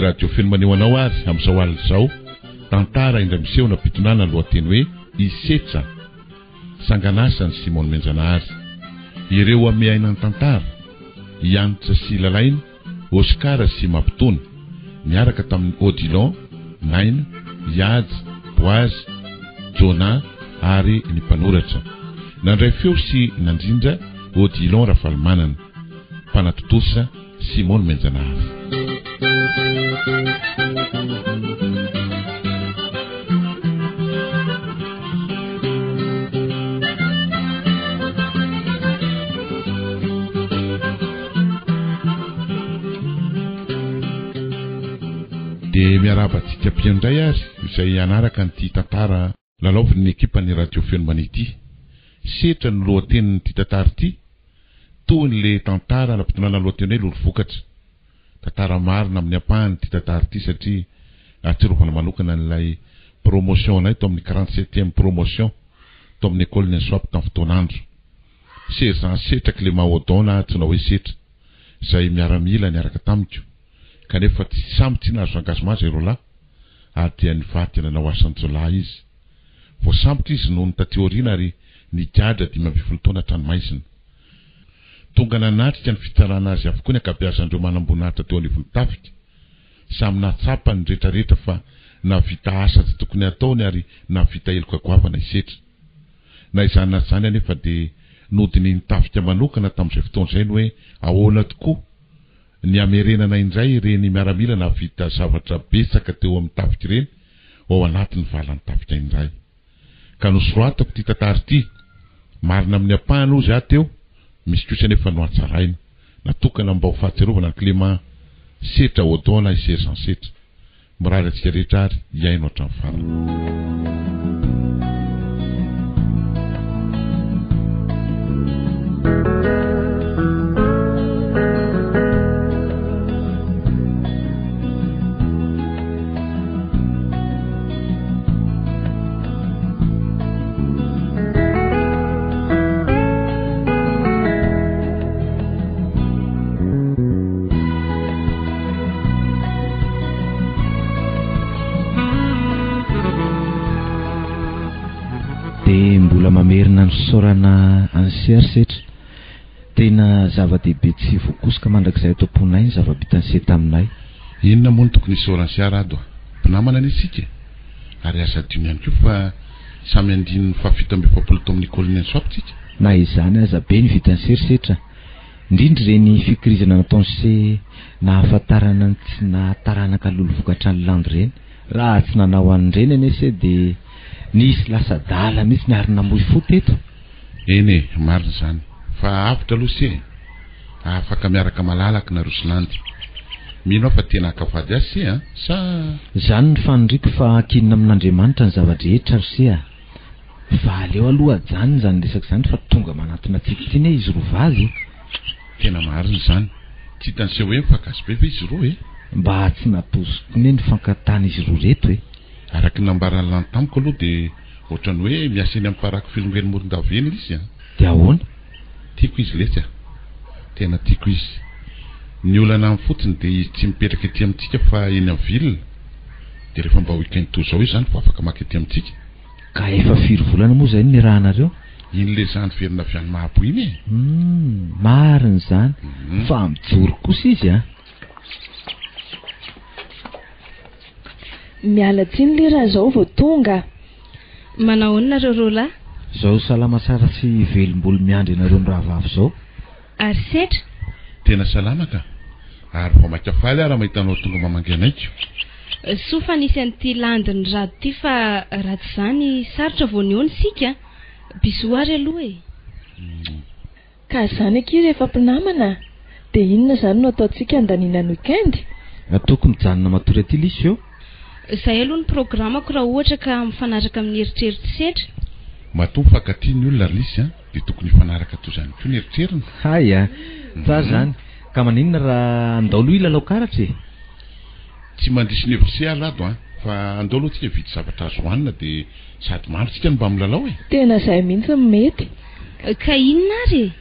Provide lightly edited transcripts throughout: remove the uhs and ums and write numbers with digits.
radio feno manehoanao azy amin'izao alina izao tantara indray miseho nampitonana lohateny hoe isetra sanganasa ny Simon Menjanahary. Ireo ame ainany tantara Ianitra sy Lalaina, Oscar sy Mampitony miaraka tamin'ny Odilon, Naina, Iady, Boazy, Jona ary ny mpanoratra. Nandray feo sy nandrindra Odilon Rafalmanana, mpanatotosa Simon Menjanahary. Dia miarabantsika mpiandray ary izay anaraka nyity tantara lalaovin'ny ekipan'ny radio feno manity. Setra ny lohatenin'ity tantara ity toy ny le tantara nampitonana lohateny hoe lolo vokatra. Tantara marina amin'ny ampahany ity tantara ity satria atsirovana manokana n'ilay promotion anay to amin'ny 47e promotion to amin'ny école ny Soap tamin'ny fotoanandro. Sergent Setra Clément Odon na antsoina hoe Setra izay miaramila niaraka tamiko. Kanefa tsy samby nahazo engagement zay rola ary dia nivaty nanao asan'ny Jolay izy. Voasambotra izy noho ny tateoriana ary nigadra 12 taona tranomaizina. Tonga nanatrika ny fitsarana azy avokoa ny ankabeazandreo manam-boninahitra teo anivon'ny tafika. Samy natsapa ny rehetrarehetra fa navita asa tsy tokony ataony ary navita eloka goavana isetra. Na izany na izany anefa dia nodiny ny tafika manokana tamin'izay fotoana izay ny hoe ahoana tokoa ny amerenana indray ireny miaramila navita zavatra betsaka teo amin'ny tafika ireny ao anatin'ny valan'ny tafika indray. Ka nosoratako ity tantara ity marina amin'ny ampahany ozy aho teo misy kosa nefa no atsaraina natokana mba ho fahatsiarovana ny Clément Setra Odon na Sergent Setra. Mirary antsika rehetra ary iaino hatramin'ny farany. Mamerina ny sorana ansiary Setra tena zava-dehibe tsy voakosika mandrakizay ato am-ponay ny zava-bitany Setra aminay. Inona moa no tokony isoransiara ado mpinamana anitsika ary asa dimy ihany koa fa samy andiny ny fahafito amby efapolo tao amin'ny école ny Soaptsika. Na izany aza be ny vitany Setra indrindra ireny fikirizana nataony se nahafantarana ny tsy nahataranaka lolo vokatra ny landy ireny raha tsy nanao an'ireny anese dia nisy lasa dala mihitsy ny arina moy fo teto. Eny marina izany fa avitra aloha se afaka miaraka malalaka na Roselandy. Mino aho fa tena akavady azy se sa izany ny fanondriko fa akinina amin'Andriamanitra ny zavadrehetra se fa aleo aloha ajany izany resaka izany fa tonga manatona tsikitsiny izy roa vazy. Tena marina izany tsy hitany seho hoe mifakasy be fa izy roa mba tsy napozokony ny fankatana izy roa reto araky nambarany lany tamiko aloha dia ohatrany hoe miasa eny amin'ny parako filongeny Morondaveny izy dia ahoana tiako izy letsy tena tiako izy. Ny olana amin'ny fotsiny dia izy tsy mipetraka ety amintsika fa eny amin'ny ville dia rehefa mba weekend toy izao izy izany fa afaka maka ety amintsika. Ka efa 4 volana moa izay ny rahanareo in'le zany verina avy any Mahabo iny marina izany fa mijoro kosa izy miala tsiny le raha zao vao tonga. Manao nareo rola zao salama tsara sy velombolo miandry nareo ny rahavavy zao. Ary Setra tena salama ka ary vao maka faly raha mahitanao tonga mamangenaiko. Sofa nisy an'ity landiny rado ty fa ratsy izany sarotra vao niony sika bisoary aloha Ka izany aky rehefa mpinamana dia inona izany no ataontsika andanina ny weekend? Ataoko mijanona matory aty lisy eo. Izay aloha ny programako raha ohatra ka mifanaraka amin'ny eritreritry Setra. Matompo fakatiny ny olona lisy dia tokony mifanaraka toy izany koa ny eritrerina. Haya tsara izany ka maninona raha andao aloha ilalao karatra tsy mandrisy ny hevitra alado fa andao aloha tsika vidy zavatra azo hoanina dia sady maro tsika ny mba milalao tena izay mihitsy mety. Ka inona ary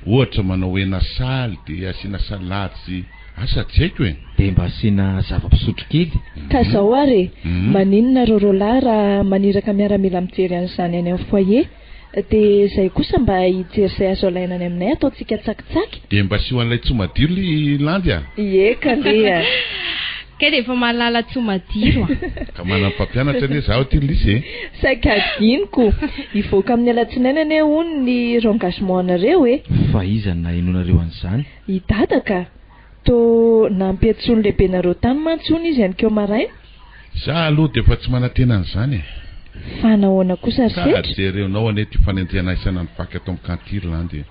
ohatra manao hena saly dia asiana salady sy asa tsy haiko e de mba asiana zava-pisotro kely ka zao ary maninona rorola raha maniraka miaramila mijery an'izany any amin'ny foyer de zay kosa mba hijery zay azo alainany aminay ataontsika tsakitsaky de mba sy ho an'ilay tsy madiro ly landy a eka ndeha ka de efa mahalala tsy madiro ka manam-pampianatra ane zaho ty lisy saika adiniko ivoaka amin'ny alatsinainy ane hony ny engagement anareo e fa izana inonareo an'izany hidadaka to nampiatsony lehibe nareo tany mantsony izy any keo maraina za aloha de efa tsy manantena an'izany fa nahoana kosa ka jerenao ane ty fanenjena isana ny faky atao amin'ny kantily landy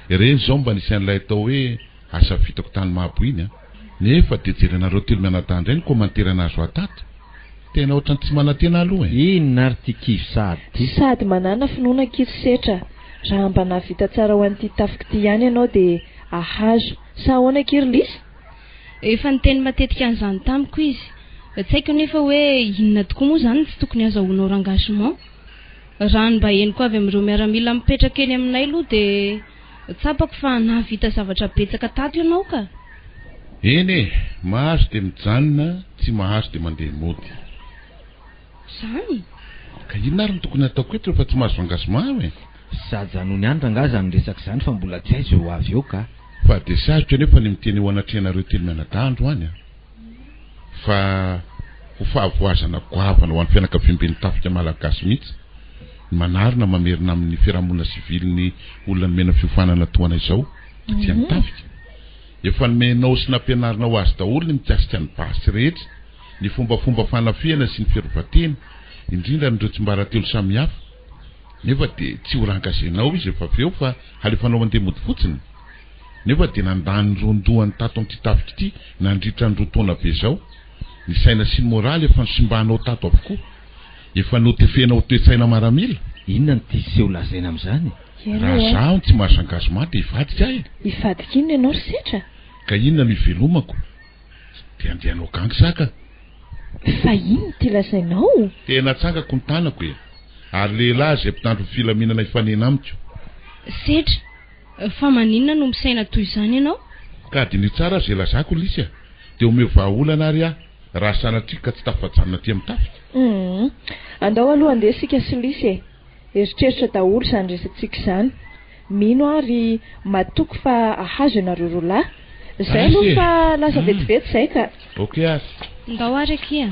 ireny zao mba nisy an'ilay atao hoe asa vitako tany mahabo iny a nefa de jerenareo telo mianadahandray ny komanterana azo atato tena ohatrany tsy manantena aloha inona ary ty kivy sady manana finoana kirisetra raha mba navita tsara ho an'ity tafiky ty ihany ianao de ahazo sa ahoana kirilisy efa niteny matetika an'izany tamiko izy tsy haiko nefa hoe inona tokoa moa zany tsy tokony azahoanao engagement raha ny mba henoko avy amin'ireo miaramila mipetraka eny aminay aloha de tsapako fa navita zavatra betsaka tato ianao ka eny e mahazo de mijanona tsy mahazo de mandeha mody zany ka inona ary ny tokony ataoko eto rehefa tsy mahazo engagement e sajanony any rangaza ny resaka zany fa mbola tsy aizo eo avy eo ka fa de sarotra nefa ny miteny ho anatrehanareo telo mianadahandro any a fa ho fahavoazana goavana ho an'ny fianakaviam-be ny tafika malagasy mihitsy manarina mamerina amin'ny fiarahamonina sivily ny olona nomena fiofanana toana izao dia ny tafika efa nomenao sy nampianarina ho azy daholo ny mikasika ny basy rehetra ny fombafomba fanafiana sy ny fiarovatena indrindra nireo tsy mbaratelo samihafa nefa de tsy ho rangazenao izy efa aveo fa alefanao mandeha mody fotsiny nefa de nandany rondohany tato amin'ity tafika ity nandritra ny rotaona be zao ny saina sy ny moraly efa nisimbanao tato avokoa efa notefenao toe-tsaina maramila inona ny ty seho lazaina amin'izany raha zaho tsy mahazo engagement de hivadika ahy hivadika inona ianao risetra ka inona no hivelomako de andehanao gangy saka fa inona ty lazainao tena tsangako ny tanako e ary lehilahy zay mpitandro filaminana hifanena amiko setra fa maninona no misaina toy izany ianao ka de ny tsara zay lazako lisy a de omeo vahaolana ary a raha sanatria ka tsy tafajanona ty amin'ny tafika andao aloha andeha sika sy lisy e eritreritra daholo zany resantsika izany mino ary matoko fa ahazo ianareo rolahy zay aloha fa lasa vetivety zay ka ok a ndao ary akia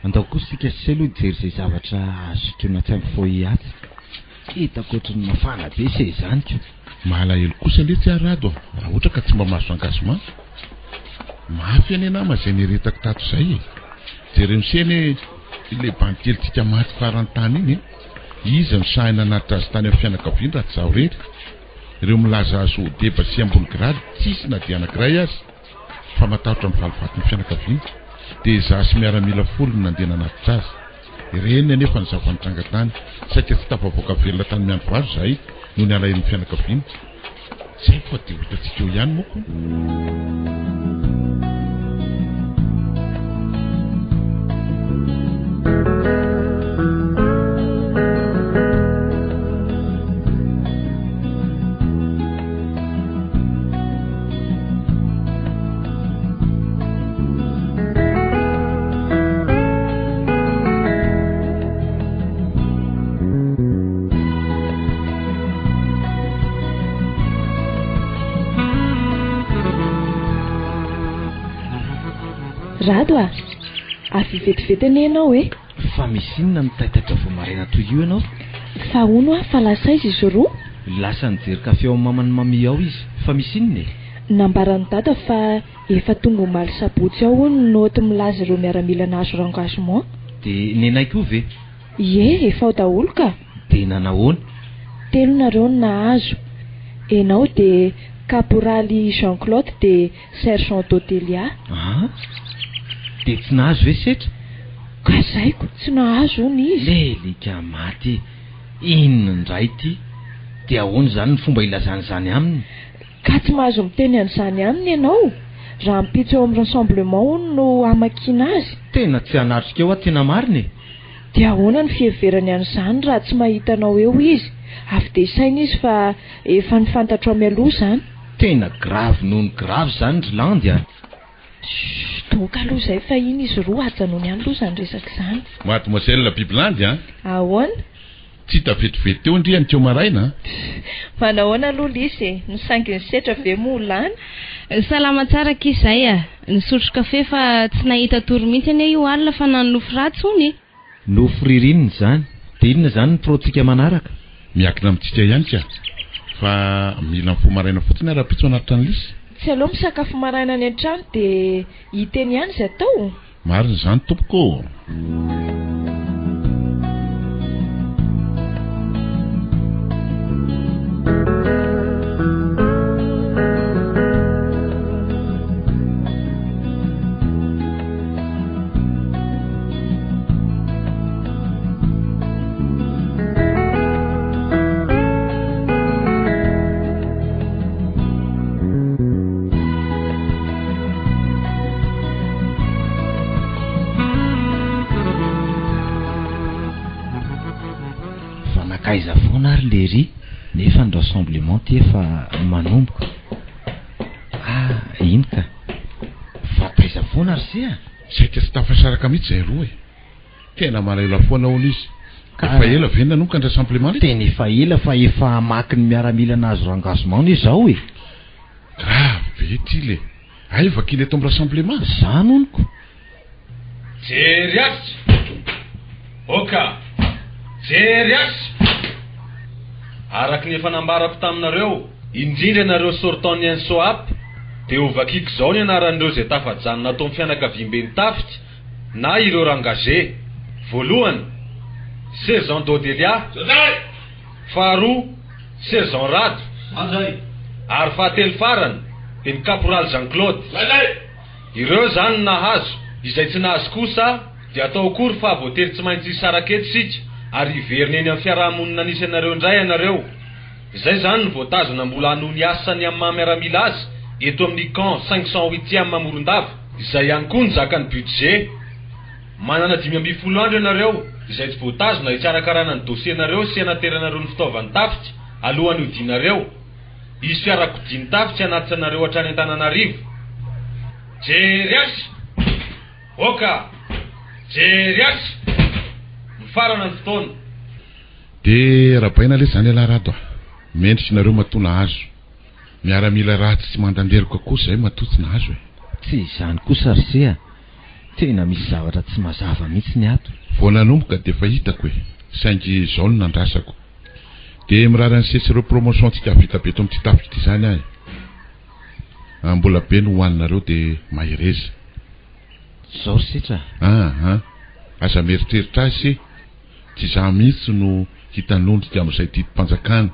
andao kosa sika sy aloha jery zay zavatra azotrona tsy amin'ny foyer atsy hitako ohatrany mafana be se izany ko mahalahelo kosa le tsy arado raha ohatra ka tsy mba mahazo engagement mafy any anama zay neretako tato zay e jere miseny le bankely tika maty farantany iny izy misahina anatitra azy tany amin'ny fianakaviany raha tsy zaho rery ireo milaza azo deba sy ambony grady tsisy na dia anankiray azy fa matahotra mivalivaty ny fianakaviany de za sy miaramila folony nandeha nanatitra azy ireny anefa ny zavanytranga tany saika tsy tafavoaka velona tany miandro varo zay noho ny alaherin'ny fianakaviany zay fa de hitatsika eo ihany moko rado a avy vetivetiny ianao e fa misy inona mitaitatra vo maraina toy io ianao fa ono a fa lasa izy izy roa lasa nijery kafe ao mamany mami ao izy fa misy inona e nambarany dada fa efa tonga omaly sabotsy ao no noty milaza ireo miaramila nahazo engagement de nenaiky o ve ie efa ao daholo ka de nanahoana telo nareo no nahazo enao de caporaly Jean Claude de sergent d'Odelia de tsy nahazo ve setra ka zaiko tsy nahazo ony izy lelika maty inona ndray ty de ahoana zany ny fomba ilazany zany aminy ka tsy mahazo miteny an'izany aminy ianao raha mipitso eo amin'ny rassemblement ony no amakiana azy tena tsy hanatrika eo a tena mariny de ahoana ny fiheverany an'izany raha tsy mahitanao eo izy avy de isaina izy fa efa nifantatro amialoha zany tena grave noho ny grave zany ry landy a. Toka aloha izay fa iny izy roa ajanony ihany aloha zany resaka izany. Mademoiselle Bibilandy a. Ahoana? Tsy tafetivety teo ndriany teo maraina. Manahoana aloha lisy nisangy ny setra ve moa lany? Salama tsara kizay a. Nisotro kafe fa tsy nahita toro mihitsy anie io alina fa nanofo ratsy hony. Nofo ririniny zany. Dia inona zany ny protsika manaraka? Miakina amintsika ihany ka. Fa mila mifoha maraina fotsiny ara-pitso anaty trano lisy. Tsy aloha misakafo maraina any an-trano dia hiteny ihany izay atao. Marina zany tompoko. Aiza foana ary le ry nefa ny rassemblement ty efa manomboka. Iny ka fa taiza foana ary sia saika tsy tafasaraka mihitsy zay roa tena malaela foana hono izy. Efa ela ve nanomboka ny rassemblement tena efa ela fa efa maky ny miaramila nazo rangazement ny izao e. Grave be ty le ay vakily eto amin'ny rassemblement zany honiko. Jery asy oka jery asy araky ny efa nambarako taminareo indrindra nareo sortonian soap dia ovakiko zao ny anaran'ireo zay tafajanona atao amin'ny fianakaviam-beny tafitsy na ireo rangage. Voalohany Saison d'Odelia, faharoa Saison Rado, ary fahatelo farany dia ny Caporal Jean-Claude. Ireo zany nahazo, izay tsy nahazo kosa dia atao akory fa voatery tsy maintsy isaraketo sika ary iverina eny amin'ny fiarahamonina nisy anareo indray anareo. Izay zany ny voatazona mbola hanony asany amin'ny mahamiaramila azy eto amin'ny camp 508e Mamorondava. Izay ihany koa ny zakany budget. Manana 520 andro ianareo izay tsy voatazona hitsarakarana ny dosienareo sy hanateranareo ny fitaovany tafitsy alohan'ny hodinareo. Izy fiarakodiny tafitsy anatinareo hatrany Antananarivo. Jery asy oka jery asy mifarana ny fotoana. Dia rabaina le zany alarado mendritsy nareo matona azo miaramila ratsy tsy mandanderiko kosa zay matotsy na azo tsy izany kosa sia tena misy zavatra tsy mazava mihitsy ny ato. Vao nanomboka dia efa hitako saingy zao no nandrasako dia mirara ny sesireo promotion tsika vita be eto amin'ity tafitra ity zany ahy. Mbola be no hoaninareo dia mahireza zao sitra. Aza meritreritra azy tsy za mihitsy no hitanondrika amin'izay tidim-panjakana.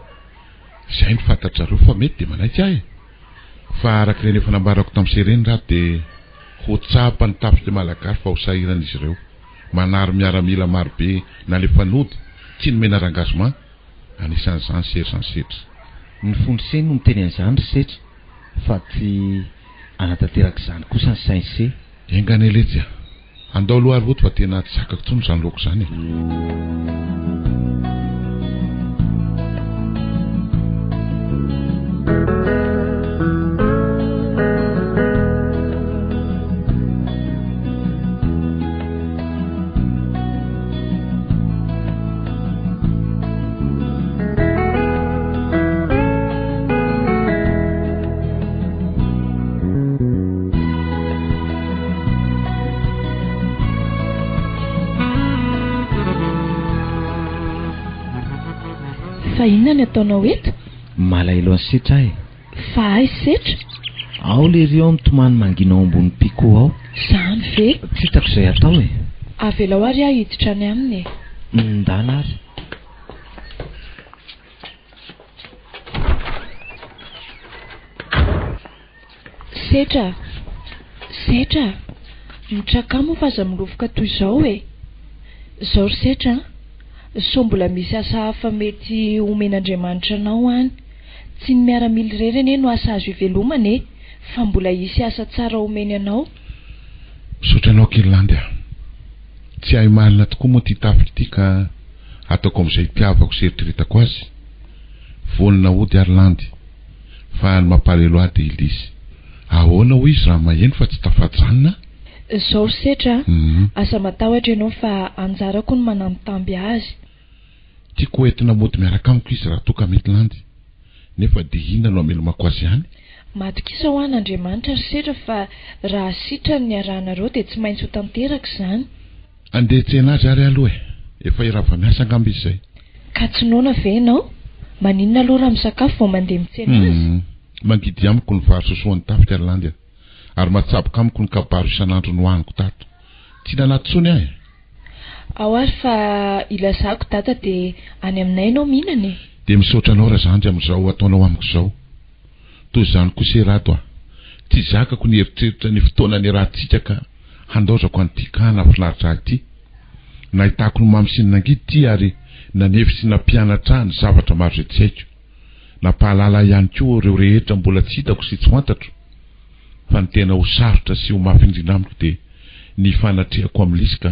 Izay no fantatrareo fa mety dia manaiky ahy fa araka ireny efa nambarako tamin'izay ireny raha dia ho tsapa ny tafitra malagasy fa ho sahiran'izy ireo manary miaramila marobe na le fanody tsy nomena rangazement anisan'izany sery setra. Ny fondroseny no miteny an'izany setra fa tsy anatanteraka izany kosa ny sainse. Engany eletsy andao aloha ary oto fa tena tsy sakako tsony izany loko izany Fa inona ny ataonao eto? Malaelo any setra ahy. Fa ay setra? Ao le rio mitomany manginao ambony piko ao. Zany ve? Tsy hitako izay atao Avela ho ary aho hiditra any aminy Ndana ary. Setra mitrakamo fa aza milovoka toy izao Zao ry setra so mbola misy asa hafa mety omen'Andriamanitra anao any. Tsy ny miaramila irery anie no asa azo ivelomana fa mbola hisy asa tsara omeny anao. Misaotra anao Kirlandy tsy hay malina tokoa moa ty tafitra ity ka ataoko amin'izay itiavako sy eritreretako azy. Vonona ody Arlandy fa ny mampalelo de ilisy ahoana ho izy raha maheno fa tsy tafajanona zao setra asa matahotra ianao fa anjarako ny manambitamby azy tiako hoentina mody miaraka amiko izy raha toka mety landy nefa de inona no amelomako azy ihany matokisa ho an'Andriamanitra ry setra fa raha sitra ny arahanareo de tsy maintsy ho tanteraka izany andehitsena azy ary aloha efa irava miasa angamba izy zay ka tsy noana ve ianao maninona aloha raha misakafo vao mandeha mitsena azy mangidy amiko ny vary sosoan'ny tafika landy ary matsaboka amiko ny kabaro isan'andro no hoaniko tato tsy nanatsony ahy ao ary fa ilazako tata de any aminay ianao mihinana de misaotra anao raha zandry amin'izao ataonao amiko izao toy izany kosa rato tsy zakako ny eritreritra ny fotoana ny rahantsika ka handaozako an'tykana finaritra ity nahitako ny mamysinina nangidy ty ary nanefy nampianatra ny zavatra maro izay tsy haiko nampahalala ihany koa ireo rehetra mbola tsy hitako sy tsy fantatro fa ny tena ho sarotra sy ho mafy indrindra amiko de ny fanatrehako amin'lisika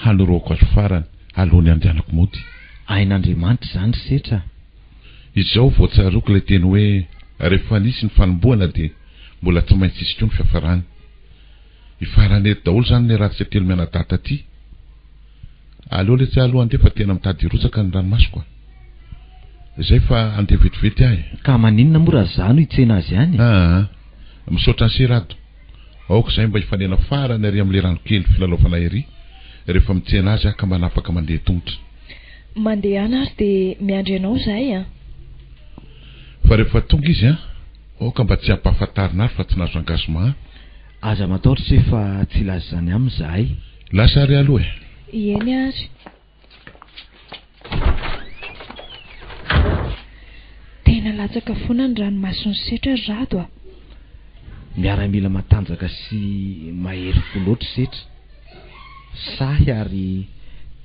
hanoroako azo farany alohany andehanako mody ain'Andriamanitra zany setra izao voatsaroko ilay teny hoe rehefa nisy ny fanomboana de mbola tsy maintsy isy koa ny fiafarany ifarany eto daholo zany ny ratsy telo mianadata ty aloha le tsy aloha andefa tena mitady rotsaka ny ranomasoko zay fa andeha vetivety ahy ka maninona mora zany hitsena azy ihany misaotra ny serato aoka zay mba hifanena farany ary amin'le rano kely filalaovana ery rehefa mitsena azy ka mba nafaka mandeha tongotra mandeha ana ary de miandry anao zahay fa rehefa tonga izy aoka mba tsy hampahafantarina ary fa tsy nazo engagement aza mataotra fa tsy laza zany aminy zahay lasa ary aloha eny ary tena latsaka foana ny ranomasony setra rado miaramila matanjaka sy mahery fo loatra setra sahy ary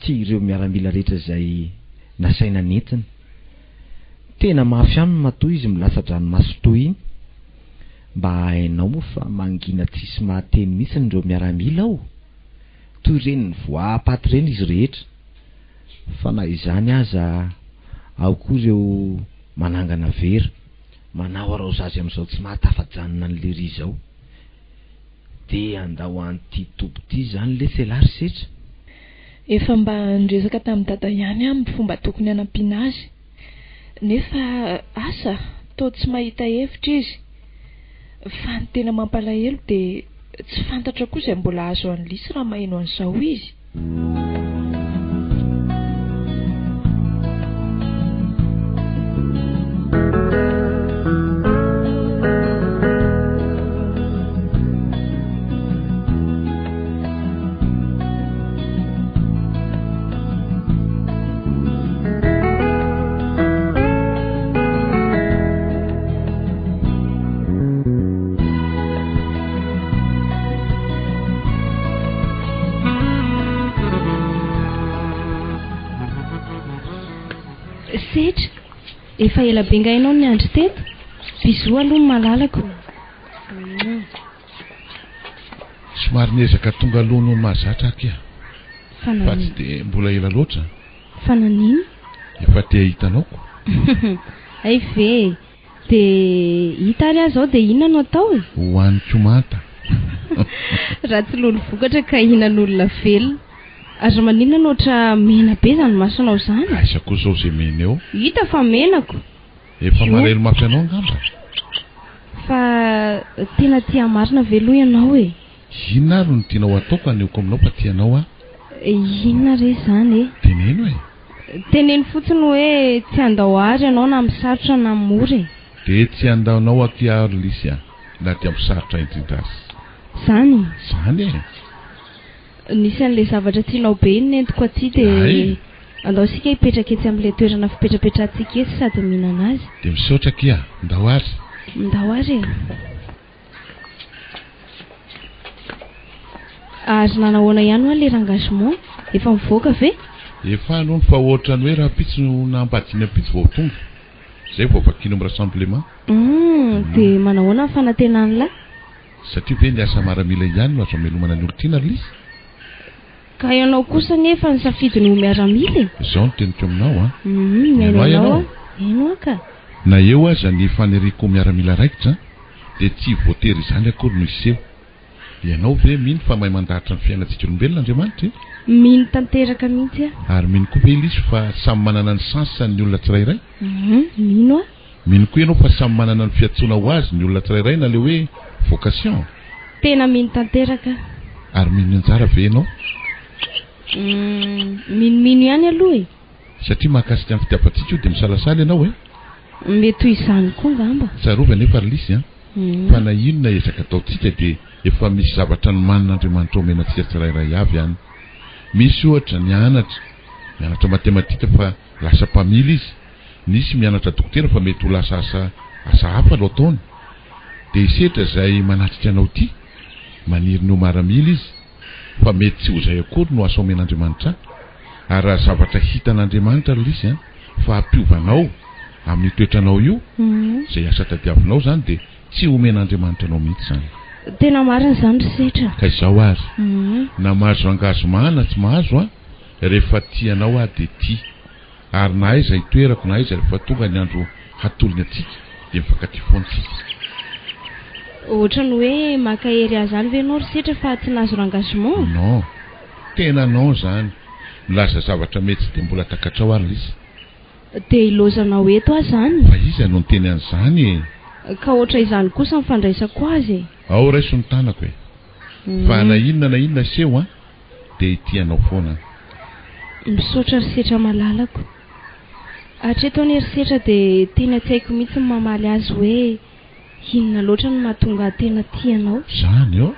tsy ireo miaramila rehetra izay nasaina nentina tena mafy aminy matoa izy milasatra ranomaso toy iny mba hainao moa fa mangina tsisy mahateny mihitsy ireo miaramila ao toy ireny ny voapaty ireny izy rehetra fa na izany aza ao koa ireo manangana vera manao arao zazy amin'izao tsy mahatafajanona n'le ry zao de andao an'ity tobo ty zany le selary setra efa mba niresaka tamin'ny dada ihany amin'ny fomba tokony hanampiana azy nefa asa toa tsy mahita hevitra izy fa ny tena mampalahelo de tsy fantatra koa izay mbola azo an'lisy raha maheno an'izao izy setra efa ela be ngainao ny andro teto biso aloha malalako somary niezaka tonga aloha noho ny mahazatra akia fa tsy de mbola ela loatra fa nanino efa te hitanaoko ay ve de hita ary azy ao de inona no atao hoaniko manta raha tsy lolo vokatra ka ihinan'olona velona aza maninona no oatra mena be zany masonao zany aisa koa zao zay mena eo hita fa menako efa malelo mafy anao ngamba fa tena tia marina veloha ianao inona ary no tianao ataoko aneoko aminao fa tianao inona re zany teneno teneny fotsiny hoe tsy andao ary ianao na misarotra na mory de tsy andaonao akiaro lisy na ty amisarotra indrindra zany nisy an'le zavatra tianao be iny nentiko aty de andao sika hipetraka etsy amin'le toerana fipetrapetrahantsika etsy sady mihinana azy de misaotra kia ndao ary ary nanahoana ihany hoa le rangagement efa mivoaka ve efa anono fa ohatrany hoe raha pitsy no naambadiny apitsy vao tonga zay vao vakino amin'ny rassemblement de manahoana ny fanantenany lahy satria ve ny asa maramila ihany no azo amelomana ny olotiana lisy ka ianao kosa nefa ny safidiny ho miaramila zao no teniko aminao miainanao eno ka na eo aza ny fanereko miaramila raikitra dia tsy voatery izany akory no iseho. Ianao ve mino fa mahay mandahatra ny fiainantsika olombelona Andriamanitra? Mino tanteraka mihitsy a. Ary mino koa ve izy fa samy manana ny sansany olona tsirairay? Mino a. Mino koa ianao fa samy manana ny fiantsoana ho azy ny olona tsirairay na le hoe vocation? Tena mino tanteraka. Ary mino anjara ve ianao? Mino ihany aloha e. Satria mahakasika amin'ny fitiavantsika io dia misalasala ianao e. Mety ho izany koa ngamba. Tsarovana nefa lisy a. Fa na inona ezaka ataontsika dia efa misy zavatra ny manin'Andriamanitra omenantsika tsirairay avy ihany. Misy ohatra mianatra matematika fa lasa mpamily izy. Nisy mianatra dokotera fa mety ho lasa asa hafa lo ataony. Dia isetra izay manatrika anao ity maniry ny ho maramily izy fa mety tsy ho izay akory no asa omen'Andriamanitra. Ary raha zavatra hitan'Andriamanitra lisy a fa ampiovanao amin'ny toetranao io izay asa tadiavinao zany dia tsy omen'Andriamanitra anao mihitsy zany. Tena marina izany setra. Ka izao ary na mahazo angazomana tsy mahazo a rehefa tianao a dia tia. Ary na aiza itoerako na aiza rehefa tonga ny andro hatolony atsika dia mifankatia foantsika. Ohatra ny hoe makahery azy any ve ianao ry setra fa tsy nahazo engagement? Non, tena non zany. Milaza zavatra mety tsy dia mbola takatrao ary izy. Dia ilozanao eto azy zany? Fa izy no teny an'izany e. Ka ohatra izany kosa ny fandraisako azy e. Ao raiso ny tanako e. Fa na inona seho a dia itianao foana. Misaotra ry setra malalako. Hatreto ny ry setra dia tena tsy haiko mihitsy ny mamaly azy hoe inona loatra no mahatonga tena tianao. Zany eo.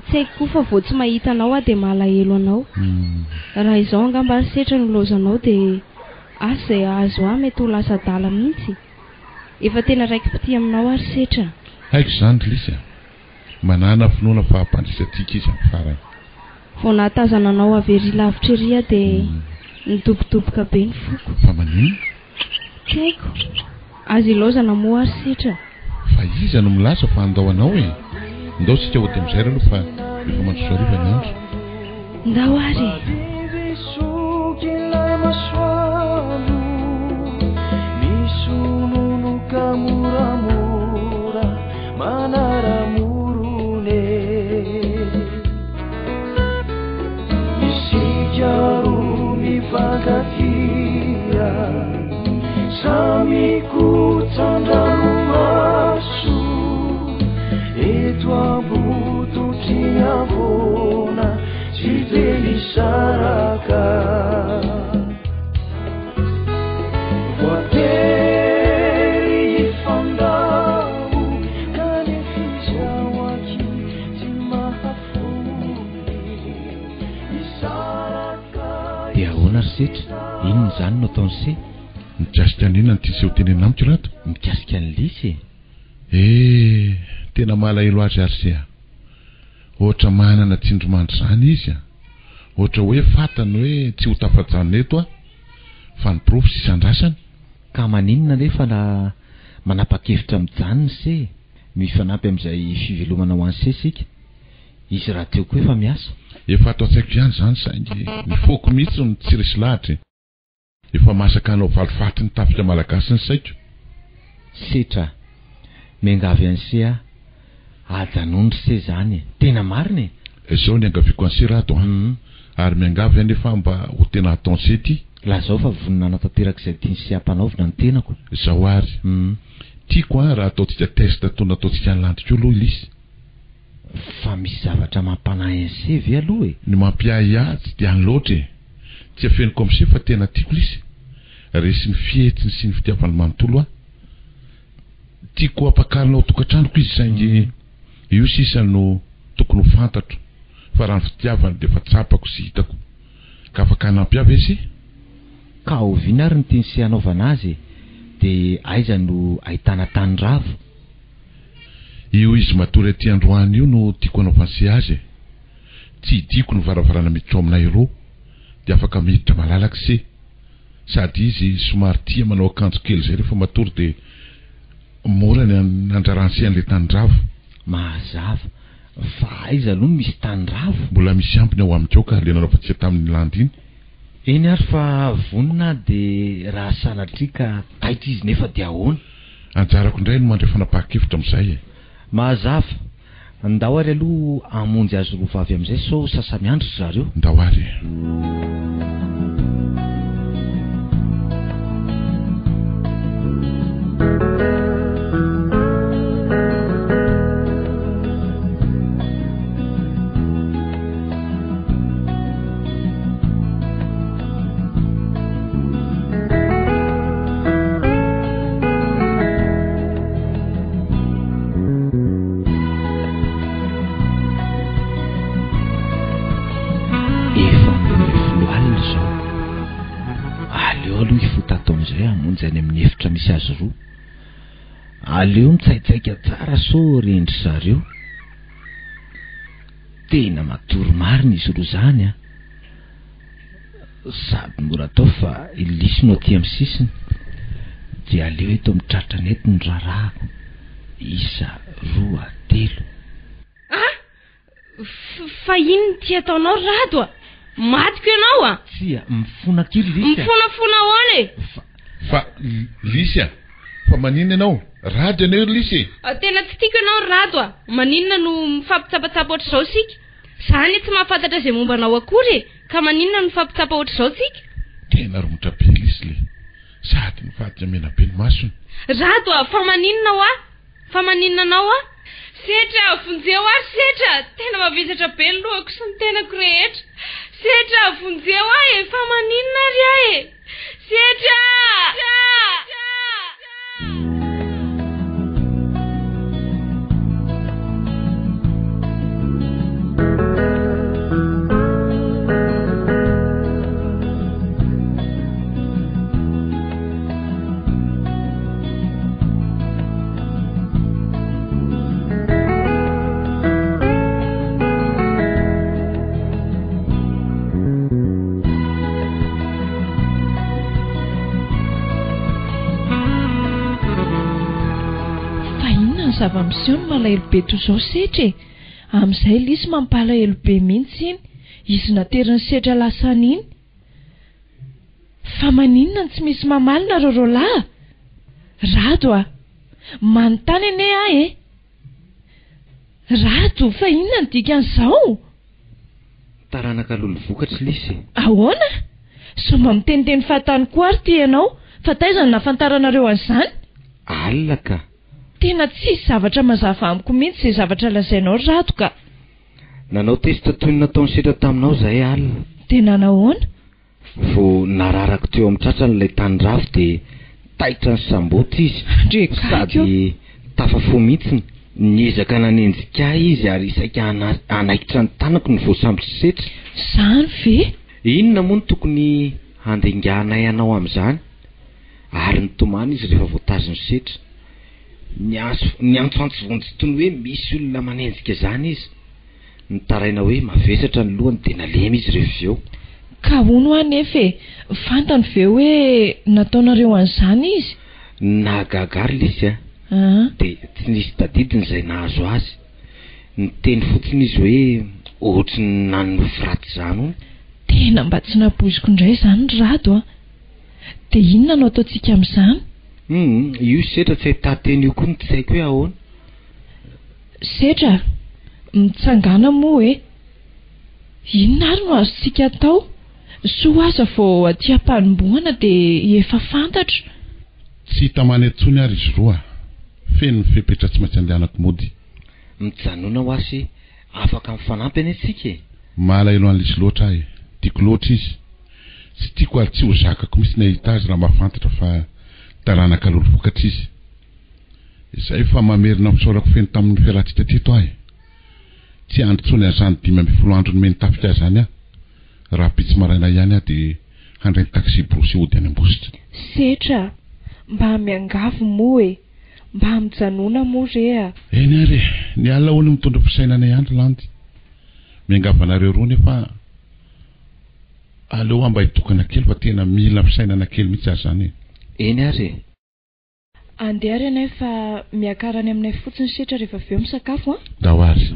Tsy haiko koa fa vao tsy mahita anao a dia malahelo anao. Raha izao angamba ry setra no lozanao dia asa izay azo a mety ho lasa adala mihitsy. Efa tena raiky pity aminao ary setra. Haiko zany lisy a. Manana finoana fa hampandrisantsika izy amin'ny farany. Vao nahatazana anao avery lavitra ery a dia nidobodoboka be ny foko. Fa manino? Tsy haiko. Azy ilozana moa ary setra. Fa iza no milaza fa andao anao e. Ndao sika ho temizay aloha fa efa mandroso ariva ny andro. Ndao ary. Sami kutandamu masu etwa butu tiavona jiteli saraka wateri fandamu kanefisa waki timahafuni isaraka. Dia ahoana ry setra? Inona izany no ataony se? Mikasika an'inona ny tiseho tenenina amiko rato? Mikasika ny lisy tena malahelo azy ary se a. Ohatra manana tsindromandry zany izy a. Ohatra hoe fatany hoe tsy ho tafajanona eto a fa ny profy sy isandrasany. Ka maninona nefa na manapa-kevitra mijanona se mifanampy amin'izay fivelomana ho an'ny sesika. Izy raha teo koa efa miasa. Efa ato an-tsaiko ihany zany saingy mifoko mihitsy ny tsy resy lahatra. Efa masaka anao valifaty ny tafika malagasy ny saiko. Setra miangavy an'se a ajanondry se zany tena marina e. Izao ny angaviako an'se rato ary miangavy anefa mba ho tena ataony se ty. Lazao fa voninana tanteraka izay tiany sy hampanaovina ny tenako. Izao ary tiako a raha ataontsika test toy nataontsika ny landrika aloha lisy. Fa misy zavatra mampanahy an'se ve aloha e. Ny mampiahy tsy dia any loatra e. Tsy afeniko amin'se fa tena tiako lisy. Resy ny fihetsiny sy ny fitiavany manontolo a. Tiako apakarinao tokantranoko izy saingy io sisa no tokony ho fantatro. Fa raha ny fitiavany dia efa tsapako sy hitako. Ka afaka hanampy avy izy. Ka oviana ary ny tiany sy hanaovana azy dia aiza no ahitana tany ravo. Io izy matory aty androany io no tiako hanaovany se azy. Tsy hidiko ny varavarana miditra aminay roa dia afaka miditra malalaka se. Sady izy somary tia manao akanjo kely zay rehefa matory dia mora ny andraranse an'ilay tany-dravo. Mazava fa aiza aloha misy tany-ravo. Mbola misy ampiny ao amiko ka le nanaovantsika tamin'ny landy iny. Eny ary fa vonina dia raha sanatrika taitra izy nefa dia ahoana. anjarako indray no mandray fanapahakevitra amin'izay e. Mazava ndao ary aloha amonjy azy roa vavy amin'izay so sasamiandry zareo ndao ary any amin'ny efitra misy azy roa aleo mitsaitsaika tsara so rendry zareo tena matory marina izy roa zany a sady mora atao fa ilisy no aty amin'ny sisiny dia aleo eto mitratra nety ny rarahako isa roa telo fa ino ty ataonao rado a matiko ianao a tsia mifona kely lisy mifonafona ahoana e fa Lisy fa maninona ianao rado ianao Lisy tena tsy tiako ianao rado a maninona no mifampitsapatapa ohatr'izao sika zany tsy mahafantatra izay momba anao akory ka maninona no mifampitsapa ohatr'izao sika tena romotra be Lisy le sady mifatotra mena be ny masony rado a fa maninona ho a fa maninona anao a setra vonjeo ary setra tena mavesatra be ny lohako sy ny tenako rehetra setra vonjeo ahy fa maninona ry ahy setra zava-miseho ny malahelo be toy izao setra amin'izay Lisy mampalahelo be mihitsy iny izy nateriny setra lasany iny fa maninona ny tsy misy mamalina rorolahy rado a manontany ane ahy rado fa inona ny dikan'izao taranaka lolo vokatra Lisy ahoana somba miteniteny fahatany koa ary ty ianao fa taizany nafantaranareo an'izany alina ka tena tsisy zavatra mazava amiko mihitsy izay zavatra lazainao rado ka nanao testa toy ny nataony setra taminao zay alina tena nahoana vo nararako teo amin'ny tratran'ilay tany rafy dia taitra ny samboty izy sady tafafo mihitsiny niezaka nanenjika izy ary isaika anaikitra ny tanako ny voasambotra setra zany ve inona moa no tokony handengahanay anao amin'izany ary nitomany izy rehefa voatazony setra ny antsoantsovonjy tony hoe misy olona manenjika zany izy nitaraina hoe mavesatra ny lohany dia nalemy izy rehefa eo ka hono anefa fantany ve hoe nataonareo an'izany izy nahagagary Lisy dia tsy nisy tadidiny izay nahazo azy niteny fotsiny izy hoe ohatry ny nanofy raty zany o tena mba tsy napoiziko indray zany rado a dia inona no ataontsika amin'izany io setra tsy ahitanteny io koa ny tsy haiko hoe ahoana setra mitsangana moa hoe inona ary no azontsika atao soa aza vao aty am-panomboana dia efa fantatra tsy hita many antsony ary izy roa feno ny fepetra tsy maintsy andehanako mody mijanona ho asy afaka mifanampy any antsika malahelo an'lisy loatra ahy tiako loatra izy tsy tiako ary tsy ho zakako misy ny ahita azy raha mahafantatra fa taranaka lolo vokatra izy izay fa mamerina misaorako feno tamin'ny fiarahantsika teto ahy tsy androtsony azany 5 andro nomeny tafika zany aho raha pitsy maraina ihany aho dia handray ny taxi brosy ody any ambositra setra mba miangavo moa mba mijanona moa rea eny ary ny alina hoany mitondra fisainana ihany landy miangavanareo roa nefa aleo mba hitokana kely fa tena mila fisainana kely mihitsy azy zany eny ary andeha ary anay fa miakarany aminay fotsiny setra rehefa avy eo misakafo a dao ary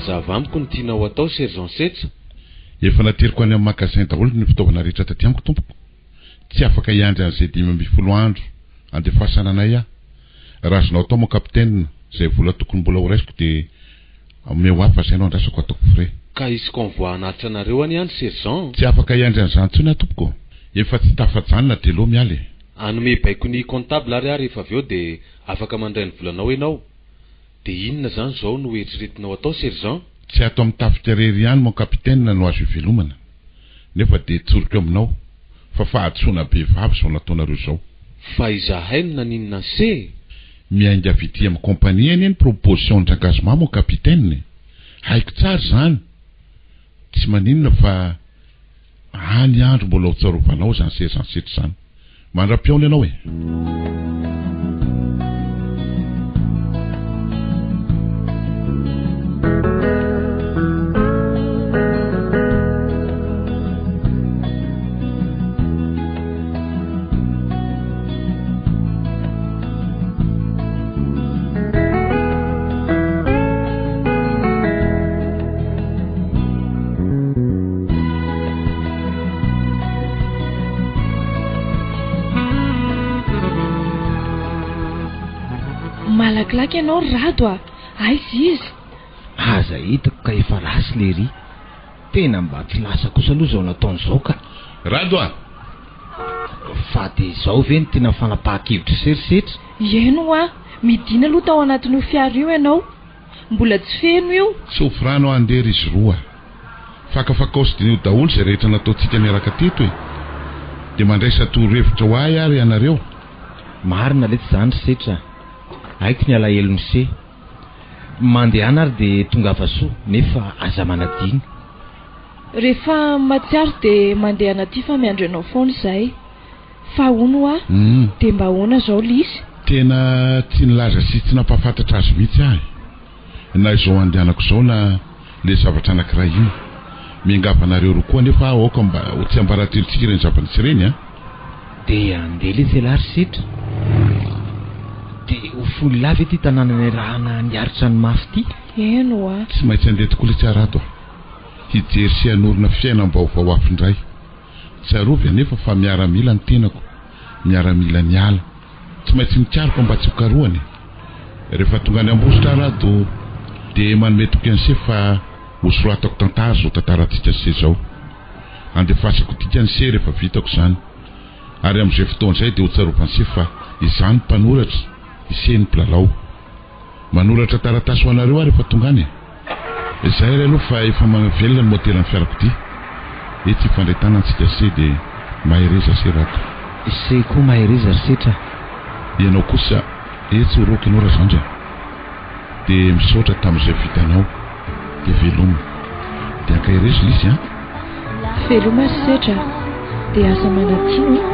mazava amiko ny tianao atao sergent Setra. Efa nateriko any amin'ny magasin daholo ny fitaovana rehetra taty amiko tompoko. Tsy afaka hiandry an'izay 5 andro andefasana anay aho. Raha azonao atao mo kapitaine zay vola tokony mbola ho raisiko dia omeo hafa zay anao andrasako ataoko frais. Ka izy convoi anatitra anareo any andry sergent. Tsy afaka hiandry an'izany intsony aho tompoko. Efa tsy tafajanona dia lo mialy. Anome baiko ny comptable ary rehefa avy eo dia afaka mandray ny volanao ianao. Dia inona zany zao no eritreretinao atao sergent? Tsy atao amin'ny tafika rery ihany mon kapitaine no azo ivelomana. Nefa dia tsoriko aminao fa fahatsoana be vavy zao nataonareo zao. Fa izahay no naninona se? Miainga vity amin'ny kompania eny proposition d'engagement mon kapitaine. Haiko tsara zany. Tsy maninona fa any andro mbola ho tsarovanao zany sergent Setra zany. Mandra-piaona ianao e. Malakilaky ianao rado a. Aizy izy. Aza hitako ka efa rasy le ry. Tena mba tsy lasa kosa aloha zao nataon'izao ka. Rado a. Fa dia izao ve ny tena fanapahan-kevitra Setra? Eno a. Midina aloha tao anatin'io fiara io ianao. Mbola tsy feno io. Sofrano andery izy roa. Fakafakaosidinio daholo zay rehetra nataontsika miaraka teto e. Dia mandraisa torohevitra ho ahy ary ianareo. Marina letsy zany Setra. Haiko ny alahelo ny se. Mandehana ary dia tonga afasoa nefa aza manadiny. Rehefa matsiaro dia mandeha anaty fa miandro ianao foana izahay. Fa ono a. Dia mba ahoana zao lisy? Tena tsy nilaza sy tsy nampahafantatra azy mihitsy ahy. Na izao andehanako zao na le zavatra anankiray iny. Miangavanareo roa koa nefa aoka mba ho tsy ambaratelontsika ireny zava-nisy ireny a. Dia andeha le zelary Setra. Dia ho folo lava ety tanàna ny rahana niaritra ny mafy ty. Eno a. Tsy maintsy andeha tokoa le tsarato a. Hijery sy hanorina fiainam-baovao afindray. Tsarovy anefa fa miaramila ny tenako. Miaramila ny ala. Tsy maintsy mikaroko mba tsy hokarohany. Rehefa tonga any Ambositra rado dia manome toky an'se fa hosoratako tantara zao tantarantsika se zao. Andefasako tika an'se rehefa vitako zany. Ary amin'izay fotoana izay dia ho tsarovan'se fa izany mpanoratra iseny mpilalao. Manoratra taratasy ho anareo ary rehefa tonga any. Izay ry aloha fa efa mavelona ny moteran'ny fiarako ty. Ety fandraitana antsika se dia mahereza se rato. Se koa mahereza Setra. Ianao kosa etsy ho roky nora zandra. Dia misaotra tamin'izay vitanao. Dia veloma. Dia ankaherezo lisy a. Veloma Setra. Dia asa manatino.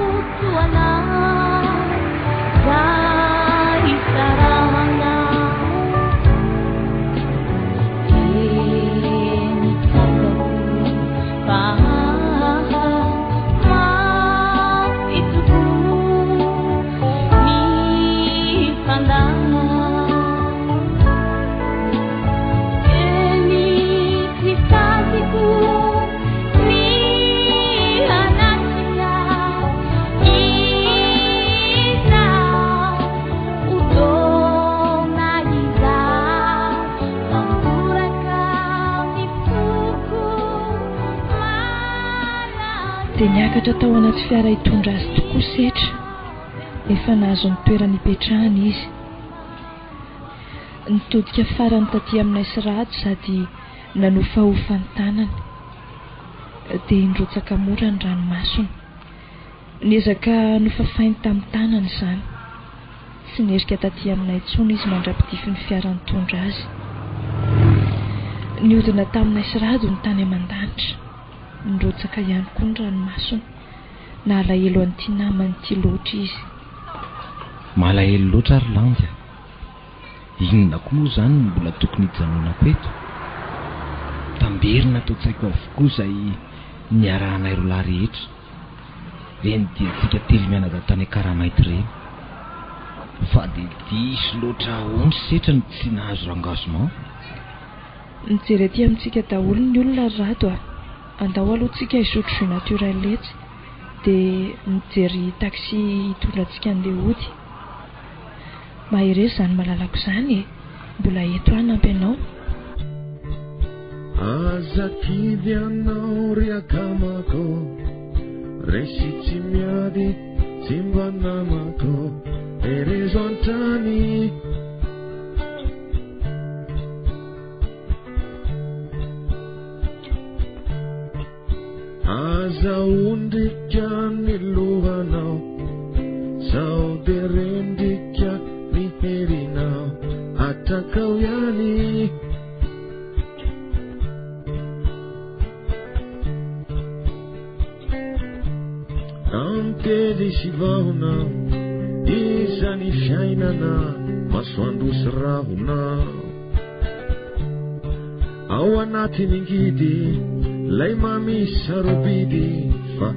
Dia niakatra tao anaty fiara hitondra azy tokoa Setra. Efa nahazo ny toerana hipetrahany izy. Nitodika farany taty aminay Sirahady sady nanofahofa ny tanany. Dia nrotsaka mora ny ranomasony. Niezaka nofafainy tamin'ny tanany izany. Tsy nerika taty aminay intsony izy mandrapitify ny fiara nitondra azy. Niodina taminay Sirahady ny tany aman-danitra. Nrotsaka ihany koa ny ranomasony. Nalahelo an'ity namany ity loatra izy. Malahelo loatra ary landy. Inona koa moa zany mbola tokony hijanonako eto? Tamberina ataotsaiko avokoa izay niarahanay roa lahy rehetra. Reny dia tsika telo mianadahy tany Karamaity ireny. Fa dia diso loatra ony Setra ny tsy nahazo engagement. Nijery aty amintsika daholo ny olona rato andao aloha tsika isotro jus naturel etsy dia mijery taxi hitondra antsika andeha ody. Mahery zany malalako izany e, mbola eto any ampy anao. Azakivy anao ry akamako, resy tsy miady tsy mba namako, erezo an-trany. Azaondrika ny lohanao, sao dia rendrika ny herinao, atrakao ihany. Ampely sy vahona, izany fiainana, masoandro sy rahona. Ao anatiny ngidy, lay mamisy sarobidy, fa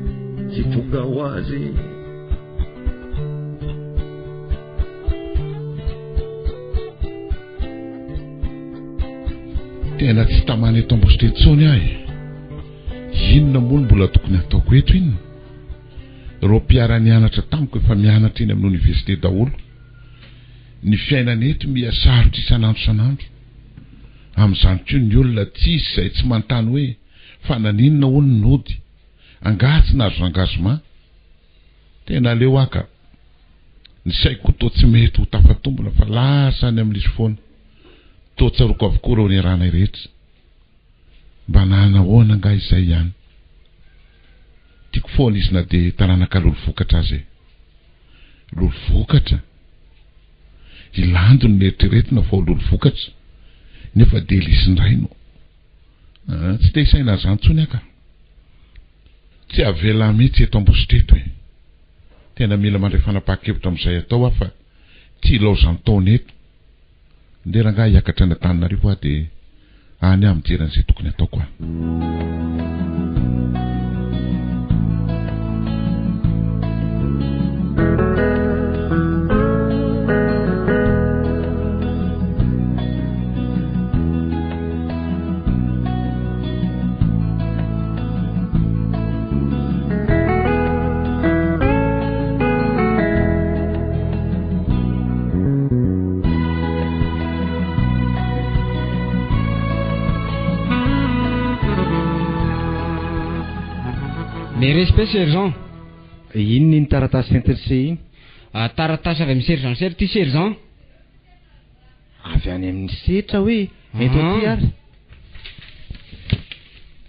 tsy tonga ho azy. Tena tsy tamany eto Ambositrentsony ahy. Inona moa mbola tokony ataoko eto inona? Reo mpiara-nianatra tamiko efa mianatra iny amin'ny université daholo. Ny fiainana eto mihasarotra isanandro isanandro. Amin'izany koa ny olona tsisy izay tsy manontany hoe fa naninona hono ny nody, angatsy nazo engagement. Tena aleo aka. Ny saiko toa tsy mety ho tafatombona fa lasa any amin'izy foana. Toa tsaroko avokoa reo ny rana rehetra. Mba nahana hoana nga izay ihany. Tiako foana izy na dia taranaka lolo vokatra azy. Lolo vokatra. Ilandony ny eritreretina fa lolo vokatra. Nefa delisindray no. Tsy te isaina zany tsony aka. Tsy avela mihitsy eto Ambositreto e. Tena mila mandray fanapahan-kevitra amin'izay atao fa tsy ilao zany taona eto. Ndera nga hiakatra ny Antananarivo aho dia any aho mijery an'izay tokony ataoko aho. Mais respect sergent. Inona ny taratasy fentirse iny? Taratasy avy amin'ny sergent sery ty sergent. Avy any amin'ny setra hoe eto aty ary.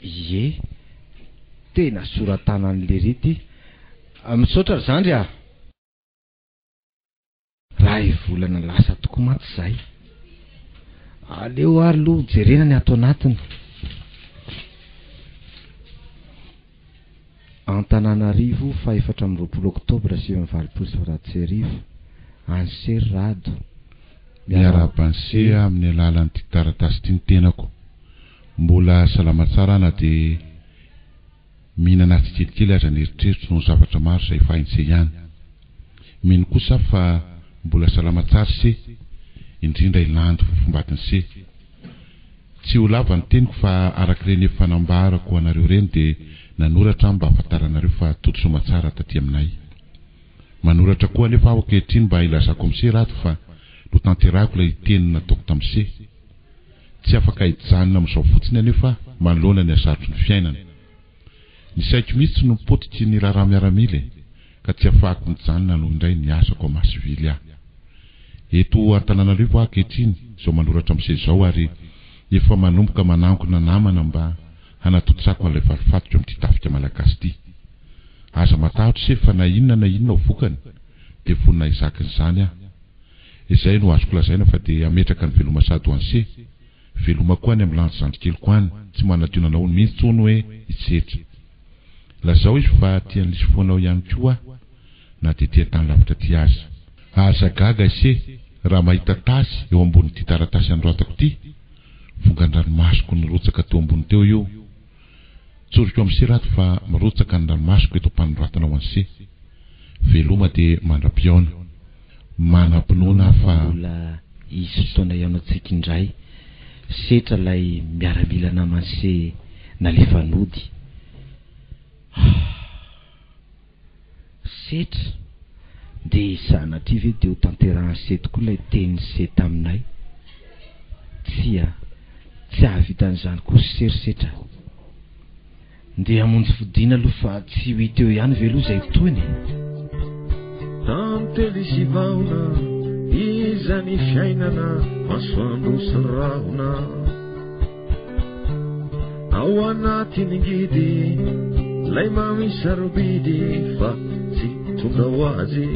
Ie. Tena soratana an'le rity. Misaotra zandry ah. Raha volana lasa toko maty zay. Aleo ary lo jerena ny ato anatiny. Antananarivo fa 4 Oktobra 2024 Ansery Rado miara-banseha amin'ny alalan'ity taratasy ity ny tenako. Mbola salama tsara na dia mihinana tsy kelikely aza ny eritreritro no zavatra maro izay fahaintsay ihany. Mino kosa fa mbola salama tsara se, indrindra ilando fombatiny se. Tsy ho lava ny teniko fa arak'ireny efa fanambarako anareo reny dia nanoratra mba ahafantaranareo fa toto-soa tsara taty aminay. Manoratra koa nefa aho ankehitriny mba ilazako amin'se rato fa no tanterako ilay teny nataoko tamin'se. Tsy afaka hijanona amin'izao fotsiny anefa manoloana ny asarotry ny fiainana. Ny saiko mihitsy no mipotitry ny raharaha miaramila ka tsy afahako mijanona noho indray ny asako amasivily aho. Eto Antananarivo aho ankehitriny izao manoratra amin'se izao ary efa manomboka manangona namana mba hanatotsako an'ilay valifatotra amin'ity tafika malagasy ity. Aza matahotra se fa na inona ho vokany dia vonina izakiny izany aho. Izay no azoko lazaina fa dia ametraka ny veloma sady ho an'se. Veloma koa ny amin'ny lanjo zandrikeliko any, tsy manadionana ho mihitsy tsony hoe hitsetra. Lazao izy fa tia nisy foanao ihany koa na dia tia tany lavitra ty azy. Aza gaga ise raha mahita tasy eo ambonin'ity taratasy androatako ity. Vongan-dranomasoko nirotsaka teo ambony teo io. Tsoriko amin'se rato fa mirotsaka ny ranomasoko eto ampanoratana ho an'se. Veloma dia mandra-piaona. Manam-pinoana fa mbola isotoana ianao tsika indray setra lay miaramila namany se nalefanody. Setra de sanatria ve de ho tanterahany se tokoa ilay teny se taminay. Tsy ahavitan'izany koa serisetra. Nde hamonjy fodiana aloha fa tsy ho hita eo ihany ve aloha izay toiny. Tantely sy vaona izany fiainana masoandro sy ny rahona ao anatiny ngidy lay mamisarobidy fa tsy tonga ho azy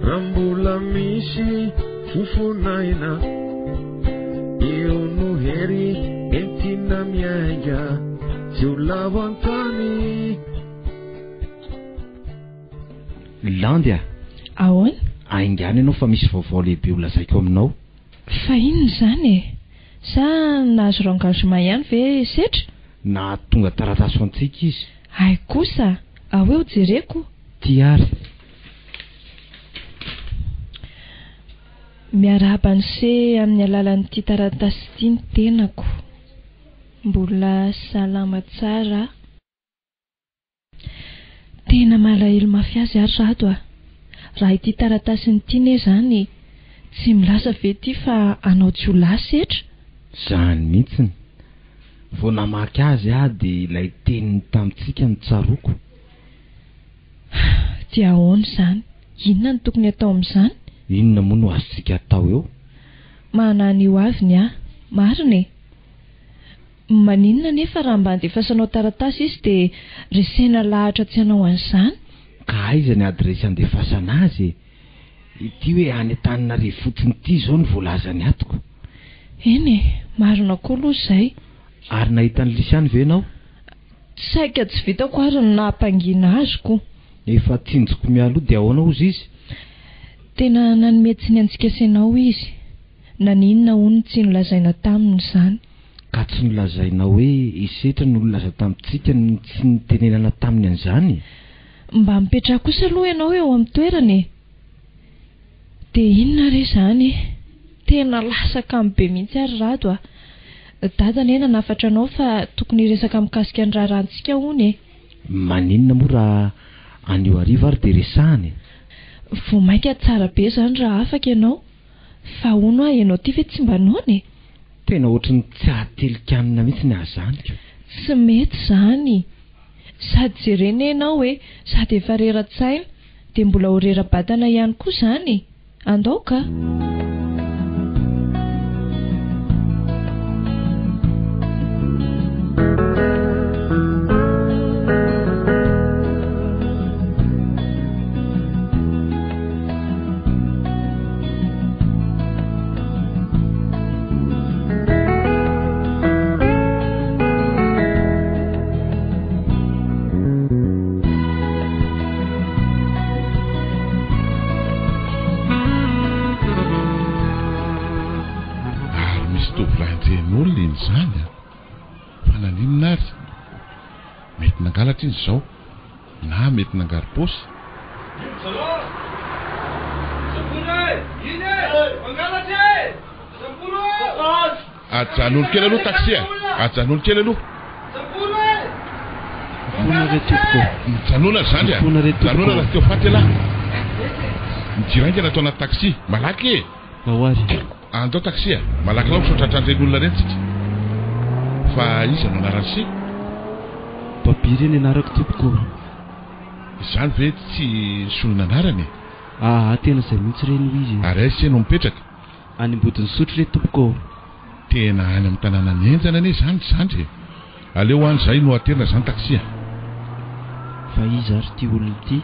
raha mbola misy fofonaina eo no hery entina miainga tsy ho lavo antany. Landy a ahoana aingany ianao fa misy vaovao lehibe ho lazaiko aminao. fa inona izany e? Sa nahazo rangagement ihany ve setra? Na tonga taratasy ho antsika izy. Ay kosa ahoeo jereko tiary miarahaba se amin'ny alalan'ity taratasy ity ny tenako. Mbola salama tsara. Tena malahelo mafy azy ary rato a. Raha ity taratasy ity ne zany tsy milaza ve ity fa anao tsy ho lasetra? Zany mihitsiny. Vao namaky azy de ilay teniny tamintsika ny tsaroko. Dia ahoana izany? Inona no tokony atao amin'izany? Inona moa no azontsika atao eo? Manany ho avy ny marina e. Maninona nefa raha mba andefasanao taratasy izy de resena lahatra tsy hanao an'izany? Ka aiza ny adresy andefasana azy? Ity hoe any Antananarivo fotsiny ity zao ny voalazany atoko. Eny e, marina koa aloha izay. Ary nahita ny lisany ve ianao? Saika tsy vitako ary ny nahampangina azoko. Efa tsinjoko mialoha dia ahoana ozy izy? Tena nanome tsy ny antsikaseinao izy. Naninona hono tsy nolazaina taminy izany? Ka tsy nolazaina hoe isetra no nolaza tamintsika ny tsy nitenenana taminy an'izany? Mba mipetraka kosa aloha ianao eo amin'ny toerana e. Dia inona re izany? Tena lasaka amin'ny be mihitsy ary rato a. Dada nena nafatra anao fa tokony resaka mikasika ny raharantsika hono e. Maninona moa raha anio hariva ary dia resahany? Vao mainka tsara be izany raha afaka ianao. Fa hono a ianao ty ve tsy mba noana e? Tena ohatrany tsy ahatelokanina mihitsy ny azaniko. Tsy mety izany. Sady jerena ianao hoe sady efa rera-tsaina dia mbola ho rera-batana ihany koa izany. Andao ka. Zao na mety nangarom-posy ajanolo kely aloha taxi ajanolo kely aloha mijanona zany janona raha teo faty lahy mijirainga natao anaty taxi malaky e andao taxi malaky lao misaotratrandren'olona reny tsika fa izy no anarany papy reny anarako tompoko. Izany ve tsy solona anarany? Tena izay mihitsy reny izy. Ary aiza se no mipetraka? Any Ambodiny Sotro re tompoko. Tena any amin'ny tanàna Nenjana ane zany zandry. Aleo any zay no aterina zany taxi. Fa izy ary ty olona ity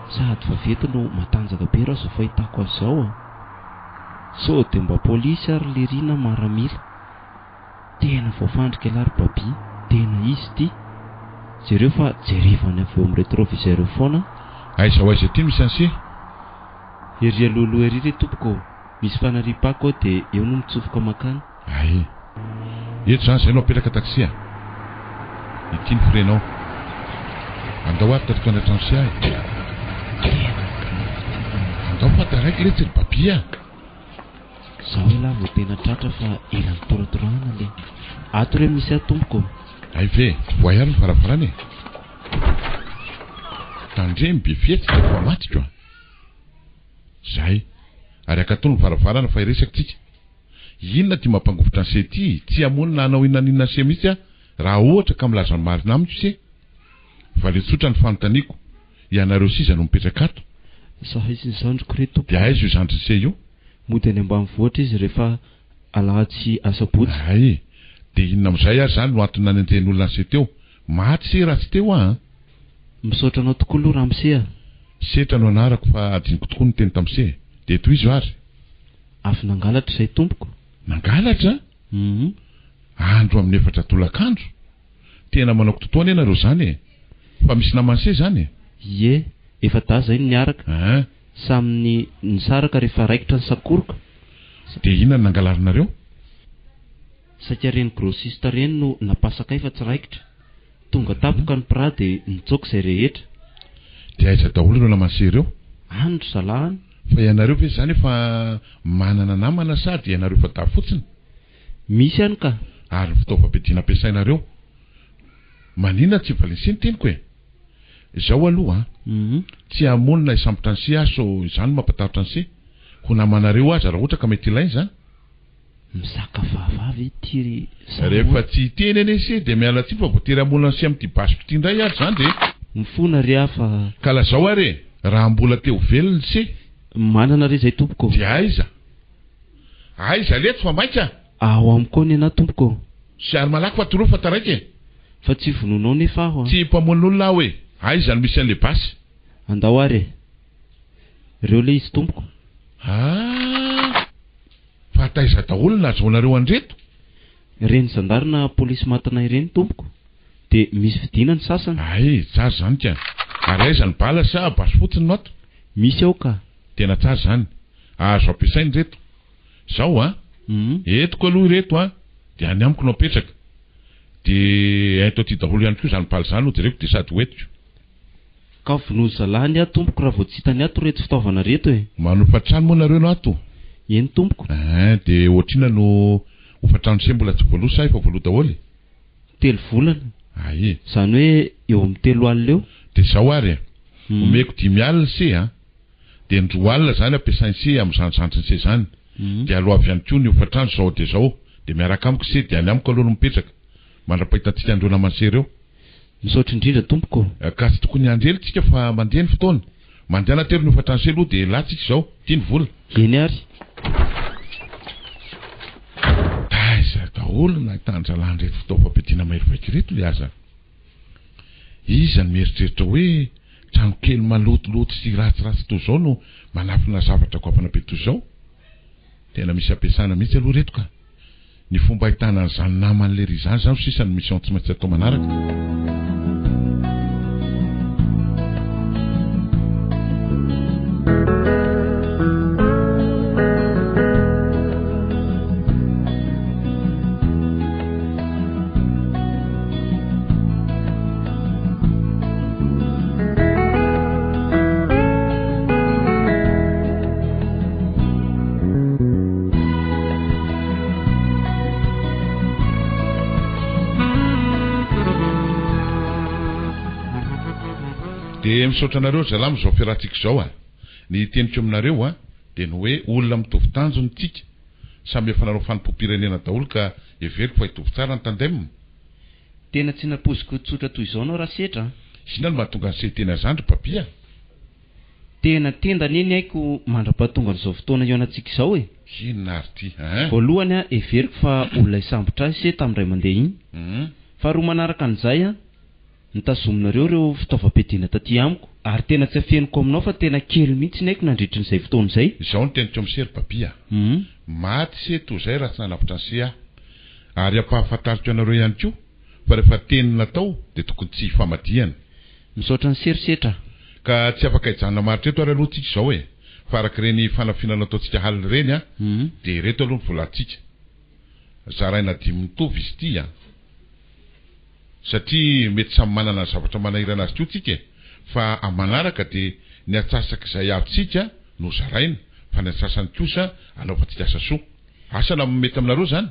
sady fa veto no matanjaka be raha zao fahitako azy zao. So dia mba polisy ary lerina maramila. Tena voafandrika ilary baby. Tena izy ty. Jereo fa jerevany avy eo amin'ny rétroviseur foana. Aiza ho aiza ty misy anse? Ery alohaloha ery re tompoko. Misy fanaripako dia eo no mitsofoka makany. Ay. Eto zany zay no apetraka taxi. Ity ny frenao. Andao avy tatiko anatrano sy ahy. Andao fa taraiky le tsy ry babia. za hoe la vao tena tratra fa elan'ny toratorana le ato re misy atomboko ay ve voayary ny varavarany tandremy be fietsika fa matiko zay ary akatony ny varavarana fa iresakitsika inona ty mampangovotra ny sety tsy amonina anao inaninna se mihitsy raha ohatra ka milaza ny marina amiko se fa le tsotra ny fanontaniako ianareo siza no mipetraka ato sa izy ny zandriko re tompo de aizy io zandry se io mody any ambanivohatra izy rehefa alahatsy asabotsy ay de inona am'izay ary zany no antony nanenten'olona ny se teo maty se raha tsy teo misaotra anao tokoa aloha raha misea setra no anarako fa adiniko tokoa ny teny tam'se de toy izy ary afy nangalatra izay tompoko nangalatra andro amin'ny 4 tolakandro tena manao totoana ianareo zany fa misy namanse zany ie efa da zay niaraka saminy nisaraka rehefa raikitra ny sakoroka de inona ny nangalarinareo saika reny grossiste reny no napasaka efa tsy raikitra tonga tapoka ny pra de nitsoka izay rehetra de aiza daholo ireo namanse ireo andro zalahany fa ianareo ve zany efa manana namana sady ianareo efa da fotsiny misy any ka ary fitaovam-piadiana ampiasainareo manina tsy valinse ny teniko zao aloha tsy amonina isambotra ny se aso izany mampatahotra ny se ho namanareo azy raha ohatra ka mety ilainy zany misaka vavavy tiry rehefa tsy teny eny se de miala tsy fa voatery amonina ny se am'ty basiko ty indray ary zany de mifona re afa ka lazao are raha mbola teo velony se manana re zay tompoko de aiza leto fa maika ao amiko ny ana tompoko sy ary malaky fa toroa fa taraiky fa tsy vononao nefa aho tsy mpamonin'olona aho hoe aiza ny misy an'le basy andao ary reo le izy tompoko fa taiza daholo nazaonareo andreto reny zandarina polisy matina ireny tompoko de misy vidina ny sasany ay tsara zany ka ary aiza ny bala sa basy fotsiny no ato misy ao ka tena tsara zany azo ampiasainy reto zao etiko aloha ireto de any amiko no apetraka de aito aty daholo ihany koa zany bala zany no jereko de sady hoetiko ka vonozy zalahany ato tompoko raha vao tsy hitany ato reto fitaovana reto manofatrano moa nareo no ato eny tompoko de ohatrina no hofatrano se mbola tsy voalosa efa voaloha daholo 3 volana ay zany hoe eo amin'ny 3 alina eo de zao ary omeko 5 alina se de ny 2 alina zany ampiasainy se am'zandrozandriny se zany de aloha avy ihany koa ny hofatrano zao de miaraka amiko se de any amiko aloha no mipetraka mandra-pahitantsika andreo namanse ireo misaotra indrindra tompoko ka tsy tokony andrely tsika fa mandeha ny fotoana mandeha natery ny hofatrano se aloha de latsika zao tiany vola eny ary aiza daholo nahitandralany reto fitaovam-piadiana mahery reto le aza iza ny mieritreritra hoe trano kely malotoloto sy ratsiratsy toy zao no manafina zavatra koapana be toy zao tena misy ampiasana mihitsy aloha reto ka ny fomba ahitana an'izany naman'le ry zany zany sisany mission tsy maintsy atao manaraka de misaotra anareo zalahy am'izao fiarahantsika zao ny teniko aminareo de ny hoe olona mitovy tanjony tsika samy efa nareo fanompo-pirenena daholo ka everiko fa hitovy tsara ny tandemina tena tsy napoziko tsotra toy izao anao raha setra sina ny mahatonga ny setena zandry papia tena tenda neny haiko mandra-pahatonga n'izao fotoana io anantsika izao inona ary ty voalohany everiko fa olona isambotra azy se tamin'ray mandeha iny fa roa manaraka an'izay nitazominareo reo fitaovam-piadiana taty amiko ary tena tsy afeniko aminao fa tena kely mihitsy ny haiko nandritra n'izay fotoana izay zao ny teniko amsery papia maty se toy zay raha tsy nanavitra ny se ary ampahafantariko anareo ihany koa fa rehefa teny natao de tokony tsy famadihana misaotra ny serisetra ka tsy afaka hijanona maritreto ary aloha tsika zao fa araka reny fanafinana ataotsika haliny reny de reto aloha ny volantsika zaraina 5 mitovy izy ty satria mety samy manana ny zavatra manahirana azy ko tsika fa amanaraka de ny atsasaka izay avy tsika no zaraina fa ny atsasany kosa anaovatsika asa soa asana mety aminareo zany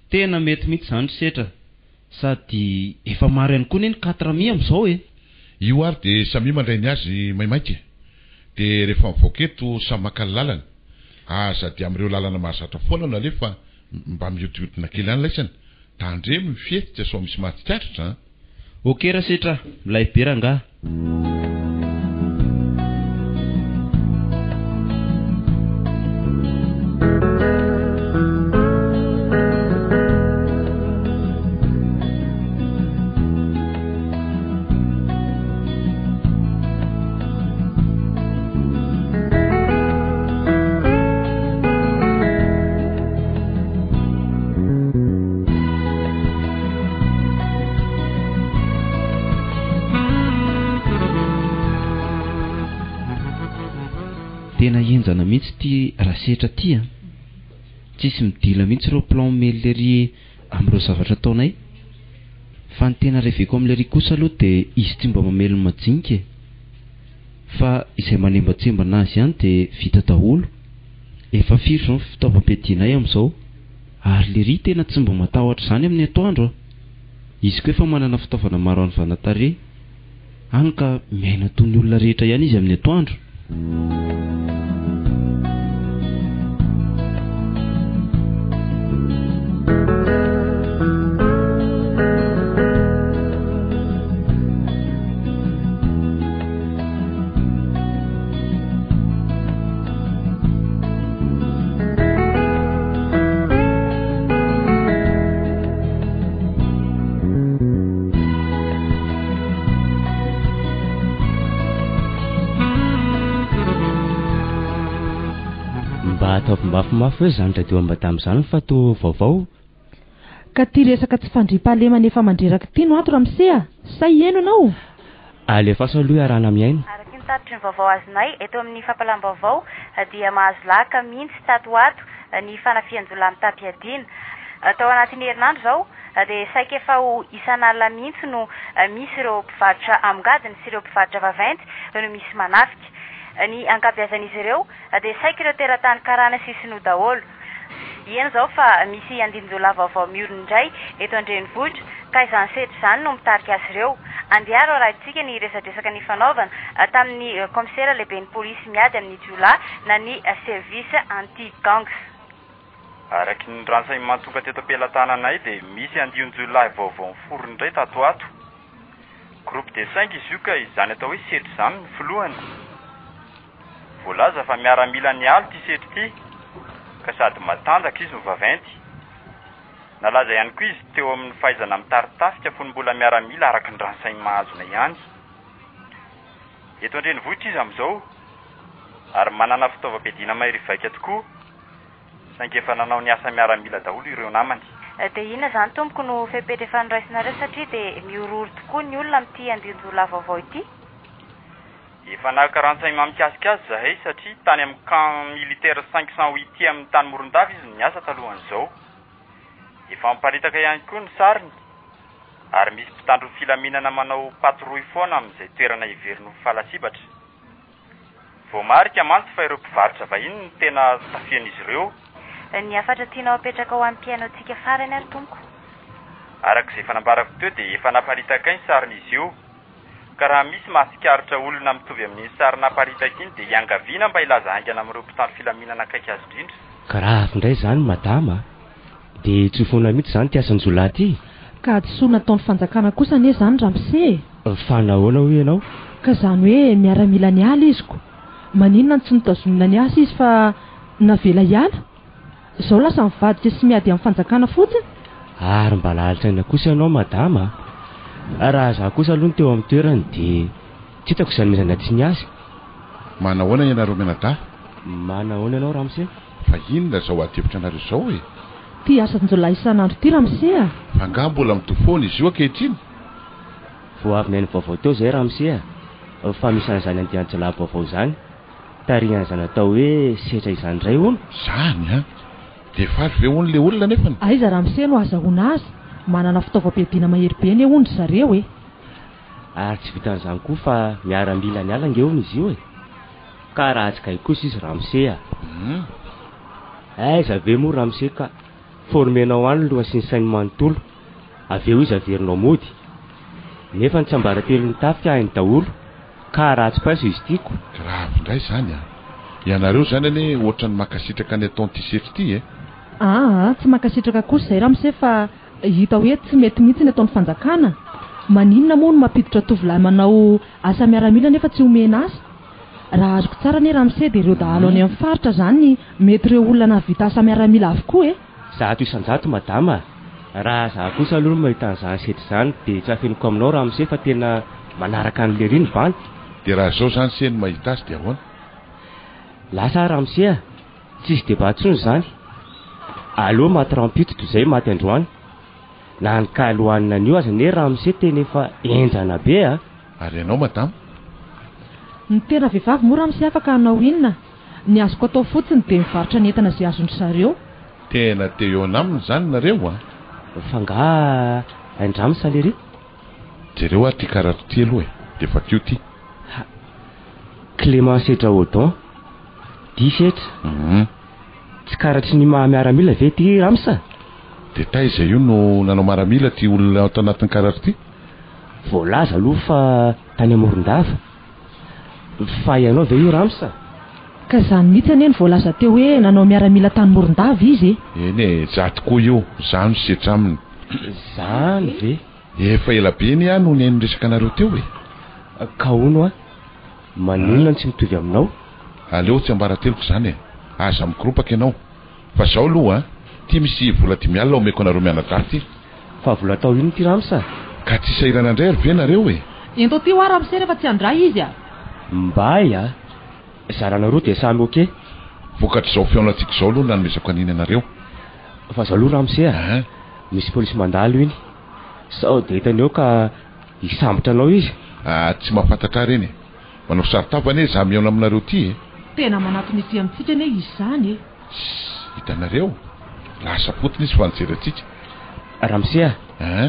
tena mety mihitsy zany setra sady efa maro ihany koa neny 400 amin'izao io ary de samy mandray ny azy maimaika de rehefa mivoaketo samy maka ny lalana sady amin'ireo lalana mahazatra foana nalefa mba miotiotona kely any laisana tandre mifety tsy asao misy mahatsikaritra okey raha setra milay be rangaha tena enjana mihitsy ty rasetra ty tsisy midila mihitsy ireo plan melery amin'ireo zavatra ataonay fa ny tena reveko amin'lery kosa aloha de izy tsy mba mamelo majinika fa izay manembatsembana azy ihany de vita daholo efa firy zao fitaovam-piadianay amin'izao ary lery tena tsy mba matahotra zany amin'ny atoandro izy koa efa manana fitaovana maro any vanatare any ka miaina toy ny olona rehetra ihany izy amin'ny atoandro mafimafy hoe zany radio ambadam'izany fa to vaovao ka ty resaka tsy fandriam-pahalemana efa mandreraka ty no ato ramsea say eno anao alefaso aloha arana miaina araky ny tatitry ny vaovao azonay eto amin'ny fampalam-baovao dia mahazo laka mihitsy tato ato ny fanafian-jola mitampiadiana atao anatin'ny herinandro zao dia saika efa ho isan'alina mihitsy no misy ireo mpivarotra amgadiny sy ireo mpivarotra vaventy no misy manafika ny ankabeazan'izy ireo dia saika ireo teratany karana sisino daholo eny zao fa misy andinjola vaovao miorona indray eto andrenivohitra ka izany setry izany no mitarika azy ireo andiaro arahintsika ny resadresaka ny fanaovana tamin'ny komisera lehibe ny polisy miady amin'ny jola na ny service anti gangs araky ny renseignement tonga teto am-pelantananay dia misy andionjolahy vaovao miforony indray tato ato groupe de 5 izy io ka izany atao hoe setry izany ny filohany voalaza fa miaramila ny aly ty setry ty ka sady matanjaka izy mivaventy nalaza ihany koa izy teo amin'ny fahaizana mitaritafika fony mbola miaramila araky ny renseignement azona ihany eto andrenivohitra izy amin'izao ary manana fitaovam-piadiana mahirivaika tokoa saingy efa nanao ny asa miaramila daholo ireo namany dia inona zany tompoko no fepetra efa niraisinareo satria dia miororo tokoa ny olona amin'ity andinjola vaovao ity efa nahaka renseignement mikasika azy zahay satria tany amin'ny camp militaire 508 amin'ny tany morondava izy niasa talohan'izao efa miparitaka ihany koa ny sariny ary misy mpitandro filaminana manao patrouille foana amin'izay toerana iverino falasibatra voamarika mantsy fa ireo mpivarotra vahiny ny tena tafian'izy ireo ny afatra tianao apetraka ho amin'ny pianoantsika farany ary tompoko arak'izay fanambarako teo dia efa naparitaka iny sarin'izy io ka raha misy mahasikaritra olona mitovy amin'ny sary naparitaka iny dia iangaviana mba ilaza haingana amin'ireo mpitandro filaminana akaiky azy indrindra karaha avy indray zany madama dia tsy foana mihitsy zany ty asan-jola ty ka adosoana ataon'ny fanjakana kosa ane zany ramse fa nahoana ho ianao ka zany hoe miaramila ny ala iziko maninona ny tsy nitazonina ny asa izy fa navela iala izao lasa mivadika sy miady amin'ny fanjakana fotsiny ary mba lalitra ina kosa ianao madama raha za kosa aloha ny teo amin'ny toerany dia tsy hitako izany mezana tsy ny azy manahoana ianareo menada manahoana ianao ramse fa inona zao atevitra anareo zao e ty asan-jola isan'andro ty ramse fa nga mbola mitofony izy io ankehitriny vo avy mihainy vaovao teo zay ramse fa misy an'izany andian-jola vaovao zany tarihan'izany atao hoe setra izany indray ono zany dia faly ve ono le olona nefany aiza ramse no azahoana azy manana fitaovam-piadiana maheribe ny ondry zareo e ary tsy vitan'izany koa fa miaramila ny ala nge ono izy io e ka raha tsy kay kosa izy ramse aiza ve moa ramose ka formenao any loha sy ny sainy manontolo avy eo izy averinao mody nefa ny tsambaratelon'ny tafika hainy daholo ka ratsy paso izy tiako grave indray zany a ianareo zany ane ohatrany makasitraka ny ataony tisery ty tsy makasitraka kosa izay ramose fa hita hoe tsy mety mihitsy ny ataony fanjakana maninona moa no mampiditra tovolahy manao asa miaramila nefa tsy omena asa raha azoko tsara ne ramose dia ireo dahalo any amin'ny faritra zany mety ireo olona vita asa miaramila avokoa zato isanjato madama raha za kosa aloha mahita an'izany setry zany dia tsy afeniko aminao ramose fa tena manaraka an'le riny vany dia raha zao zany seny mahita azy dia ahoana lasa ramose tsisy debat tsony zany aloha maty rampito toy izay maty androany na ny kalohanina an'io aza ne ramose tena efa enjana be ary ianao madama ny tena vehivavy moa ramose afaka hanao inona ny azoko atao fotsiny dia mivarotra ny entana izay azony zareo tena teo eo anaminy zany nareo fa nga aindramy lery jereo ty karato ty aloha dia fa kio ty Clément Setra Odon di setra tsy karatry ny mahamiaramila ve ty ramsa dia taiza io no nanao maramila ty olona ato anatin'ny karato ty voalaza aloha fa tany Morondava fa ianao ve io ramsa ka zany mihitsy anie ny voalaza teo hoe nanao miaramila tany Morondava izy eny za tokoa io zany setra aminy zany ve efa ela be ny no neny resaka anareo teo ka ono maninona tsy mitovy aminao aleo tsy ambarateloko zany aza mikropaka ianao fa zao aloha ty misy vola 10,000 omeko anareo mianadaty fa vola tao ino ty ramsa ka tsy sairana andray ary ve nareo ento ty ho ramose rehefa tsy andray izy mbay zaranareo dia samy oke vokatr' zao fiaonantsika zao aloha nanomezako aniny anareo fa zao aloha ramose misy polisy mandalo iny sao dia hitany eo ka hisambotra anao izy tsy mahafantatra reny manao saritavany za miaona aminareo ty tena manatony ity amintsika ane izy zany hitanareo lasa potiny izy fanjery atsika ramose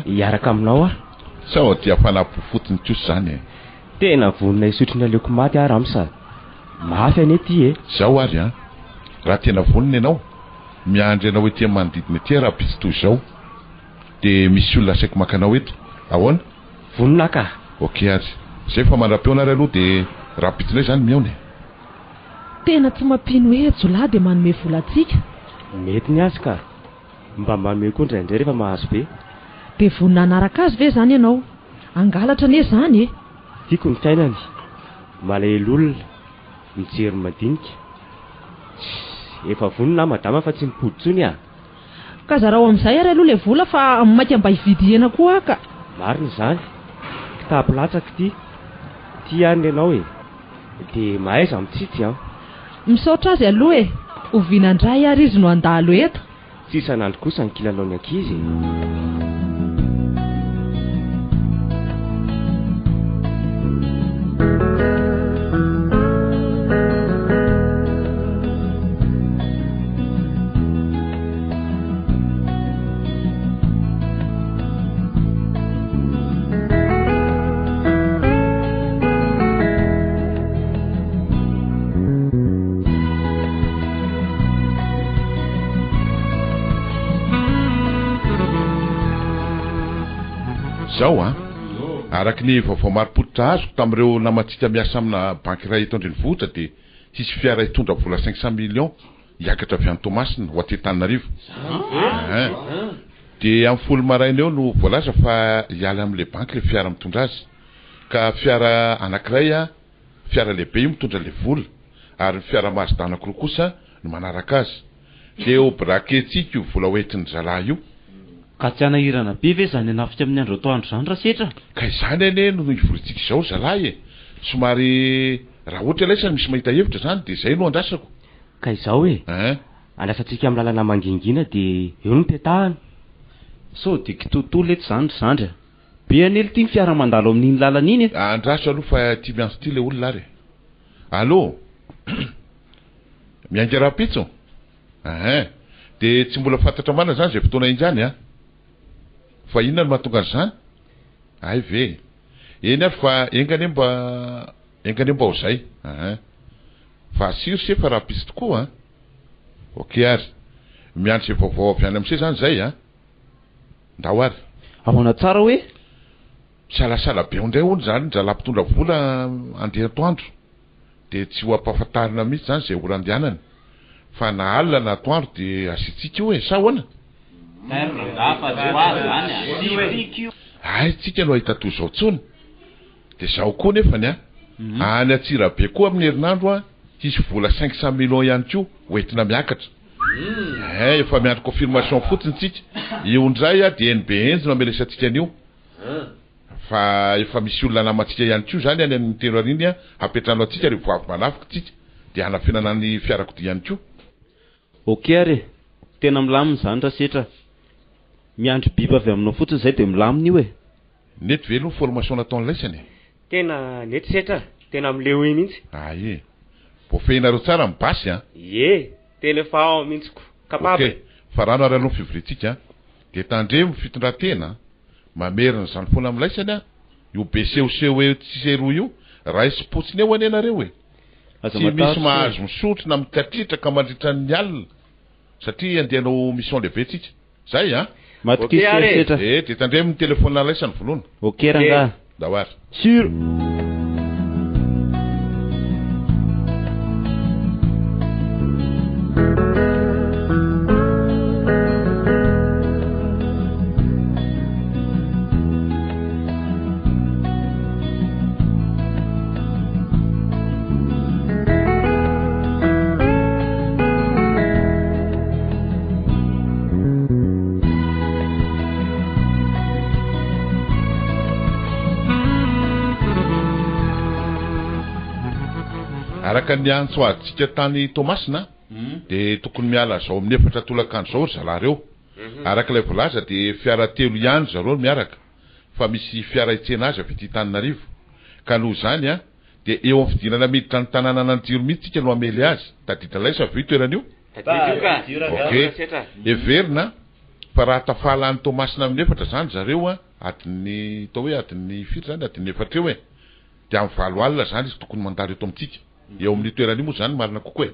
hiaraka aminao sao dia fanapo fotiny kosa zany tena vonina isotriny aleoko maty ramsa mafy ane ty zao ary raha tena vonina ianao miandry anao ety manodidina ety raha pitsy toy zao dia misy olona saiko makanao eto ahoana vonina ka ok ary zay fa mandra-peonary aloha dia raha pitsinay zany miaona tena tsy mampino hoe jolahy dia manome vola atsika mety ny azy ka mba manome koa indraindray rehefa mahazo be dia vonina anaraka azy ve zany ianao angalatra ane zany tiako ny fiainany malahelo olona mijery madinika efa vonina madama fa tsy mipoditsony ka za raha amin'izay ary aloha ilay vola fa maika mba hividy hena koa ka marina zany kitapo latsaka ty any ianao dia mahaiza mitsitsy misaotra azy aloha ovinandray ary izy no andalo eto tsy isanandro kosa ny kilalaony ankizy zao araky ny vaovao marim-pototra azoko tamin'ireo namatsika miasa amina banky iray eto andrenivohitra dia hisy fiara hitondra vola 500 millions hiakatra avy any Tomasina ho aty-Tananarivo dia amin'ny folo maraina eo no voalaza fa hiala amin'ilay banky le fiara mitondra azy ka fiara anankiray fiara lehibe io mitondra le vola ary ny fiara Mazda anankiroa kosa no manaraka azy dia eo braketsika io vola hoentin'ny zalahy io ka tsy anahirana be ve zany anafika amin'ny andro atoandro zany raha setra ka izany ane no ivorintsika izao zalahy somary raha ohatra ilaisany misy mahita hevitra zany dia izay no andrasako ka izao andrasantsika amin'ny lalana mangingina dia eo no petahany so dia kitontolo eto zany zandra be anely ity ny fiara mandalo amin'iny lalana iny andraso aloha fa tia miantso ity le olona ary allo miainga rapitso dia tsy mbola fantatra mana zany zay fotoana injany fa inona no mahatonga an'izany ay ve eny ary fa engany mba ho zay fa asiro se fa raha pisy tokoa ok ary miandry zay vaovao avy any am'se zany zay a ndao ary ahoana tsara hoe salasala be ondray ony zany ndra mpitondra vola andeha atoandro de tsy ho ampahafantarina mihitsy zany zay ora andehanany fa na alina na atoandro de asitsika hoe sa hoana ay tsika no ahita toy zao tsony de zao koa nefany a any Atsirabe koa amin'ny herinandro a hisy vola 500 millions ihany koa hoentina miakatra efa miandry confirmation fotsiny tsika io ndray a de NB enjy amelesantsika an'io fa efa misy olona namatsika ihany koa zany any amin'ny telo ariny a apetrano atsika rehefa avy manafika tsika de hanafenana ny fiarakodia ihany koa ok ary tena milaminy zany rasetra miandry biby avy aminao fotsiny zay de milaminy io nety velo formation nataony laisany tena nety setra tena mileo iny mihitsy aye voafehinareo tsara mibasy a tena efa ao mihitsiko kapable fa rano ary aloha fivoritsika de tandremo fitondratena mamerina zany foana amlaisany a io besehoseho hoe tsiseroa io raisy potsiny eo anenareo tsy misy mahazo misotro na mitatritraka mandritra ny alina satria andehanao mission lehibe tsika zay a de tandremo ny telefona laisany voalohany ok ranga dawary sur araka ny antso adytsika tany Tomasina de tokony miala zao amin'ny efatra tolakandro zao zalareo araka ilay volaza de fiara telo ihany zareo miaraka fa misy fiara itsena azy avy ity Tananarivo ka noho zany a de eo amin'ny fidinana miditra ny tanàna Nanjiro mihitsy tsika no amely azy tadidra laisa avy toerana io everina fa raha tafala ny Tomasina amin'ny efatra zany zareo a adiny tao hoe adiny firy zany adiny efatra eo de amin'ny valo alina zany izy tokony mandalo eto amintsika eo amin'ny toerana io moa zany marina kokoa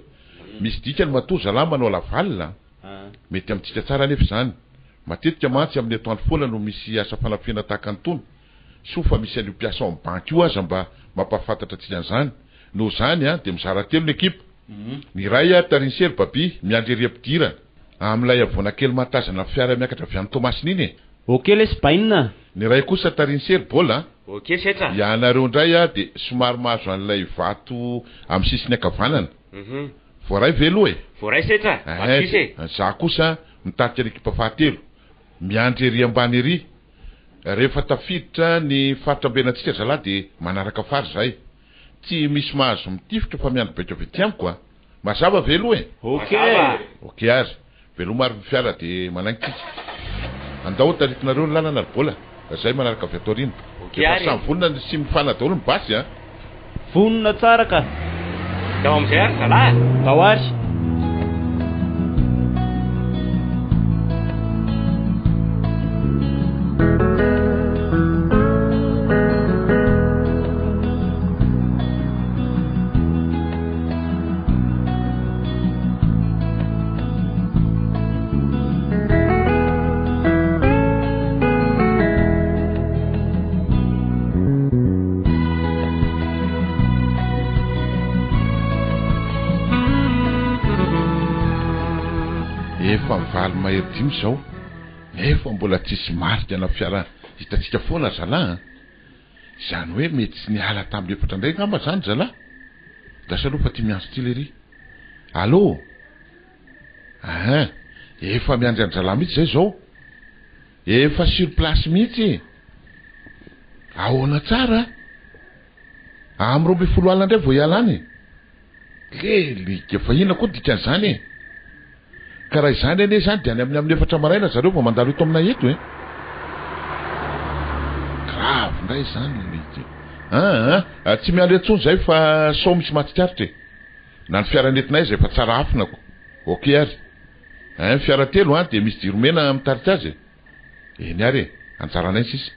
misy dikany matoza la manao lavalina mety amintsika tsara nefa zany matetika mantsy amin'ny atoandro foana no misy asa fanafena tahaka antony sofa misy an'io mpiasa amin'ny banky io aza mba mampahafantatra tsika an'izany no zany a de mizara telo ny ekipa ny ray a Tarinsery Baby miandry ery ampidirana amin'ilay avona kely matazana fiara miakatra avy any Tomasina iny ok lesy bainina ny ray kosa Tarinsery Bola ok setra ianareo ndray a de somary mahazo an'ilay vato amin'ny sisiny akavanana voaray velo voaray setra za kosa mitarika ny ekipa fahatelo miandry ery ambany ery rehefa tafiditra ny faritra ambenantsika zala de manaraka fary zay tsy misy mahazo mitifitra fa miandry baika avy ety amiko a mazava velo ok ary velo maro ny fiara de manaingitsika andao taritinareo ny lalana ry bola zay manaraka avy atorina efa samy vonona sy mifana daholo ny basy a vonona tsara ka dao am'izay ary zala dao ary mahery dimy zao nefa mbola tsisy marika na fiara hitatsika foana zala zany hoe mety sy niala tamin'ny efatra ndray ngamba zany zala lasa aloha fa ty miandro ty lery allo efa miandry any zala mihitsy zay zao efa sur place mihitsy ahoana tsara amin'ny 20 alina ndray vo hiala any lelika fa ina koa dikan'izany karaha izany ane zany de any amin'ny efatra maraina zareo vao mandalo eto amina eto grave ndray zany lelika tsy miandry antsony zay fa sao misy matsikaritra na ny fiaranentinay zay fa tsara afinako ok ary fiara telo de misy jiromena mitaritra azy eny ary anjaranay sisy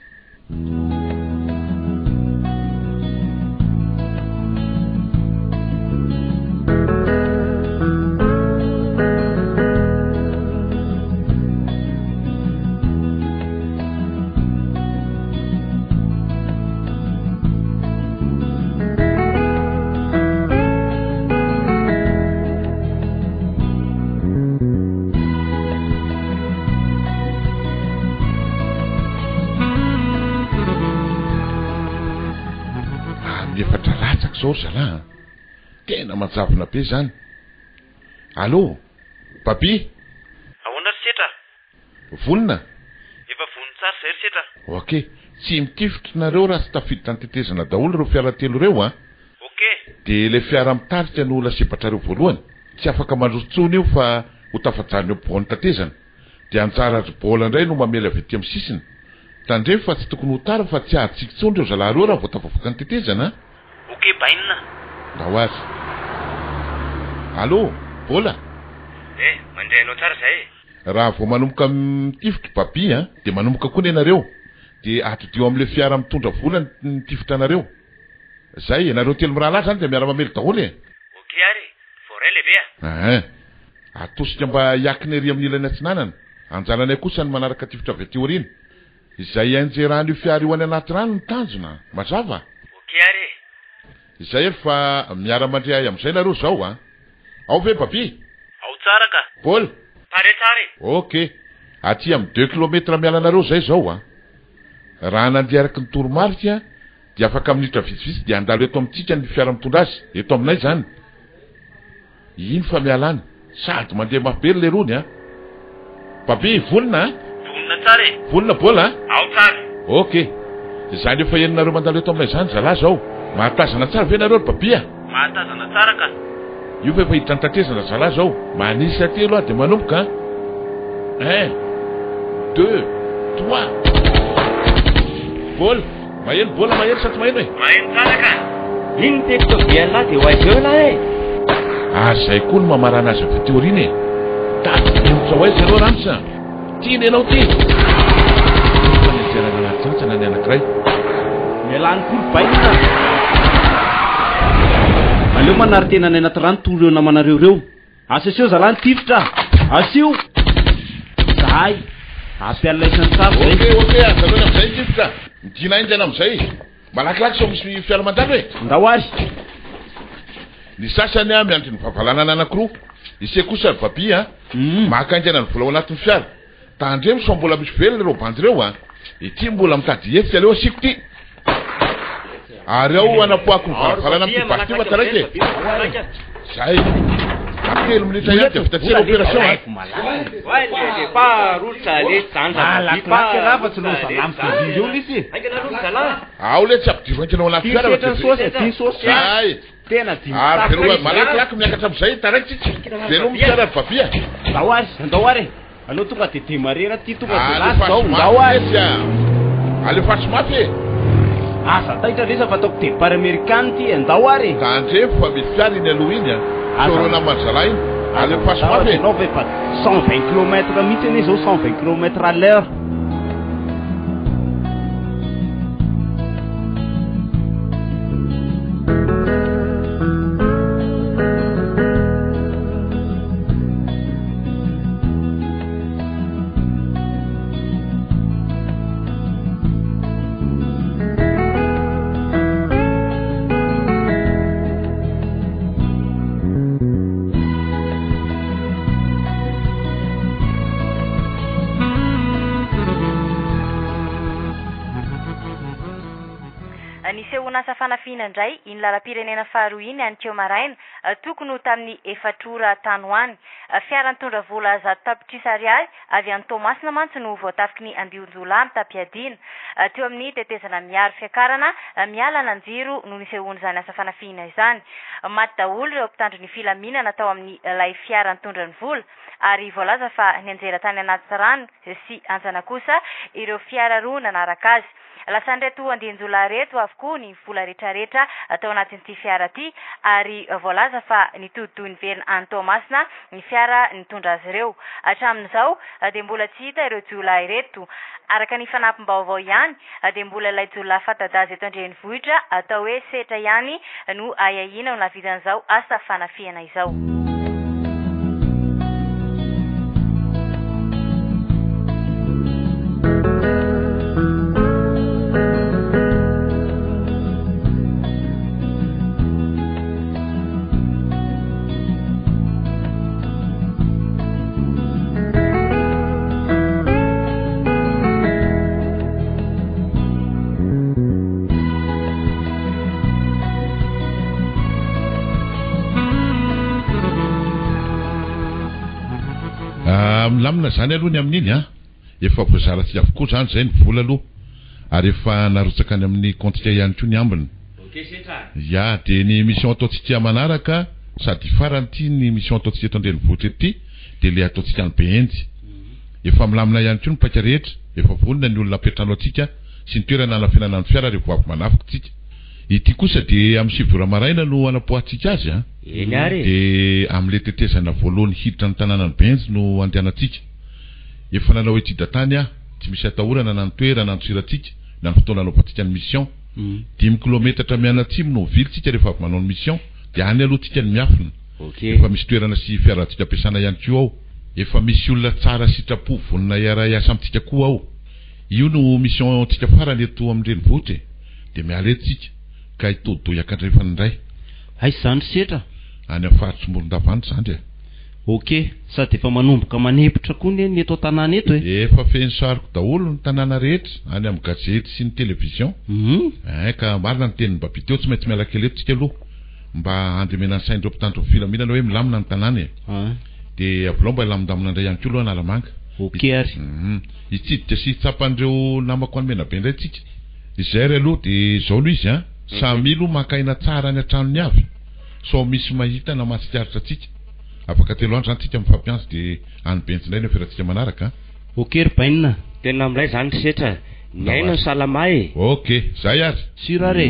efatra latsaka zao zalahy tena manjavona be zany. Allô papi, ahoana ry setra? vonina Efa voniny tsara zay ry setra. okey, tsy mitifitra nareo raha tsy tafidy tantetezana daholo ireo fiara telo reo a. Okey. De le fiara mitarika no olona sepatra reo voalohany tsy afaka mandrotsona io fa ho tafajan'ny eo boany tatezana. De anjara azy bola indray no mamely avy ety amin'ny sisiny. Tandremo fa tsy tokony ho tara fa tsy ahatsika tsony reo zalahy reo raha vao tafavoaka ny tetezana. Okey, bainina. Ndao azy. Allô bola, mandrainao tsara zay. raha vao manomboka mitifitra papi de manomboka koa nenareo de atodio am'le fiara mitondra vola nitifitra anareo. Zay nareo telo mirahalahy zany de miara mamely daholo e. Okey ary, voray lehibe a. Atosika mba hiakiny ery amin'ny ilany atsinanana. Anjalanay kosa ny manaraka tifitra avy aty aoriana. Izay anjerahany io fiara io any anaty rano ny tanjona. Mazava? Okey ary. Izay fa miara mandray amin'izay nareo zao a. Ao ve papi? Ao tsara ka. Paul? Pare tsara. Okey. Aty amin'ny 2 kilometra miala nareo zay zao a. Raha nandeha araky ny toromarika dia afaka minitra vitsivitsy dia andalo eto amintsika ny fiara mitondra azy eto aminay zany. Ino fa mialana sady mandeha mafy le rony a. Papi vonina? Vonina tsara e. Vonina bola? Ao tsara. Okey. Zany efa eninareo mandalo eto aminay zany zalahy zao. Mahatazana tsara ve nareo papi a? Mahatazana tsara ka. Io fa efa hiditra ny tatezana zalahy zao. Manisa telo a de manomboka. 1 2 3. Paul, maheno bola maheno sa tsy maheno e? Maheno tsara ka. Iny teto biala de hoaizeo la e. Zay koa no mamarana azy avy teoriana e. Tadimotra ho aizy zareo ramsa. Tiany ianao ty. Fa nijerana anaty tsatsana ny anankiray. Mialany kory bainina. Aleo manary tena ny anaty rano toro namanareo reo. Aseseo zalahy tifitra. Asio. Zay. Ampialaisany tsara zay. Okey, zareo am'izay tifitra. Midina indjana am'izay. Malakilaky sao misy fiara mandalo e. Ndao ary. Ny sasany a miandry ny fahavalana anankiroa. Ise kosa papi maka indjana ny vola ao anatin'ny fiara. Tandremo sao mbola misy velona reo bandy reo a. Ity mbola mitady hetsika aleo asiko ty. Ary ao anapoako ny vahavalana amin'ny baty mataraiky. Zay. Telo minitra ihany de fitatsira opération a. Le pas roulsa le tsanda. Pas lava tsy lo salamy io lisy. Ao le tsy ampidirao ankinao anaty fiara Zay. Tena ty. Malakilaky miakatra am'izay taraiky tsitsy. Velo mifiara papi a. Ndao ary. Anao tonga de demarera ty tonga de lasa zao. Ndao ary. Alefatsy mafy e. Asa taitra resa fa ataoko départ américain ty ndao ary. Tandremo fa misy fiara iny aloha iny a. Sorona manjala iny. Alefatsy mafy e. Anao ve fa 120 km mihitsy ane zao 120 km à l'heure. Nisehonasa fanafina indray iny lalam-pirenena faharoa iny anykeo maraina tokony ho tamin'ny efatrora tany ho any. Fiara nitondra vola zato tapitrisa ariary avy any Tomasina mantsy no voatafiky ny Andion-jolahy amin'ny Tapiadina. Teo amin'ny tetezana miaro fiakarana miala nanjiro no nisehony izany asa fanafina izany. Maty daholo ireo mpitandro ny filaminana tao amin'ny lay fiara nitondra ny vola ary voalaza fa nianjera tany anaty rano sy anjana kosa ireo fiara roa nanaraka azy. Lasandrato Andion-jolahy reto avokoa ny vola rehetrarehetra atao anatin'ity fiara ty ary voalaza fa nitodoiny verina any Tomasina ny fiara nitondra azy ireo. Hatramin'izao de mbola tsy hita ireo jolahy reto. Araka ny fanampim-baovao ihany de mbola ilay jolahy fatadazy eto Andrenivohitra atao hoe setra ihany no ayahina ho navidan'izao asa fanafihana izao. milamina zany aloha ny amin'iny a efa voazaratsika avokoa zany zay ny vola aloha ary efa narotsaka any amin'ny compte ihany koa ny ambiny ya de ny mission ataontsika manaraka sady farany ty ny mission ataontsika eto andrenivohitra ety de le ataontsika ny behenjy efa milamina ihany koa ny paika rehetra efa vonona ny olona apetrano atsika sy ny toerana anafianana ny fiara rehefa avy manafika tsika ity kosa de amin'ny sivora maraina no anapoatsika azy a de am'le tetezana voalohany hiditra ny tanàna ny benjy no andehanantsika efa nanao etida tany a tsy misy atahorana na ny toerana ny tsiratsika na ny fotoana anaovantsika ny mission 10 kilometatra mianatsimo no vilitsika rehefa avy manao ny mission de any aloha tsika ny miafina efa misy toerana sy fiaratsika ampiasana ihany koa ao efa misy olona tsara sitrapo vonina iara-iasa amitsika koa ao io no mission tsika farany eto amin'ny renivohitra de miala etsika ka itodoy akandrefany indray ay zany setra any amin'ny faritry Morondavany zany ok sady efa manomboka manepitra koa ny eto tanàna eto efa feno sariko daholo ny tanàna rehetra any amin'ny gazety sy ny television ka marina ny tenin'ny babiteo tsy maintsy miala kely eto tsika aloha mba andremenany saindreo mpitandro filaminana hoe milamina ny tanàna de avolao mba lamindamina indray ihany koa aloha analamanga ok ary itsidika sy tsapandreo namako any mena be indray tsika izay ry aloha de zao aloha izy a samilo makaina tsara ny antranony avy so misy mahita na mahatsikaritra tsika afaka telo andro zany tsika mifampianso de any benjy indray ny firatsika manaraka ok ry bainina tena amin'ilay zany setra ny aina ny salama ok zay ary sirare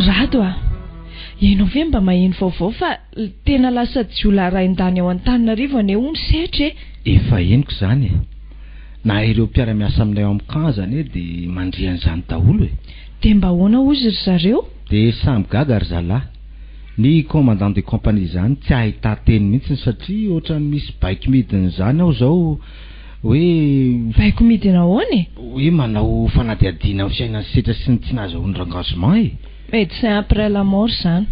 rado a ianao ve mba maheno vaovao fa tena lasa jiola raindany ao Antananarivo ane ony setra efa eniko zany na ireo mpiara-miasa aminay ao amin'ny zany de mandrian'izany daholo de mba ahoana ozy ry zareo de samby gaga ry zalahy ny commandant de compagnie zany tsy ahita teny mihitsy satria ohatrany misy baiko midiny zany ao zao hoe baiko midina ahoany hoe manao fanadiadina amin'ny fiainany setra sy ny tsy nahazoany rengagement médecin après la mort zany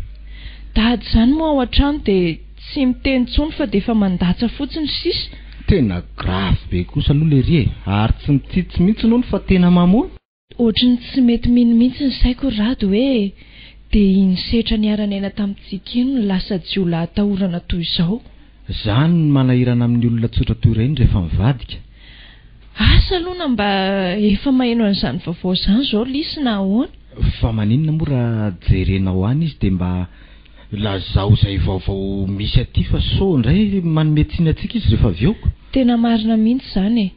dady zany moa ao an-trano de tsy miteny tsony fa de efa mandatsa fotsiny sisa tena grave be kosa aloha le ry ary tsy mititsy mihitsy nono fa tena mamono ohatrany tsy mety mino mihitsy ny saiko rado hoe de iny setra niara-naina tamintsika iny no lasa jiola atahorana toy izao zany manahirana amin'ny olona tsotra toy ireny rehefa mivadika asa aloha mba efa maheno an'izany vaovao zany zao lisy na ahoana fa maninona moa raha jerenao any izy de mba lazao zay vaovao misy aty fa so ndray manometsiny atsika izy rehefa avioko tena marina mihitsy zany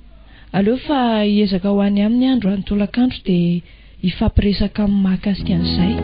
aleo fa hiezaka ho any amin'ny andro antolakandro de ifampiresaka amin'ny mahakasika an'izay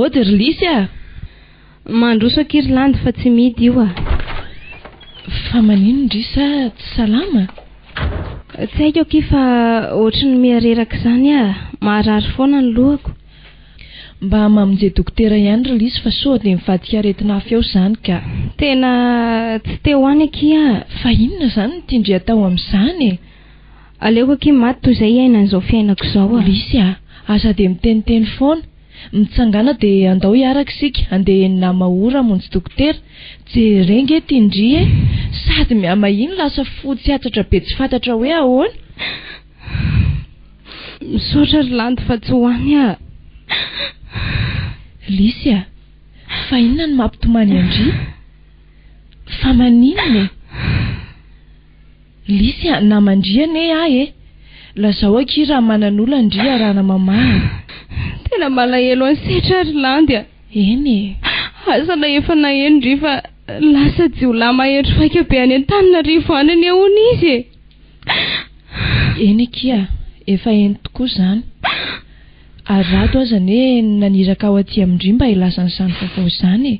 ody ry lisy a mandrosaky Irlandy fa tsy midy io fa manino ndrisa tsy salama tsy haiko aky fa ohatrany miareraka zany maharary foana ny lohako mba mamonjy dokotera ihany ry lisy fa so de mivadika aretina afy eo zany ka tena tsy teo any aky fa inona zany nitindry atao amin'izany aleoko aky maty toy izay iainan'izao fiainako zao lisy aza de miteniteny foana mitsangana de andao hiaraka sika andeha namahora monjy dokotera jerenge tindry sady miamahiny lasa fotsy atsatra be tsy fantatra hoe ahoana misaotra Irlandy fa tsy hoany lisy fa inona ny mampitomany andry fa maninona lisy namandriane lazao aky raha manan'olo andry arana mamaha tena malahelo any setra Irlandy Eny asana efa nahendry fa lasa jiolahy mahetry faika be any Antananarivo any any ahoana izy eny kia efa eny tokoa zany ary rato azany hoe naniraka ao aty amindry mba hilasany izany vaovao izany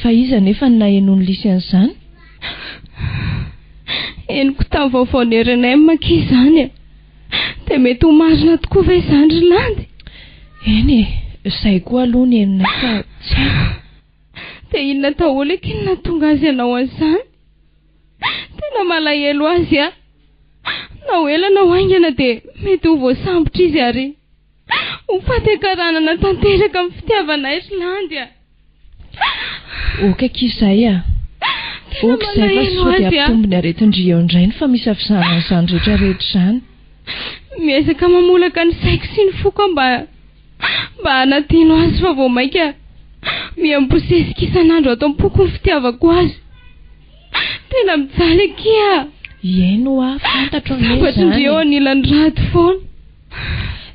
fa iza nefa naheno ny lisy an'izany eniko tamin'ny vaovaoneranay maki izany dia mety ho marina tokoa va izany ry landy eny izay koa aloha ny enina fa tsy haiko dia inona daholo ekinona tonga azy ianao an'izany tena malahelo azy a na hoela na hoaingana dia mety ho voasambotra izy ary ho faty-karanana tanteraka amin'ny fitiavanay ry landy a oka kizay a oka izay fa sao dia ampitombony aretin-dry eo indrainy fa misy afizahana izany rehetra rehetra izany miezaka mamolaka ny saiko sy ny foko mba hanadino azy fa vao maika miambosesika isan'andro ato am-poko ny fitiavako azy tena mijaly kia ieno a fantatro ane zany eo anilan'ny raty foana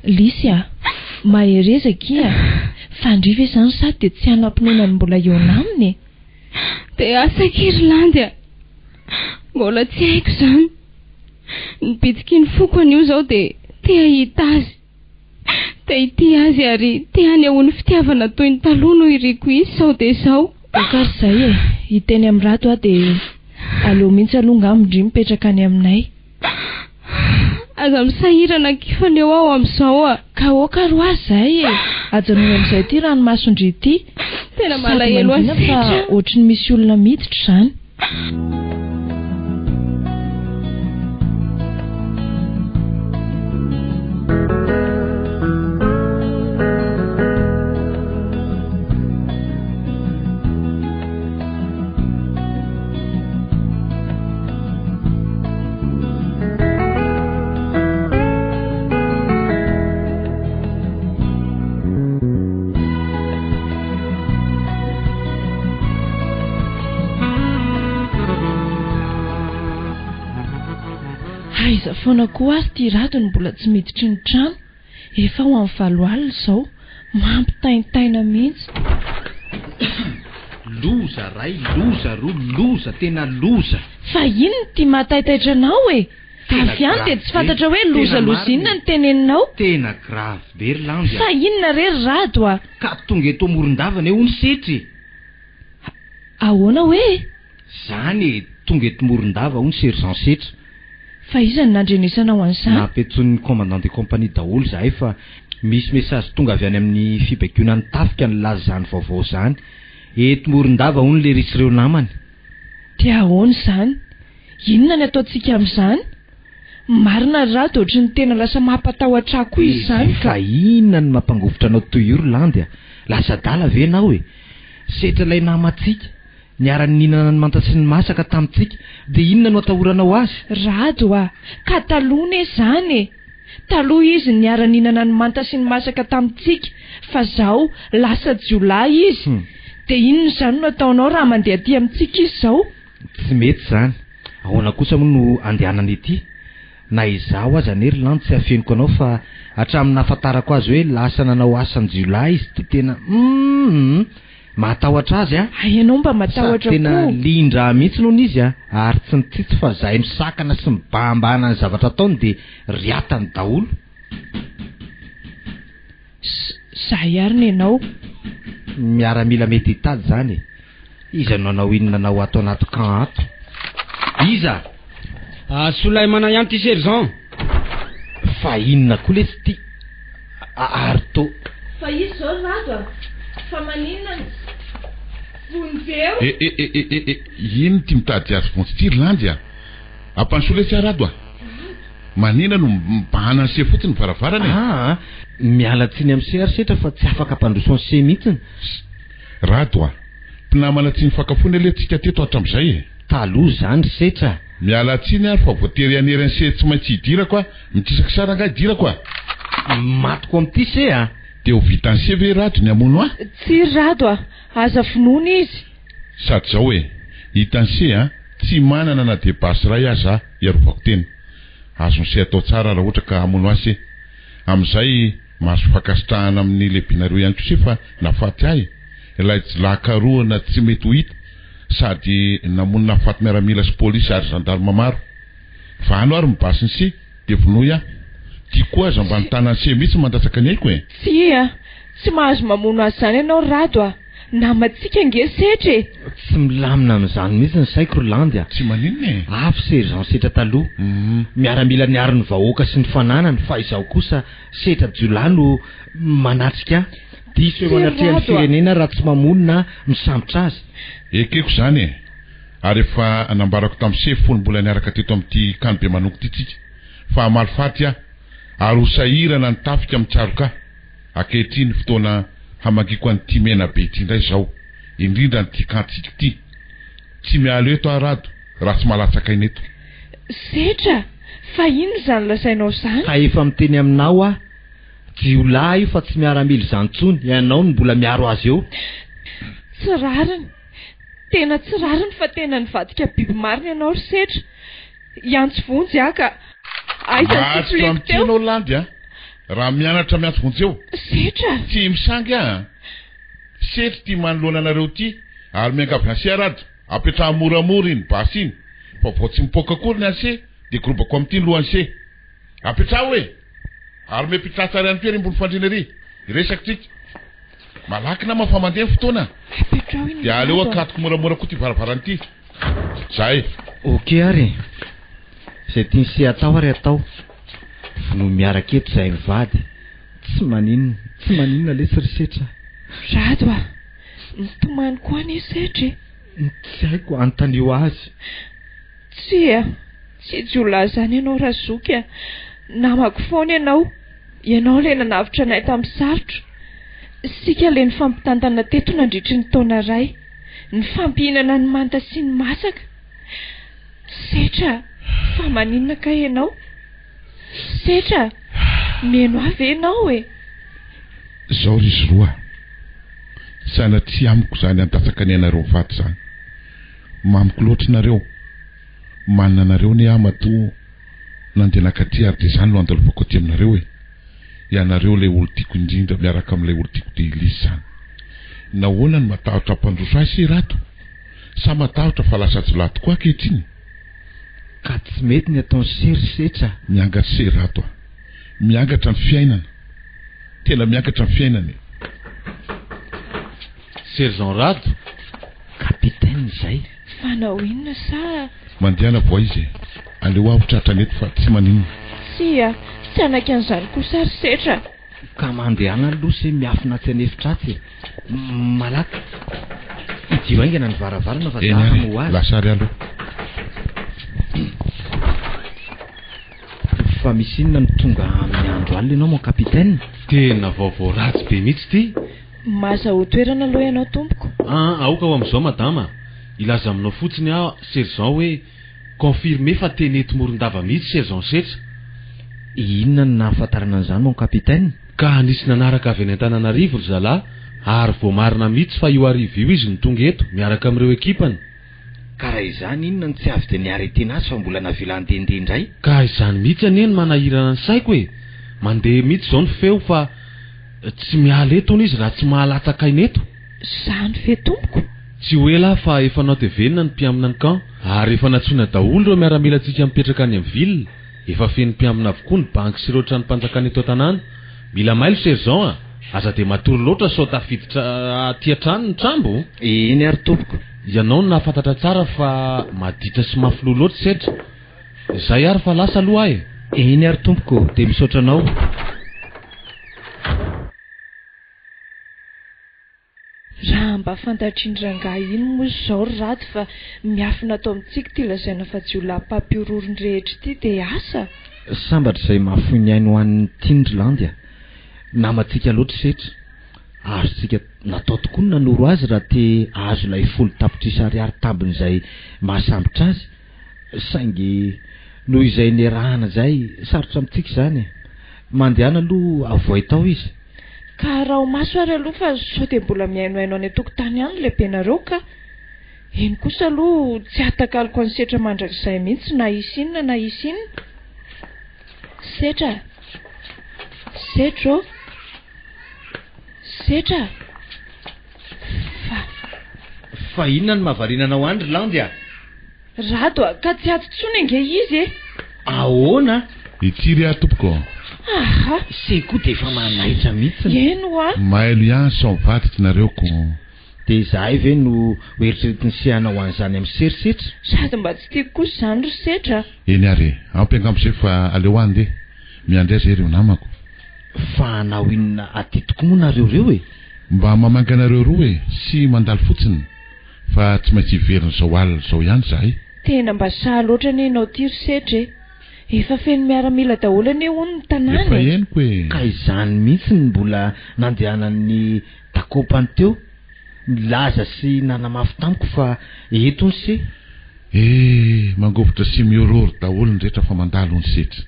lisy a mahereza kia fandriva izany sady dia tsy hanampinonany mbola eo naminy dia asaky ry landy a mbola tsy haiko izany nipitiky ny foko an'io zao dia te hahita azy dia ity azy ary te haneho ny fitiavana toy ny taloha no iriko izy sao dia sao okary izay hiteny amin'ny rato a dia aleo mihitsy alonga amindry mipetraka any aminay aza misahirana kifaneo ao amin'izao a ka okary ho azy zay ajanona amin'izay ity ranomasondry ity tena malahelo azy fa ohatrany misy olona miditra izany aiza foana koa azy ty ratony mbola tsy miditry ny trano efa ho amin'ny valoalina izao mampitaintaina mihitsy loza ray loza ro loza tena loza fa inony ty mahataitaitra anao avy any dia tsy fantatra hoe lozaloza inona ny teneninao tena grave be ry landy fa inona rery rato a ka tonga eto morondavana eo ny setry ahoana hoe zany tonga eto morondava ho ny sergent setra fa izany nandrenesana ao an'izany nampetson'ny commandant de compagnie daholo zahay fa misy mesazy tonga avy any amin'ny fibaikona ny tafika ny laza zany vaovao zany eto morondava ho ny le risy reo namany dia ahoana izany inona ny ataontsika amin'izany marina ry rato ohatry ny tena lasa mampatahotra koa izy izany fa inona ny mampangovotra anao toy io ry landy a lasa dala ve nao setra ilay namatsika niara-ny ninana ny manta sy ny masaka tamintsika dia inona no atahoranao azy rado a ka taloha ne zany taloha izy niara-ninana ny manta sy ny masaka tamintsika fa zao lasa jiolahy izy dia inona izany no ataonao raha mandeha aty amintsika izy zao tsy mety zany ahoana kosa moa no andehanany ety na izaho aza nery landy tsy hafeniko anao fa hatramin'ny nahafantarako azy hoe lasa nanao asany jiolahy izy dia tena mahatahotra azy ianao mba matahotra tena lindra mihitsy nohon izy ary tsy nitsitsy fa zahay misakana sy mibahambahana ny zavatra ataony dia riatany daholo zahay ary ny ianao miara-mila mety hitady zany iza nanao inona nao ato anaty kan ato iza solay mana ihany ty sergent fa inona koa le tsy ty ary to fa izy zao rado fa maninona vonjeo ino ty mitady azy vonjitiry landy ampansole tsy arado manina no mibahana ny se fotsiny varavarany miala tsiny amin'ny serisetra fa tsy afaka ampandroso ny se mihitsiny rado mpinamana tsy nifakafony alentsika teto hatram'izay taloha zany setra miala tsiny ary fa voatery anery ny se tsy maintsy hidirako mitrisaka sara nga hidirako matoko amin'ity se dia ho vitany se ve rado ny amono tsy rado aza finoana izy sady zao hitany se tsy manana na de basy ray aza iarovako teny azony se atao tsara raha ohatra ka amono azy amin'izay mahazo fakasitrahana amin'ny lehibinareo ihany ko se fa nafaty ahy ilay lakaroana tsy mety ho hita sady namonina afaty miaramila sy polisy ary gendarme maro vano ary mibasiny se de vonoy aho tia koa aza mba nitana se mihitsy mandatsaka ny aiko e tsy mahazo mamono azy zany ianao rado a namatsika nge setra e tsy milamina amin'izany mihitsy ny saiko Rolandy a tsy maninona e afo sergent setra taloha miaramila ny ary ny vahoaka sy ny fananany fa izaho kosa setra jolano manatrika diso eo anatrehan'ny firenena raha tsy mamonina misambotra azy ekeko zany e ary efa anambarako tamin'ny sefolo mbola niaraka teto amin'ity kanobe manoko titsika fa malifaty aho ary hosahirana ny tafika mitsaroka akehitriny fotoana hamangiko an'ity mena be ity indray zao indrindra nyty kantsika ity tsy mialo eto arado raha tsy malatsaka iny eto setra fa ino zany lasainao zany ka efa miteny aminao a jiolahy io fa tsy miaramily zany tsony ianao no mbola miaro azy eo tsy rariny tena tsy rariny fa tena nivadika biby marina ianao ry setra iantso vonjy aka aiza tsy teo Landy a raha mianatra miantso vonjy eo setra tsy misangy a setra ty manoloana anareo ty ary miangavy ase arado apetraha moramora iny basy iny fa vao tsy mipoka akory ny ase de korobako amin'ity lohany se apetraha hoe ary mepetraha tsara ihany koa ambony fandrina ery resaky tsika malaky na mafamandeha fotoana de aleo akatoko moramora koa ty varavaran'ity zay ok ary zay tiany se atao ary atao no miaraka eto zay mivady tsy maninona lesy ry setra rado a mitomany koa ny setra tsy haiko antanio azy tsy jiolahy zany ianao raha zoky a namako foana ianao le nanavitra anay tamin'ny sarotra sika le ny fampitantana teto nandritry ny taona ray ny fampihinana ny manta sy ny masaka setra fa maninona ka ianao setra meno avy ianao e zao rizy roa sana tsy amiko zany antatsaka ny anareo mivaty zany mamiko loatra nareo manina nareo ny amato nandeha nakaty ary de zany lo andalovako aty aminareo e ianareo le olo tiako indrindra miaraka amin'ilay olo tiako de ilisy zany nahoana ny matahotra ampandroso azy se rato sa matahotra fa lasa jolahy tokoa akehitriny ka tsy mety ny ataony sery setra miangatra se rato a miangatra ny fiainana tena miangatra ny fiainana sergent Rado kapitaine zay fanao inona sa mandehana voa izy aleo aho tratra eto fa tsy maninona tsy anaky an'izany kosa ry setra ka mandehana aloha se miafina tsy anefitra malaky idio aingana ny varavarana fa zahamo azy lasary aloha fa misy inona ny tonga amin'ny andro alina ianao mon kapitaine tena vaovao ratsy be mihitsy ty maza ho toerana aloha ianao tompoko aoka ho amin'izao madama ilaza aminao fotsiny aho sergent hoe confirme fa teny eto Morondava mihitsy sergent setra inona ny nahafantarana an'izany mon kapitaine ka anisy nanaraka avy any Antananarivo ry zalahy ary vao marina mihitsy fa io arivo io izy nitonga eto miaraka amin'ireo ekipany ka raha izany inona ny tsy avy de niaretena azy fa mbola navela andehandeha indray ka izany mihitsy aneny manahirana ny saiko e mandeha mihitsy zao ny feo fa tsy miala eto ony izy raha tsy mahalatsaka iny eto zany fe tompoko tsy hoe la fa efa nao te venina ny mpiamina ny camp ary efa natsoina daholo ireo miaramila antsika mipetraka any amin'ny ville efa feny mpiamina avokoa ny banky sy ireo trano mpanjakana eto an-tanàna mila mailo sergent aza de matory loatra sao tafiditra aty an-trano ny trambo iny ary tompoko ianao no nahafantatra tsara fa maditra sy mafilo loatra setra zay ary fa lasa aloha ahy iny ary tompoko de misaotra anao raha mba fantatr'indrangahy iny moa zao ry raty fa miafina atao amintsika ty lazaina fa jiolahy mpampiororony rehetra ity de asa sambatra izay mahafoiny ainy ho an'ny tiandry Landy a namatsika loatra setra ary tsika natao tokoa ny nanoro azy raha te azo ilay folo tapitrisa ariary tambiny izay mahasambotra azy saingy noho izay niarahana zay sarotra amintsika zany mandehana aloha avoitao izy ka raha ho maso ary aloha fa sao de mbola miainoaino any an-tokotany any lehibenareo ka iny kosa aloha tsy atakaliko any setra mandrakizay mihitsy na isy inona setra Setra fa inona ny mahavarinanao andry landy a rado a ka tsy atsotsony ange izy e ahoana itiry a tompoko aha se koa de efa manahitra mihitsiny eno a mailo ihany sao mivatitsy nareoko de zahay ve no hoeritreretiny sehanao an'izany amin'ny serisetra sady mba tsy tiako kosa izany ry setra eny ary ampiangambo zay fa aleo any de miandray zay ireo namako fa anao inona aty toko moa nareo reo e mba mamanga anareo roa e sy mandalo fotsiny fa tsy maintsy hiveriny zao alina zao ihany zahay tena mba saha loatra ny enao ty ry setra e efa feno miaramila daholo ane hono ny tanàna efa eniko e ka izany mihitsy ny mbola nandehanan'ny takopany teo nilaza sy nanamafy tamiko fa eto ny se mangovitra sy miororo daholo ny rehetra fa mandalo ny setra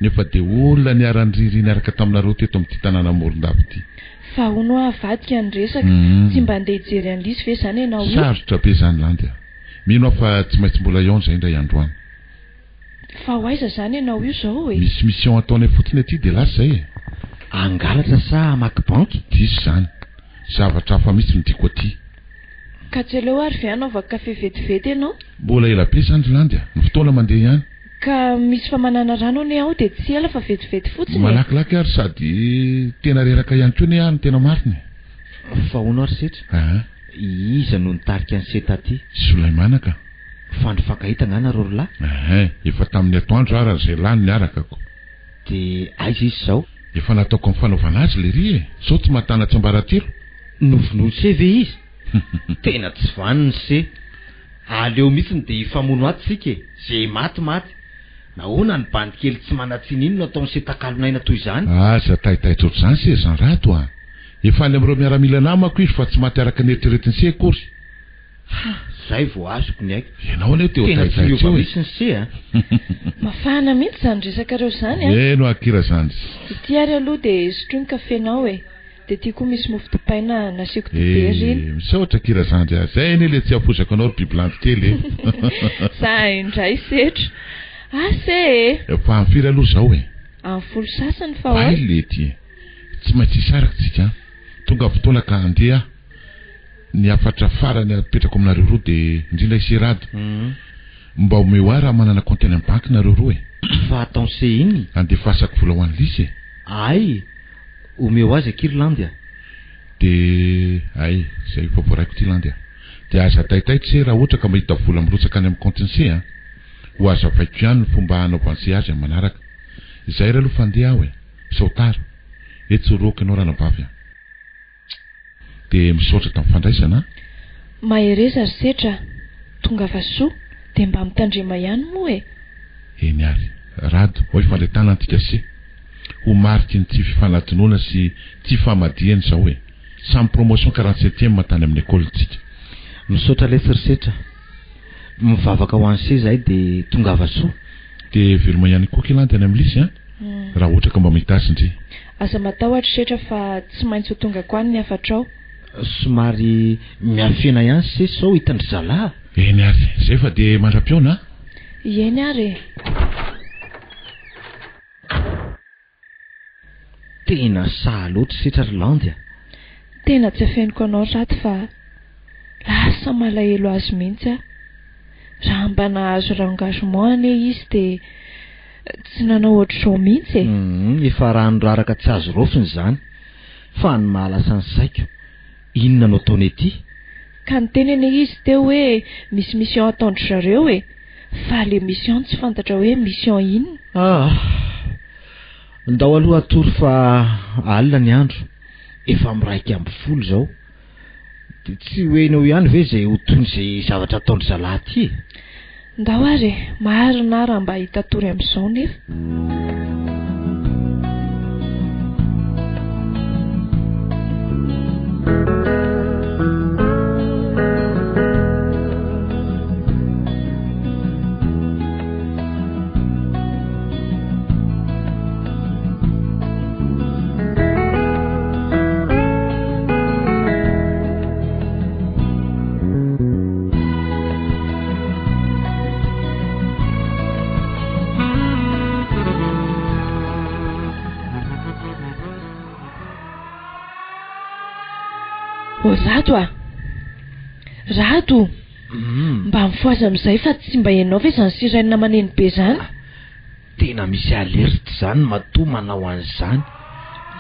nefa de olona niarandriry niaraka taminareo teto amin'ity tanàna morondavy ity fa hono avadika ny resaka tsy mba andeha hijery an'lisy ve zany ianao io sarotra be zany landy a mino aho fa tsy maintsy mbola eo zay indray androany fa ho aiza zany ianao io zao e misy mission ataonay fotsiny aty de lasa zay e angalatra sa amaky banky disy zany zavatra hafa misy midiko aty ka tsy aleo ary ve anaovaka kafe vetivety ianao mbola ela be zany landy a ny fotoana mandeha ihany ka misy famanana rano ane ao de tsy ela fa vetivety fotsiny malakilaky ary sady tena reraka ihany koa ne any tena mariny fa hono ary setra iza no nitarika ny seta aty Solaimanaka fa ndrifankahita ngana ro lahy efa tamin'ny atoandro ara zay lany niarakako de aiza izy zao efa nataoko amin'ny fanaovana azy le ry e sao tsy matana tsambaratelo novonosy ve izy tena tsy vaniny se aleo mihitsiny de ifamono aty sika e zay maty nahoana ny bandikely tsy manatsiny ino no ataony setakalonaina toy izany aza taitaitra ohatr' zany se zany rato a efa any amin'ireo miaramila namako izy fa tsy maty araka ny eritreretiny se akory zay vao azoko ny aiko ianao ane teo taitaitra misy ny se a mafana mihitsy zany resaka reo zany a eno akira zany ity ary aloha de sotroiny kafenao e de ty koa misy mofo dipaina nasiako dibera iny misaotra kira zany a zay ane le tsy afosako anao ry bibilandy kely za indray setra ase fa amfiry aloha zao e amin'ny folo sasany fa ay lety tsy maintsy isaraka tsika tonga fotoana ka andeha ny afatra farany apetrako aminareo roa de indrindra iserady mba omeo raha manana compte any amin'ny banky nareo roa e fa ataony se iny andefasako vola ho an'ny lisy e ay omeo azy akirlandy a de ay zay fa voaraiko ty landy a de aza taitaitra se raha ohatra ka mahita vola mirotsaka any amin'ny compte se a ho aza vaiko ihany ny fomba anaovan'se azy amin'ny manaraka zay raha aloha fandeha aho e saotara etsoroky anao ranabavy a de misaotra tamin'ny fandraisana mahereza ry setra tonga vasoa de mba mitandrema ihany moa e eny ary rado ho ifandretana antika se ho mariky ny tsy fifanadinoana sy tsy famadihany zao e samy promotion 47e matany amin'ny écoletsika misaotra lesy ry setra mivavaka ho an'se zay de tonga vasoa de veloma ihany koa kilandy any amin'ny lisy a raha ohatra ka mba mitasindry aza matahotra setra fa tsy maintsy ho tonga ko any ny afatrao somary miafena ihany se sao hitandry zalahy eny ary zay fa de mandra-piona eny ary tena saha loatra setra ry landy a tena tsy afeniko anao raty fa lasa malahelo azy mihitsy a raha mba nahazo rangagement ane izy de tsy nanao ohatr'izao mihitsy e efa rano raraka tsy azo rofiny zany fa ny mahalasa ny saiko inona no ataony ety ka ny teny ane izy teo hoe misy mission ataondry zareo e fa le mission tsy fantatra hoe mission inona ndao aloha atory fa alina ny andro efa miraiky amby folo zao de tsy hoenao ihany ve zay ho tony zay zavatra ataondry zalahy ty ndao ary marina raha mba hita tory amin'izao nefa Rato a Rato mba mifoazy amin'izay fa tsy mba hainao ve izany siraina maneno be zany? Tena misy alerte zany matoa manao an'izany.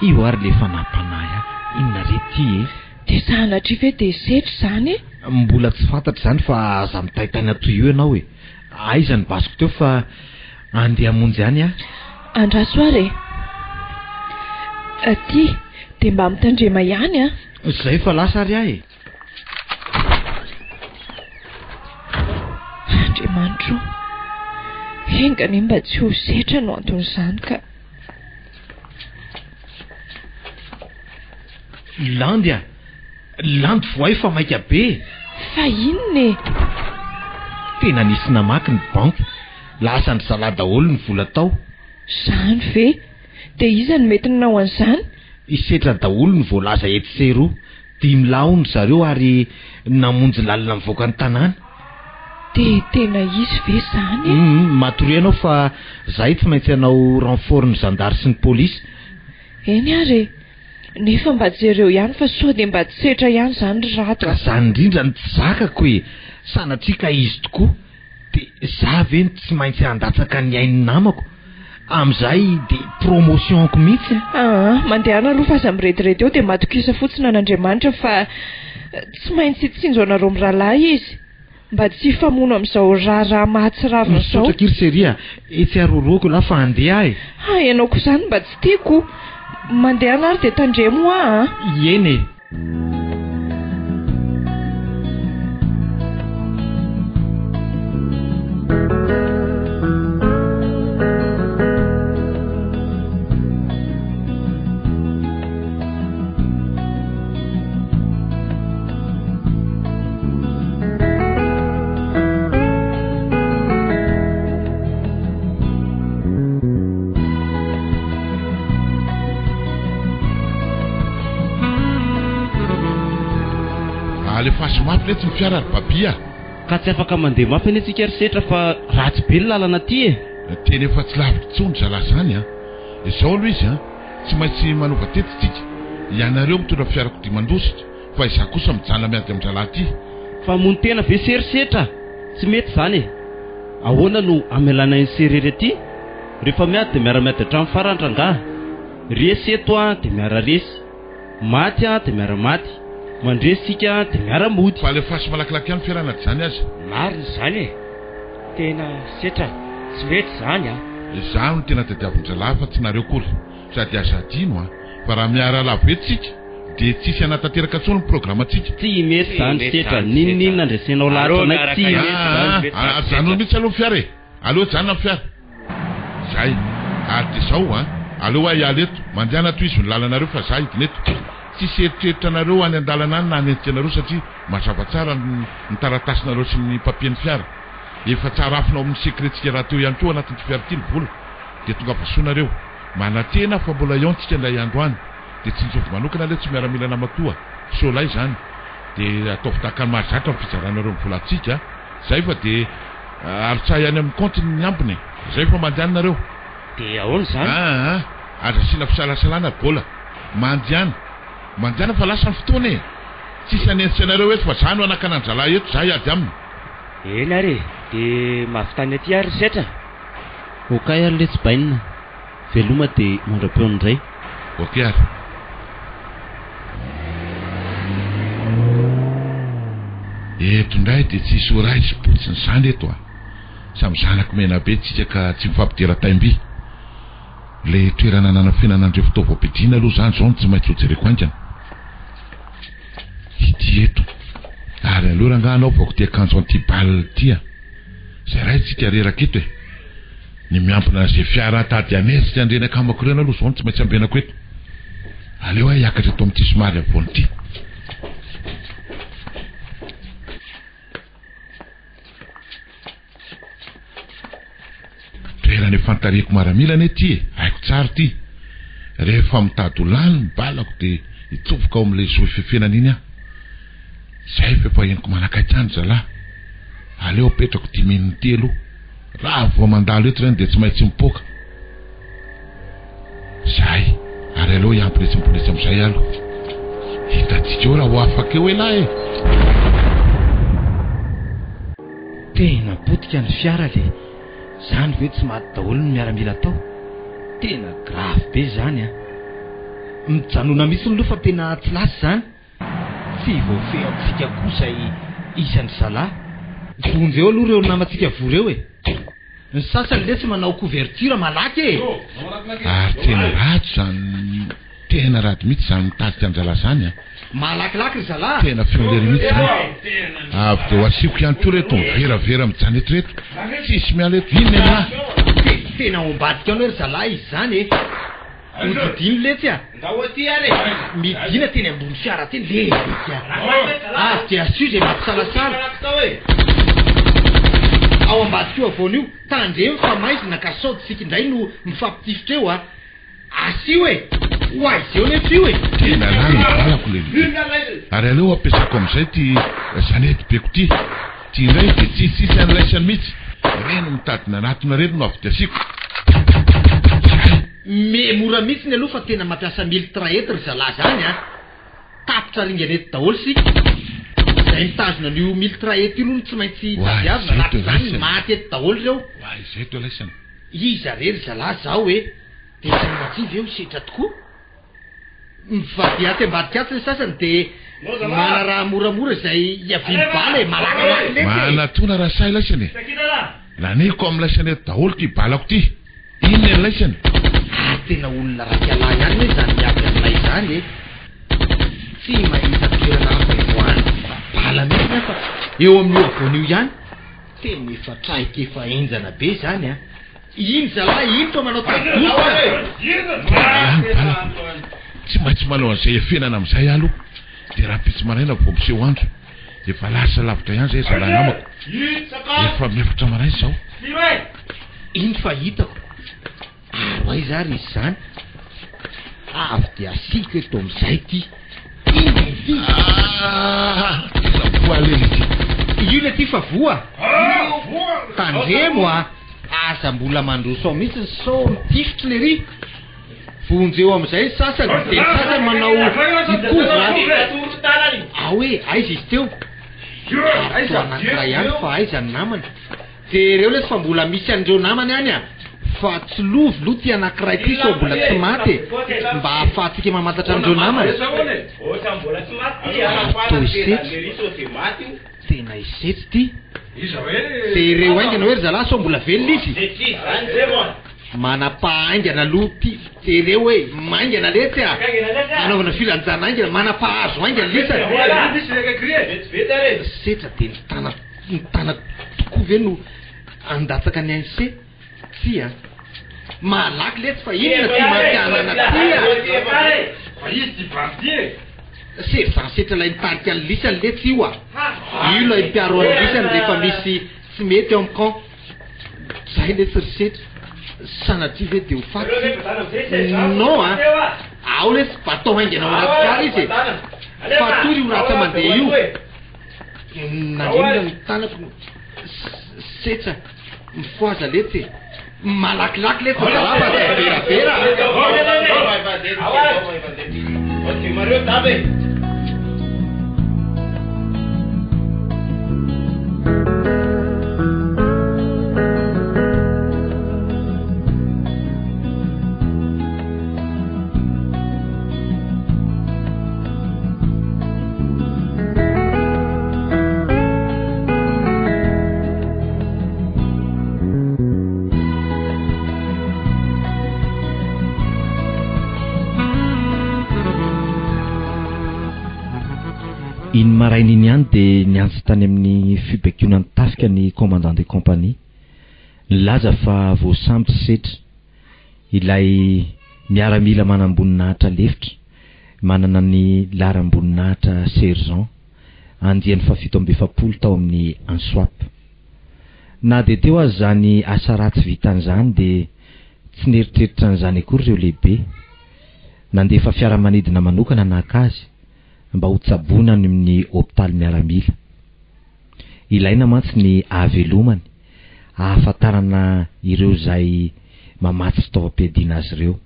Io ary le fanampanahy inona re ty de sahanatri ve de setry zany? Mbola tsy fantatra zany fa aza mitaitany atoy io ianao aiza ny basiko teo fa andeha hamonjy any Andrasoare aty de mba mitandrema ihany zay fa lasa ary Andriamanitro, engany mba tsy ho setra no anton'izany ka. Landy voay fa maika be. Fa inona Tena nisy namaky ny banky, lasa ny zala daholo ny vola tao. Zany ve? De iza no mety nanao an'izany? Isetra daholo ny voalaza eto sy eroa, 5 laony zareo ary namonjy lalina mivoaka ny tanàna. De tena izy ve zany? Matory ianao fa zahay tsy maintsy hanao renfort ny zandary sy ny polisy. Eny ary nefa mba jereo ihany fa sao de mba tsy setra ihany zany Rato. Zany indrindra ny tsy zakako sanatrika izy tokoa. De za ve tsy maintsy handatsaka ny ain'ny namako. Am'izay de promotionko mihitsy. Mandehana aloha fa aza mirediredy eo de matokisa fotsiny an'Andriamanitra fa tsy maintsy tsinjo anareo mirahalahy izy. Mba tsy famono amin'izao raha mahatsiravina zao. Misaotra kiry seria, etsy aroroako la fa andeha ianao ko zany mba tsy tiako. Mandeha ary de tandremo Eny le fasy mafy le tsy mifiara ry babia ka tsy afaka mandeha mafy eny antsika ry setra fa ratsy be ny lalana ty teny efa tsy lavitra tsony zala zany izao aloha izy tsy maintsy manova tetitsika ianareo mitondra fiarako dimandositra fa izaho kosa mijana miady amin'ny zalahy ty fa mony tena ve sery setra tsy mety zany ahoana no amelana ny serery aty rehefa miady de miara-miady hatramin'ny farandrangaha resy eto de miara resy maty de miara maty mandresika de miara-mody fa le fasy malakilaky ihany fiarana zany azy mariny zany tena setra tsy mety zany izaho no tena tadiavin-dralahy fa tsy nareo kory sady azadino fa raha miara lavo etsika de tsisy anatanteraka tsony ny programmatsika tsy mety zany setra ninonina andresenao lahatra tsy mety zany mihitsy aloha fiara aloha zany amin'ny fiara zay ary de zao aloha iala eto mandehana toizy ny lalanareo fa za idiny eto tsisy eritreritra anareo any an-dalana any na anentitsy anareo satria mazava tsara ny taratasinareo sy ny papier ny fiara efa tsara afinao amin'ny sekrettsika raha teo ihany koa anatin'ny fiara ty ny vola de tonga vasoanareo manatena fa mbola iontsika indray androany de tsy nitsovy manokana le tsy miaramila namatoa solay zany de ataovy tahaka ny mahazatra ny fizaranareo ny volantsika zay fa de aritsahy any amin'ny compte ny ambiny zay fa mandehanareo de ahoana zany aza sina fisalasalana bola mandiana fa lasa ny fotoana tsisy anentsy anareo eto fa za no anakananjalahy eto za iady aminy eny ary de mavitany aty ary setra okay ary le tsy bainina veloma de mandra-peo ndray okey ary eto ndray de tsisy oray sy potsiny zany eto samy zanako mena be tsika ka tsy mifampidera taimby le toerana nanafenanandreo fitaovam-pidina aloha zany zao tsy maintsy hojereko aingana ity eto ary aloha rangaha anao vaoko ty akanjo antibal tya zay ray tsika reraka eto ny miampina zay fiara tady anesy ty andrenaka amako reny aloha zao tsy maintsy ambenako eto aleo iakatra eto amin'ity somary avony ty toerana fantareko maramila ane ty haiko tsara ty rehefa mitady olany mibalako de hitsofoka ao amin'le zoe fefenana iny zay fefa eniko manakaitsany zalahy aleo apetrako 10 minute aloha raha vao mandalo eto reny de tsy maintsy mipoka zay ary aleo iampy le tsy mipoletsy am'izay alo Hitantsika eo raha ho afaka eo elahy e. Tena potika ny fiara le zany hoe tsy maty daholo ny miaramila tao. Tena grave be zany a. Mijanona mihitsy ny loha fa tena tsy lasy zany. Tsy voafehy amintsika kosa isan'ny zalahy. Vonjy eo aloha ireo namantsika voreo e. Ny sasany le tsy manao couverture malaky e. Ary tena ratsy zany. Tena ratsy mihitsy zany mitadika anjala zany a. Malakilaky ry zalahy. Tena feolery mihitsy zany. Avy deo asiko ihany koa reto miveravera mijanety reto. Tsisy miala eto inona aminahy. Tena ombadika anao ry zalahy izy zany e. Odidiny letsy a. Midina teny ambony fiara teny le. Avy dia asio zay mampisalasala. Ao ambadika io avao io tandremy fa maizina ka saody sika indray no mifampitifitra eo a. Asio e. Hoay zeo nefa io e. Tena lany mivalako lehibe. Ary aleo ampiasako amin'izay ty zanety beko ty. Ty indray dia tsisy an'laisany mihitsy. Reno mitadina anatona reno no avy dia asiko. Mora mihitsy ny aloha fa tena mampiasa miltraety ry zalahy zany a. Tapitra ringanety daholo sika. Zay mitazona an'io miltraety io no tsy maintsy tadiavina anaty zany maty eto daholo reo. Zay to laisana. Iza rery zalahy zao e. Dia zany matsivy eo setra tokoa. Mivady aty ambadika aty ny sasany dia mana raha moramora izay iavily bala e malakilaky letsy. Manatona raha say laisany e. Laneko amin'ny laisany eto daholo ty balako ty. Inona ny laisany? Tena olona raky alahy ihany hoe zany miavy amin'ilay zany e. Tsy mahita toerana hafa ivoany bala mihitsy nefa eo amin'ny avon'io ihany. Tena efa traika efa enjana be zany a. Iny zalahy ino fa manao tadoka. Tsy maintsy manao an'izay efenana amin'izay aloha. Dia raha pitsy maraina vao miseho andro. Efa lasa lavitra ihany zay zalahy namako. Efa miefatra maraina zao. Iny fa hitako. Ary zary izy zany. Avy dia asika eto amin'izay ty. Iny ty. Voalely ty. Io le ty fa voa. Tandremo a. Asa mbola mandroso mihitsy so mitifitra le ry. Vonjy eo amin'izay sasany dia sasany manao dikoza. Hoe aiza izy teo. Ato anankiray ihany fa aiza ny namany. Jereo lesy fa mbola misy an'ireo namany any a. Fa tsy lovy lo ty anankiray ty so mbola tsy maty. Mba ahafahantsika mamantatra an'ireo namany. Atao isetry. Tena isetry ty. Jereo aingana hoe ry zalahy so mbola velona izy. Manapa-aingana aloha ty. Jereo hoe maingana letsy a. Anaovana filanjana aingana manapa-hazo aingana lesy. Setra dia nitana tokoa ve no andatsaka ny ANC. Tsy a. Malaky letsy fa inona ty mampianana ty a. Fa izy ty bandier. Setra ilay nitarika ny lisany letsy io a. Io ilay mpiaro any lisany rehefa misy tsy mety eo amin'ny camp. Zay letsy ry setra. Sanatria ve dia ho faty. Non a. Ao lesy batao haingana ao anaty kara izy e. Fa tory io raha mandeha io. Nandremona ny tanako. Setra mifoaza letsy e. Malakilaky letsy zalava veravera. Iny maraina iny ihany dia niantso tany amin'ny fibaikionany tafika ny commandant de compagnie. Nilaza fa voasambotra setra. Ilay miaramila manamboninahitra lefitra, manana ny laram-boninahitra sergent, andiany fa 720 tao amin'ny answap. Na dia teo azy zany asa ratsy vitan'izany dia tsy neritreritra n'izany akory ireo lehibe. Nandefa fiaramanidina manokana nakazy mba ho tsabonany amin'ny hôpitaly miaramila. Ilaina mantsy ny ahavelomany, ahafantarana ireo izay mamatsy fitaovam-piadiana azy ireo.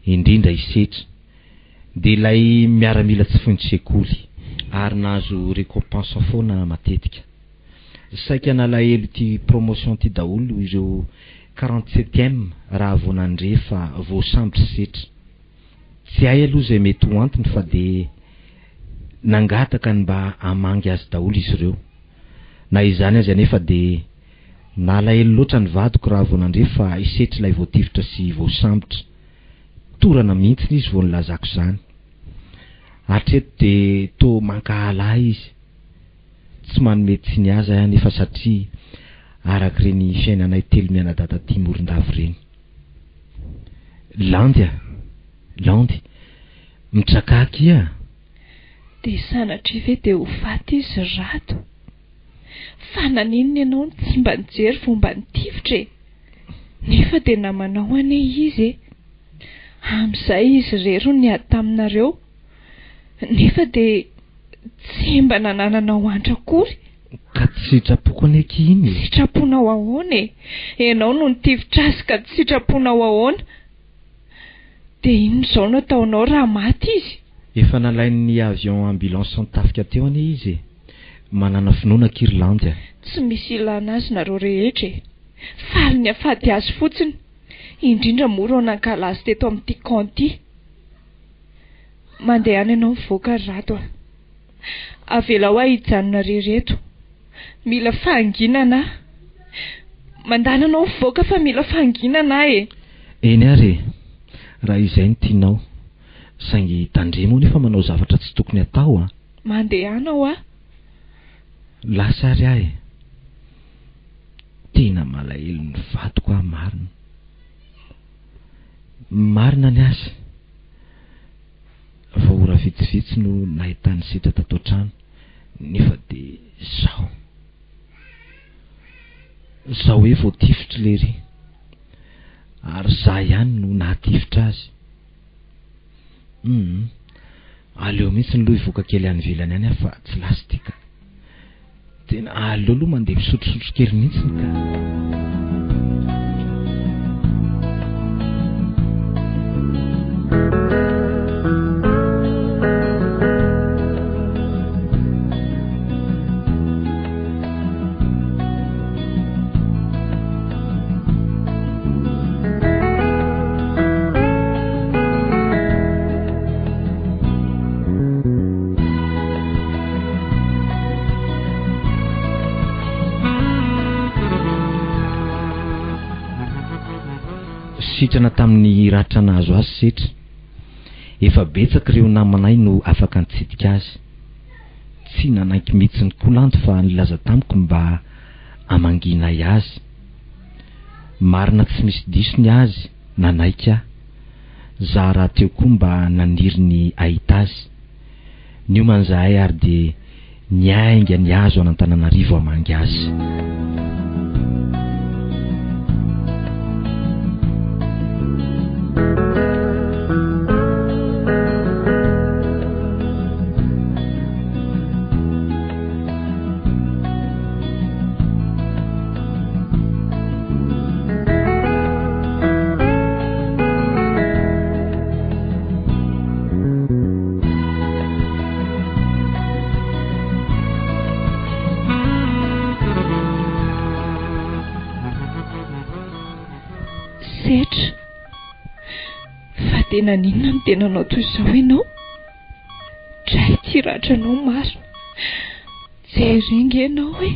Indrindra isetra dia ilay miaramila tsy fontsy sekoly ary nahazo récompense foana matetika. Saika nalahelo ty promotion ty daholo ireo 47e raha vao nandre fa voasambotra setra. Tsy hay aloha zay mety ho antony fa dia nangataka ny mba hamangy azy daholo izy ireo. Na izany azy anefa dia nalahelo loatra ny vadiko raha vao nandre fa isetry ilay voatifitra sy voasambotra. Torana mihitsy izy vao nilazako izany. Hatreto dia to mankahala izy. Tsy manome tsy ny aza nefa satria araka ireny fiainanay telo mianadata ty Morondava ireny. Landy, mitrakaky ia? Dia sanatria ve dia ho faty izy rato? Fa naninona ianao ny tsy mba nijery fomba nitifitra e? Nefa dia namanao ane izy e? Amin'izay izy rero niady taminareo, nefa dia tsy mba nanananao antrakory. Ka tsy sitrapoko aneky iny? Sitraponao ahoana e? Ianao no nitifitra azy ka tsy sitraponao ahoana? Dia ino izao no ataonao raha maty izy? Efa nalain'ny avion ambulance nitafika teo ane izy. Manana finoana Kirlandy. Tsy misy ilana azy nareo rehetra e. Faly ny afady azy fotsiny, indrindra mora nankala azy teto amin'ity kanty. Mandeha any ianao mivoaka rato. Avela ho hijanona rereto. Mila fahanginana. Mandana anao mivoaka fa mila fahanginana e. Eny ary, raha izay no tianao. Saingy tandremo nefa manao zavatra tsy tokony atao a. Mandeha anao a. Lasa ary ahy. Tena malahelo ny vadiko a marina. Marina ny azy. Fa ora vitsivitsy no nahitany sitra tato an-trano. Nefa dia zaho hoe voatifitra lery. Ary zaho ihany no nahatifitra azy. Aleo mihitsy ny loha ivoaka kely any velany any fa tsy lastika. Tena aleo aloha mandeha misotrosotro kely mihitsy ka. Sitrana tamin'ny ratra nahazo azy setra. Efa betsaka ireo namanay no afaka nitsidika azy. Tsy nanaiky mihitsy ny kolanto fa nilaza tamiko mba hamanginay azy. Marina tsy misy disony azy nanaiky ahy. Zaho raha teo koa mba naniry ny ahita azy. Nioman'zahay ary dia niainga ny azo an'Antananarivo hamangy azy. Naninona ny tena nanao toy izao ianao? Dray ty ratranao masina. Jerenge ianao hoe.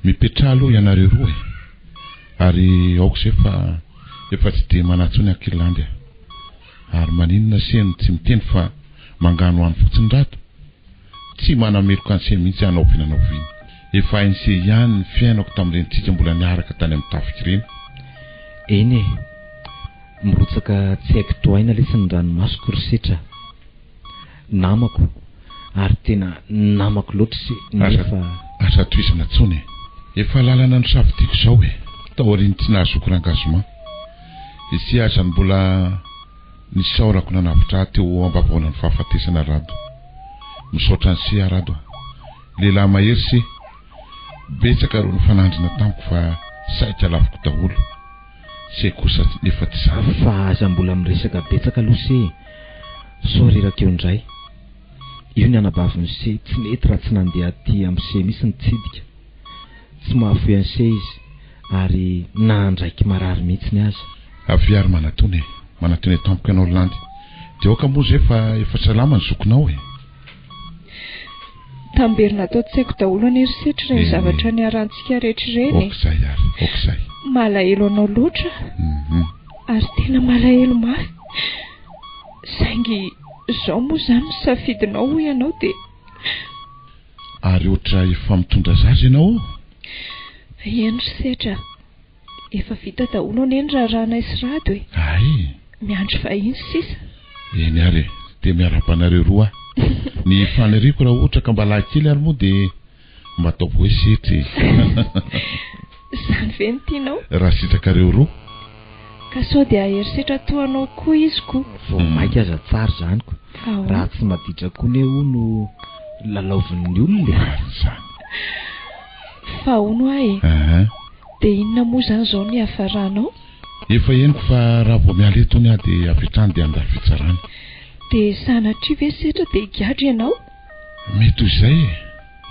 Mipetra aloha ianareo roa e. Ary aoko se efa tsy dia manatsony Kirlandy. Ary maninona seny tsy miteny fa mangano any fotsiny rato. Tsy manameloka an'se mihitsy anao vinanaoviny. Efa hain'se ihany ny fiainako tamin'ireny tsika mbola niaraka tany amin'ny tafika ireny. Eny e. Mirotsaka tsy haiko toaina lesy ny ranomasoko ry setra. Namako. Ary tena namako loatra se nefa asa toisana tsony. Efa lalana ny safidiako izao e. Tao ariny tsy nahazoko rangasoma. Isi aza mbola nisaorako nanavitra teo ambavona ny fahafatesana rado. Misaotra ny se arado. Lehilahy mahery se. Betsaka ro ny fanandrina tamiko fa saika laviko daholo. Se kosa nefa tsy zava. Fa aza mbola miresaka betsaka aloha se. soareraka eo indray io ny anabaviny se tsy nety raha tsy nandeha aty amin'ny se misy nitsidika tsy mahafoy any se izy ary nandraiky marary mihitsy aza aviary manatony tampoka ianao landy de oka moa efa salama ny zokonao tamberina atao tsy haiko daholo any erisetra reny zavatra ny arantsika rehetrareny okzay malahelo anao loatra ary tena malahelo mafy saingy zao moa zany safidinao ho ianao de ary oatra efa mitondra zazy ianao eny risetra efa vita daholo any eny rahanay sy rado ay miandro vahiny sisa eny ary de miara-panareo roa ny fanariko raha ohatra ka mba lahakely ary moa de mba ataoko hoe setry zany ve ny tianao raha sitrakareo roa ka sao de aherisetra toanao koa izy ko vao mainka aza tsara zany ko raha tsy maditra koa ne ho no lalaovin'ny olona zany fa ono ahy de inona moa zany zao ny hafaranao efa eniko fa raha vao miala etony aho de apetrany de andalo fitsarany de sanatri ve setra de higadry ianao mety hoy izay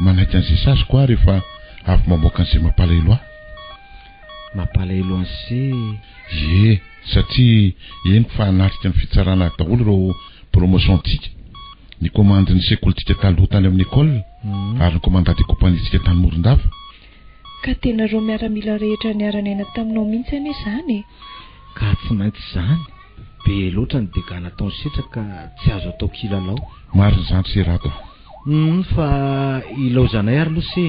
manaiky an'izay sasy koa rehefa avy mamoaka an'izay mampalahelo ahy mampalahelo an'se satria eniko fa anatrika ny fitsarana daholo reo promotion tika ny commande ny sekolytika taloha tany amin'ny école ary ny commandant de compagnie tika tany Morondava ka tena reo miaramila rehetra niara-naina taminao mihitsy ane zany ka tsy maintsy zany be loatra ny dega nataony setra ka tsy azo atao kilalao mariny zany se rato fa ilaozanay ary loha se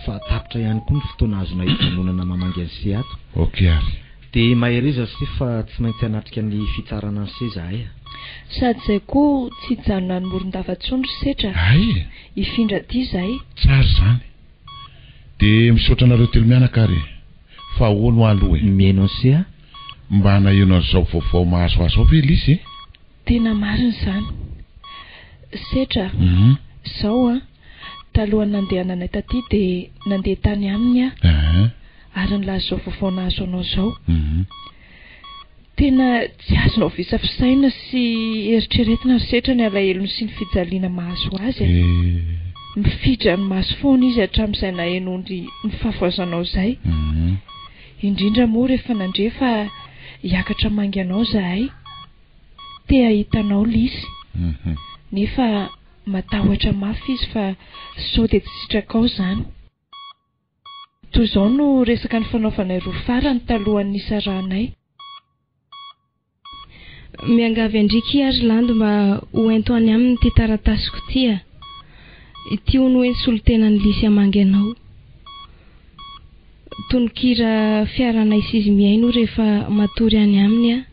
fa tapitra ihany koa ny fotoana azonay itanonana mamangy any se ato ok ary de mahereza se fa tsy maintsy anatrika ny fitsarana any se zahay sady zay koa tsy hijanona ny Morondava tsondry setra ay ifindra ty zahay tsara zany de misaotra anareo telo mianaka ary fa ahoano aloha mihaino an'se mba hanaheno an'izao vaovao mahazoazo ao ve lisy tena mariny zany setra zao talohan'ny nandehananay taty de nandeha tany aminy ary nylaza zao vaovao nahazo anao zao tena tsy azonao visafisaina sy eritreretina setra ny alahelony sy ny fijaliana mahazo azy mifidra ny maso foana izy hatramin'izay nahenony ny fahafoazanao zay indrindra moa rehefa nandrefa hiakatra mangy anao zahay te ahitanao lisy nefa matahotra mafy izy fa sao de tsy sitrakao zany toy izao no resaka ny fanaovanay roa farany talohan'ny nisarahanay miangavy andriky ary landy mba hoento any aminy ty taratasiko tia ity ho no hoe solotena ny lisy amangy anao tonikira fiaranay sy izy miaino rehefa matory any aminy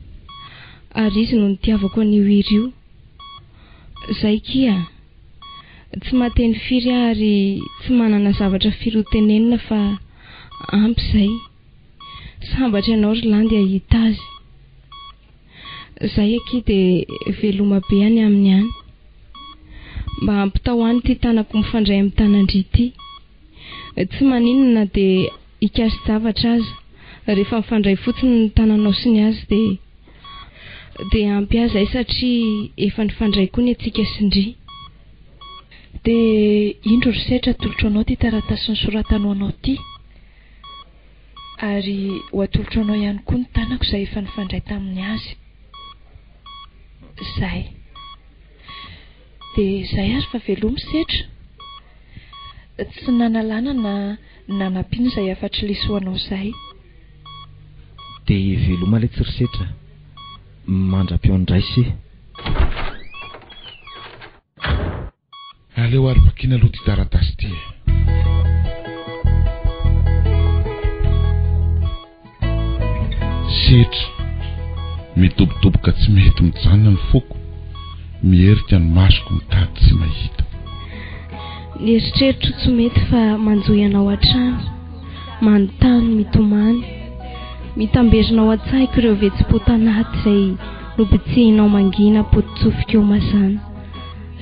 ary izy no nitiavako an'io iry io zay kia tsy mateny firy ary tsy manana zavatra firotenenina fa ampy zay sambatra ianao ry landy ahita azy zay aky de veloma be any amin'ny any mba ampitao any ty tanako mifandray amin'ny tanandry ity tsy maninona de ikasy zavatra aza rehefa mifandray fotsiny ny tananao sy ny azy de ampy azy ay satria efa nifandray koa ny atsika sindry de indro ry setra atolotro anao ty taratasy ny soratanao anao ty ary ho atolotro anao ihany koa ny tanako zay efa nifandray tamin'ny azy zay de zay ary fa velomy setra tsy nanalana na nanampiana izay afatry lesoanao zay de veloma le tsy ry setra mandra-peo andray se aleo ary vakina aloha ty taratasy ty setra midobodoboka tsy mety mijanona ny foko mierika ny masoko mitady tsy mahita ny eritreritro tsy mety fa manjoy anao an-trano manontany mitomany mitamberinao an-tsaiko ireo vetsim-potanaty izay nobitsihinao mangina potitsofika eo mazana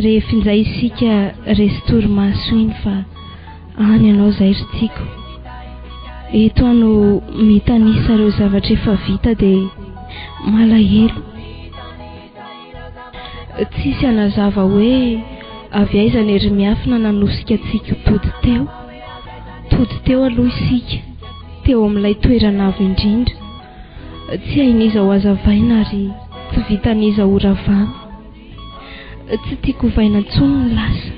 rehefa inzay isika restory maso iny fa any ianao zay ry tiako eto ano mitanisa ireo zavatra efa vita de malahelo tsisy anazava hoe avy aizana ery miafina nanosika antsika tody teo aloha isika teo amin'ilay toerana avo indrindra, tsy hainiza ho azavaina ary tsy vitaniza ho ravana. Tsy tiako vaina intsony ny lasa,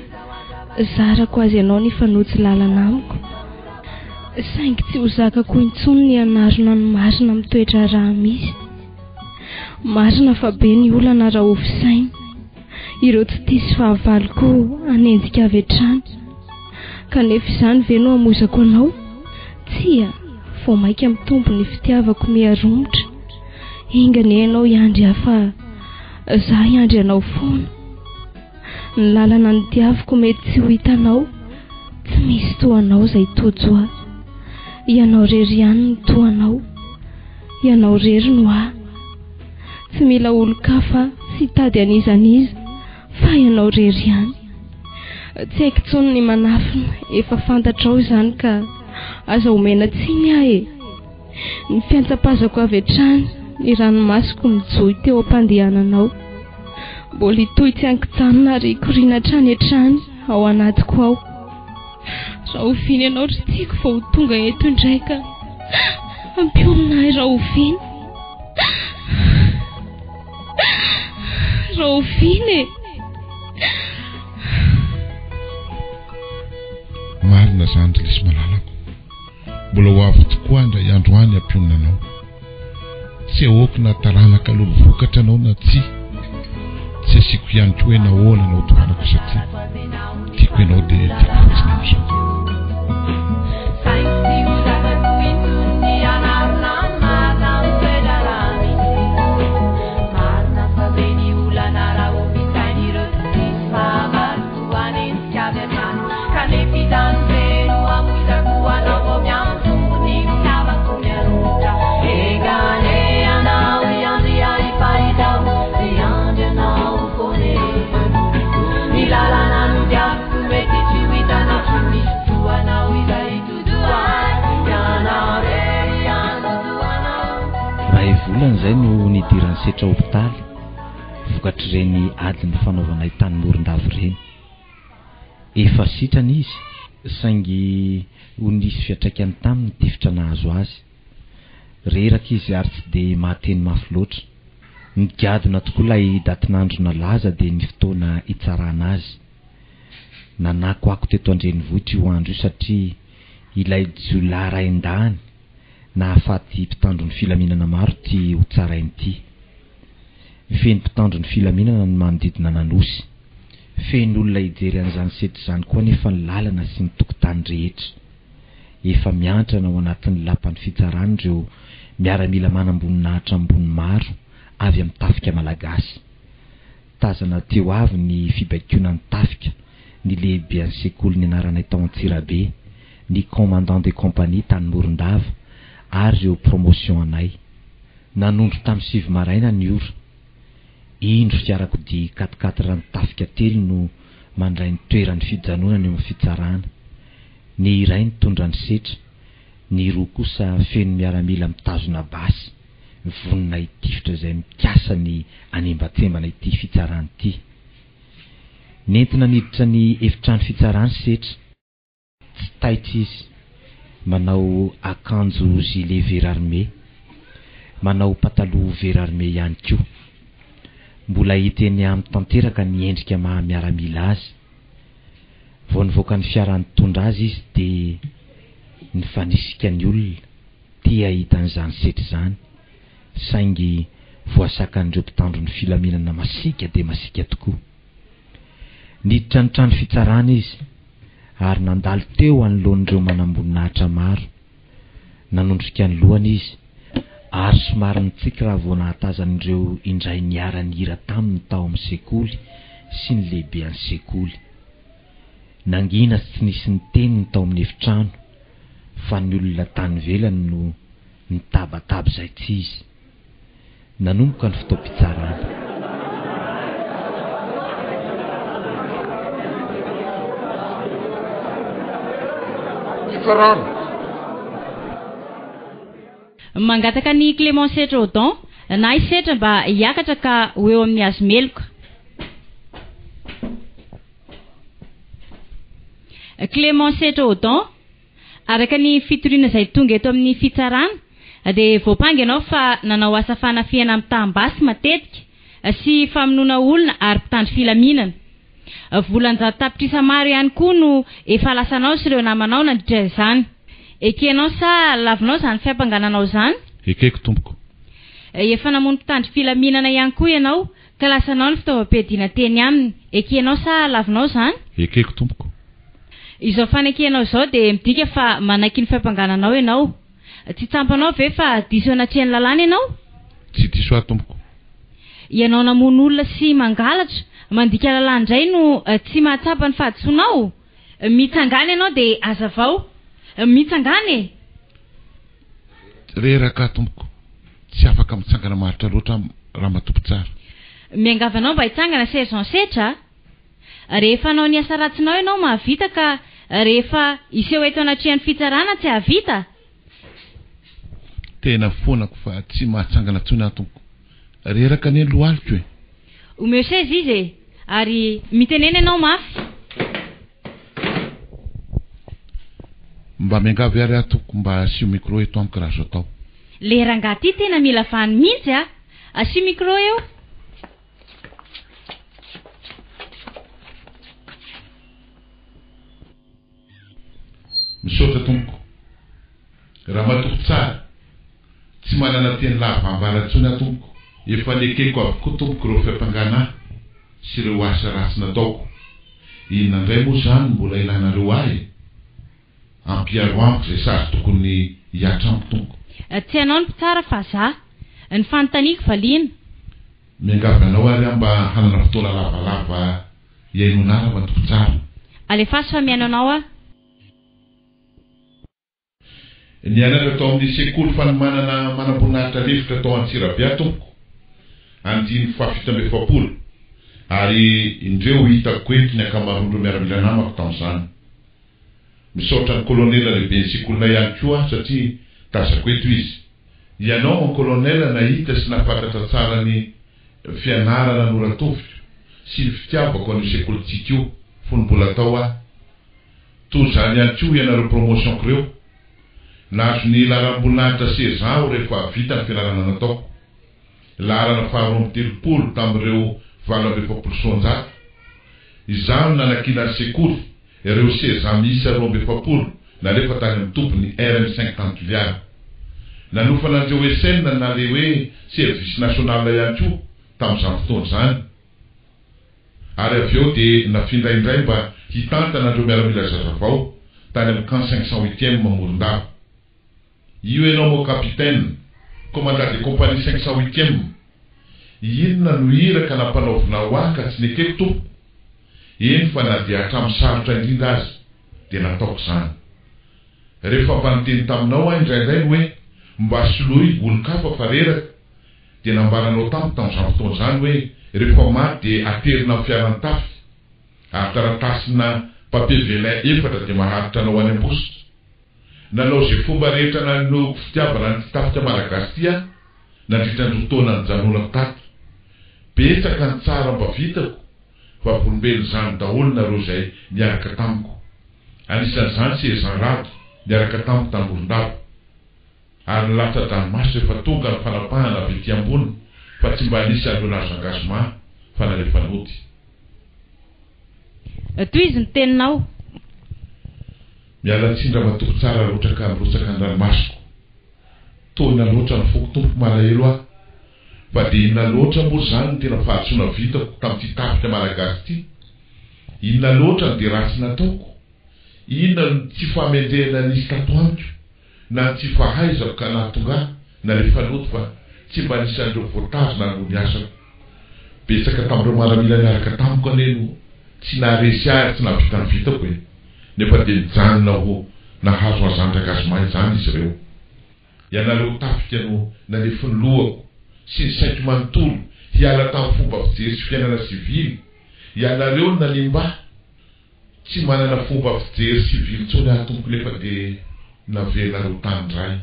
zarako azy ianao ny fanotsy lalana amiko, saingy tsy ho zakako intsony ny anarona ny marina mitoetra raha misy. Marina fa be ny olana raha ofisaina, ireo tsy tisy fahavaloko anenjika avy hatrany, kanefa izany ve no hamozako anao? Tsia, vao maika mitombo ny fitiavako miaromotra, ingany ianao iandry afa za iandry anao foana. Ny lalana ny diaviko mety tsy ho hitanao, tsy misy toanao izay tojo ahy. Ianao rery ihany ny toanao, ianao rery no ahy. Tsy mila olo-kafa sy tady anizaniza, fa ianao rery ihany. Tsy haiko intsony ny manafina, efa fantatrao izany ka aza omena tsiny ahy e. Ny fiantsapazako avy hatrany, ny ranomasoko mijohy teo am-pandehananao. Mbola hitohy tsy hankitsanona ary hikoriana hatrany hatrany ao anatiko ao. Raha oviana ianao ry tiako fa ho tonga eto indray ka ampiolina ahy raha oviana. Raha oviana e. Marina zany ry lesy malalako, mbola ho avy tokoa andray andro any ampionina anao. Tsy ahoako na taranaka lolo vokatra anao na tsy asiako ihany koa nahoana anao toanako satria tiako ianao dia tiako fotsiny amin'izao. Izay no nidirany setra hopitaly vokatry ireny adiny fanaovana tany Morondava ireny. Efa sitrana izy, saingy ho nisy fiantraikany taminy tifitra nahazo azy. Reraka izy ary tsy dia mahateny mafy loatra. Nigadona tokoa ilay datin'andro nalaza dia ny fotoana hitsarana azy. Nanako ako teto Andrenivohitra io andro io satria ilay jiolahy ray andany nahafaty mpitandro ny filaminana maro ty ho tsarainy ty. Feno mpitandro ny filaminana ny manodidina nanosy. Feno olona hijery an'izany setra izany koa nefa ny lalana sy ny tokotany rehetra. Efa miantrana ao anatin'ny lapan'ny fitsarana ireo miaramila manamboninahitra ambony maro avy amin'ny tafika malagasy. Tazana teo avy ny fibaikionan'ny tafika, ny lehibe ny sekoly ny anaranay tao Antsirabe, ny commandant de compagnie tany Morondava ary ireo promotion anay. Nanondro tamin'ny 7 maraina ny ora. Indro fiarakodia 4x4 rano tafika telo no mandray ny toeran'ny fijanonana eo amin'ny fitsarana. Ny iray nitondra ny setra, ny roa kosa feno miaramila mitazona basy, vonona itifitra izay mikasa ny anembatsembana ity fitsarana ity. Nentina niditra ny efitrano fitsarana setra. Tsy taitra izy, manao akanjo gilet vert armé, manao pataloha vert armé ihany koa. Mbola hita eny amin'ny tanteraka ny endrika maha miaramila azy. Vao nivoaka ny fiara nitondra azy izy dia nifanisika ny olona tia hitan'izany setra izany, saingy voasakan'ireo mpitandro ny filaminana masika dia masika tokoa. Niditra ny trano fitsarana izy ary nandalo teo anoloan'ireo manamboninahitra maro. Nanondrika ny lohany izy ary somary nitsika raha vao nahatazan'ireo indray niara-ny hira taminy tao amin'ny sekoly sy ny lehibe any sekoly. Nangina tsy nisy ny teniny tao amin'ny efitrano, fa ny olona tany velany no nitabataba izay tsy izy. Nanomboka ny fotoam-pitsarana. Mangataka ny Clément Setra Odon, na isetra mba hiakatra ka ho eo amin'ny azy meloka. Clémence Odon araka ny fitoriana izay tonga eto amin'ny fitsarana dia voapangy ianao fa nanao asa fanafiana amin'ny tambasy matetika sy famonoana olona ary mpitandro filaminana. Volan-jato tapitrisa maro ihany koa no efa lasanao sy ireo namanao nandritra izany. Ekenao sa lavinao izany fiampangananao izany? Ekeko tompoko. Efa namono mpitandro filaminana ihany koa ianao ka lasanao ny fitaovam-piadiana teny aminy. Ekenao sa lavinao izany? Ekeko tompoko. Izao fanekenao izao dia midika fa manaiky ny fiampangananao ianao. Tsy tsampanao ve fa diso anatrehany lalàna ianao? Tsy diso ahy tompoko. Ianao namono olona sy mangalatra mandika lalàna indray no tsy mahatsapa ny fahadisoanao. Mitsangana ianao dia azavao. Mitsangana reraka tompoko. Tsy afaka mitsangana maritra loatra raha matopo tsara. Miangavanao mba hitsangana sergent setra. Rehefa anao ny asa ratsinao ianao mahavita ka rehefa iseho eto anatrehany fitsarana tsy havita. Tena fonako fa tsy mahatsangana tsony ahy tompoko. Reraka ny lohaliko e. Omeo seza izy ary mitenena ianao mafy. Mba miangavy ary ahy tompoko mba asio micro eto amiko raha azo atao. Le rangahy ty tena mila vahany mihitsy a. Asio micro eo. Misaotra tompoko. Raha matopo tsara. Tsy manana teny lava ambaratsony ahy tompoko. Efa nekeko avokoa tompoko ireo fiampangana sy ireo asa ratsy nataoko. Inona indray moa izany mbola ilanareo ahy ampiaro amiko izay sazy tokony hiatra amiko tompoko. Tsy anao ny mpitsara fa za ny fanontaniako valiana. Miangavanao ary mba hanana fotoana lavalava iainonara matopo tsara. Alefaso fa miaino anao a. Nianatra tao amin'ny sekoly fanomanana manam-boninahitra lefitra tao Antsirabe tompoko. Andiny fafita fapolo. Ary indreo hitako eto ny ankamaroandreo miaramila namako tamin'izany. Misaotra ny kolonela lehibe ny sekolina ihany koa satria tazako eto izy. Ianao ny kolonela nahita sy nafantatra tsara ny fianarana noratoviko sy ny fitiavako an'io sekolintsika io fony mbola tao aho. Toy izany ihany koa ianareo promotion ireo. Nahazo ny laharam-boninahitra sezao rehefa vita ny fianarana nataoko. Laharana 430 tamin'ireo 27 izaho nanakina ny sekoly ireo seza miisa 27 nalefa tany amin'ny tompony RM50 nanofana an'ireo SN na le hoe service national ihany koa tamin'izany fotoana izany. Ary avy eo dia nafindraindray mba hitantana andreo miaramila zazavao tany amin'ny camp 508e Mamorondava. Io ianao mo capitaine, commandant de compagnie 508e. Inona no iraka nampanaovina ho ahy ka tsy nekeko tompo. Eny fa na dia hatramin'ny sarotra indrindra azy dia nataoko izany. Rehefa mba niteny taminao aho indraindray hoe mba soloy olon-kafa fa reraka dia nambaranao tamin'izany fotoana izany hoe rehefa maty dia aterina amin'ny fiaran-tafy ary taratasina papier velin efatra dia maharitra anao any am-bositra. Nanao izay fomba rehetra nanao fitiavana ny tafika malagasy tia nandritra ny fotoana ny janonako tato. Betsaka ny tsara mba vitako fa volombelona izany daholo nareo izay niaraka tamiko. Anisan'izany sezan rado niaraka tamiko Tamborondava. Ary nilatra dranomasy rehefa tonga ny fanapahana avy ety ambony fa tsy mba nisy andreo nazo engagement fa nalefa nody. Toy izy ny teninao. Miala tsindra matoko tsara loatra ka mirotsaka ny ranomasiko. Toina loatra ny foko tompoko malahelo aho. Fa dia inona loatra moa izany ny tena fahatsoana vitako tamin'ity tafika malagasy ity. Inona loatra ny dia ratsy nataoko. Inona ny tsy famendrehana nisy tato amiko na tsy fahaizako ka nahatonga na lefa loto fa tsy mba nisy andreo voatazona no niasako. Betsaka tamin'ireo maramila niaraka tamiko aneno tsy naharesy ahy tsy nahavita ny vitako e. Nefa dia mijanona ho nahazo azan-drangazomay izany izy ireo. Ianareo tafika no nalefa ny lohako sy ny saiko manontolo hiala tamin'ny fomba fijery sy fiainana sivily. Ianareo nanimba tsy manana fomba fijery sivily tsony ahy tompoko lefa dia navelareo tanindray.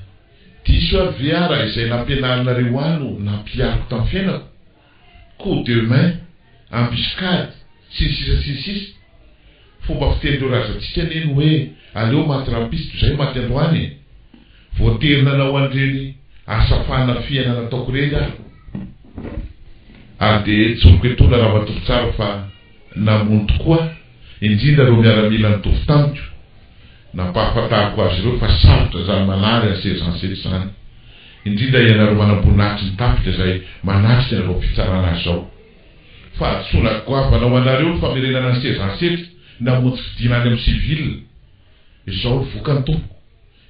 Diso avy ara izay nampianarinareo ano nampiariko tamin'ny fiainako. Coup de main, embuscade, sisisa. fomba fitendreo razantsika neny hoe aleo maty rampisitro zay maty androany voaterina anao andreny asafana fiainana ataoko reny aho ary de tsoroko etola raha matovo tsara fa namono tokoa indrindra reo miaramila ny tovy tamiko nampahafantariko azy ireo fa sarotra zany manary asezansety zany indrindra ianareo manamboninahitry ny tafika zay manatrika anareo fitsarana azy zao fa solako avanao anareo ny famerenana ny sezansety namonjy fidina any amin'ny sivile izao vokany tompoko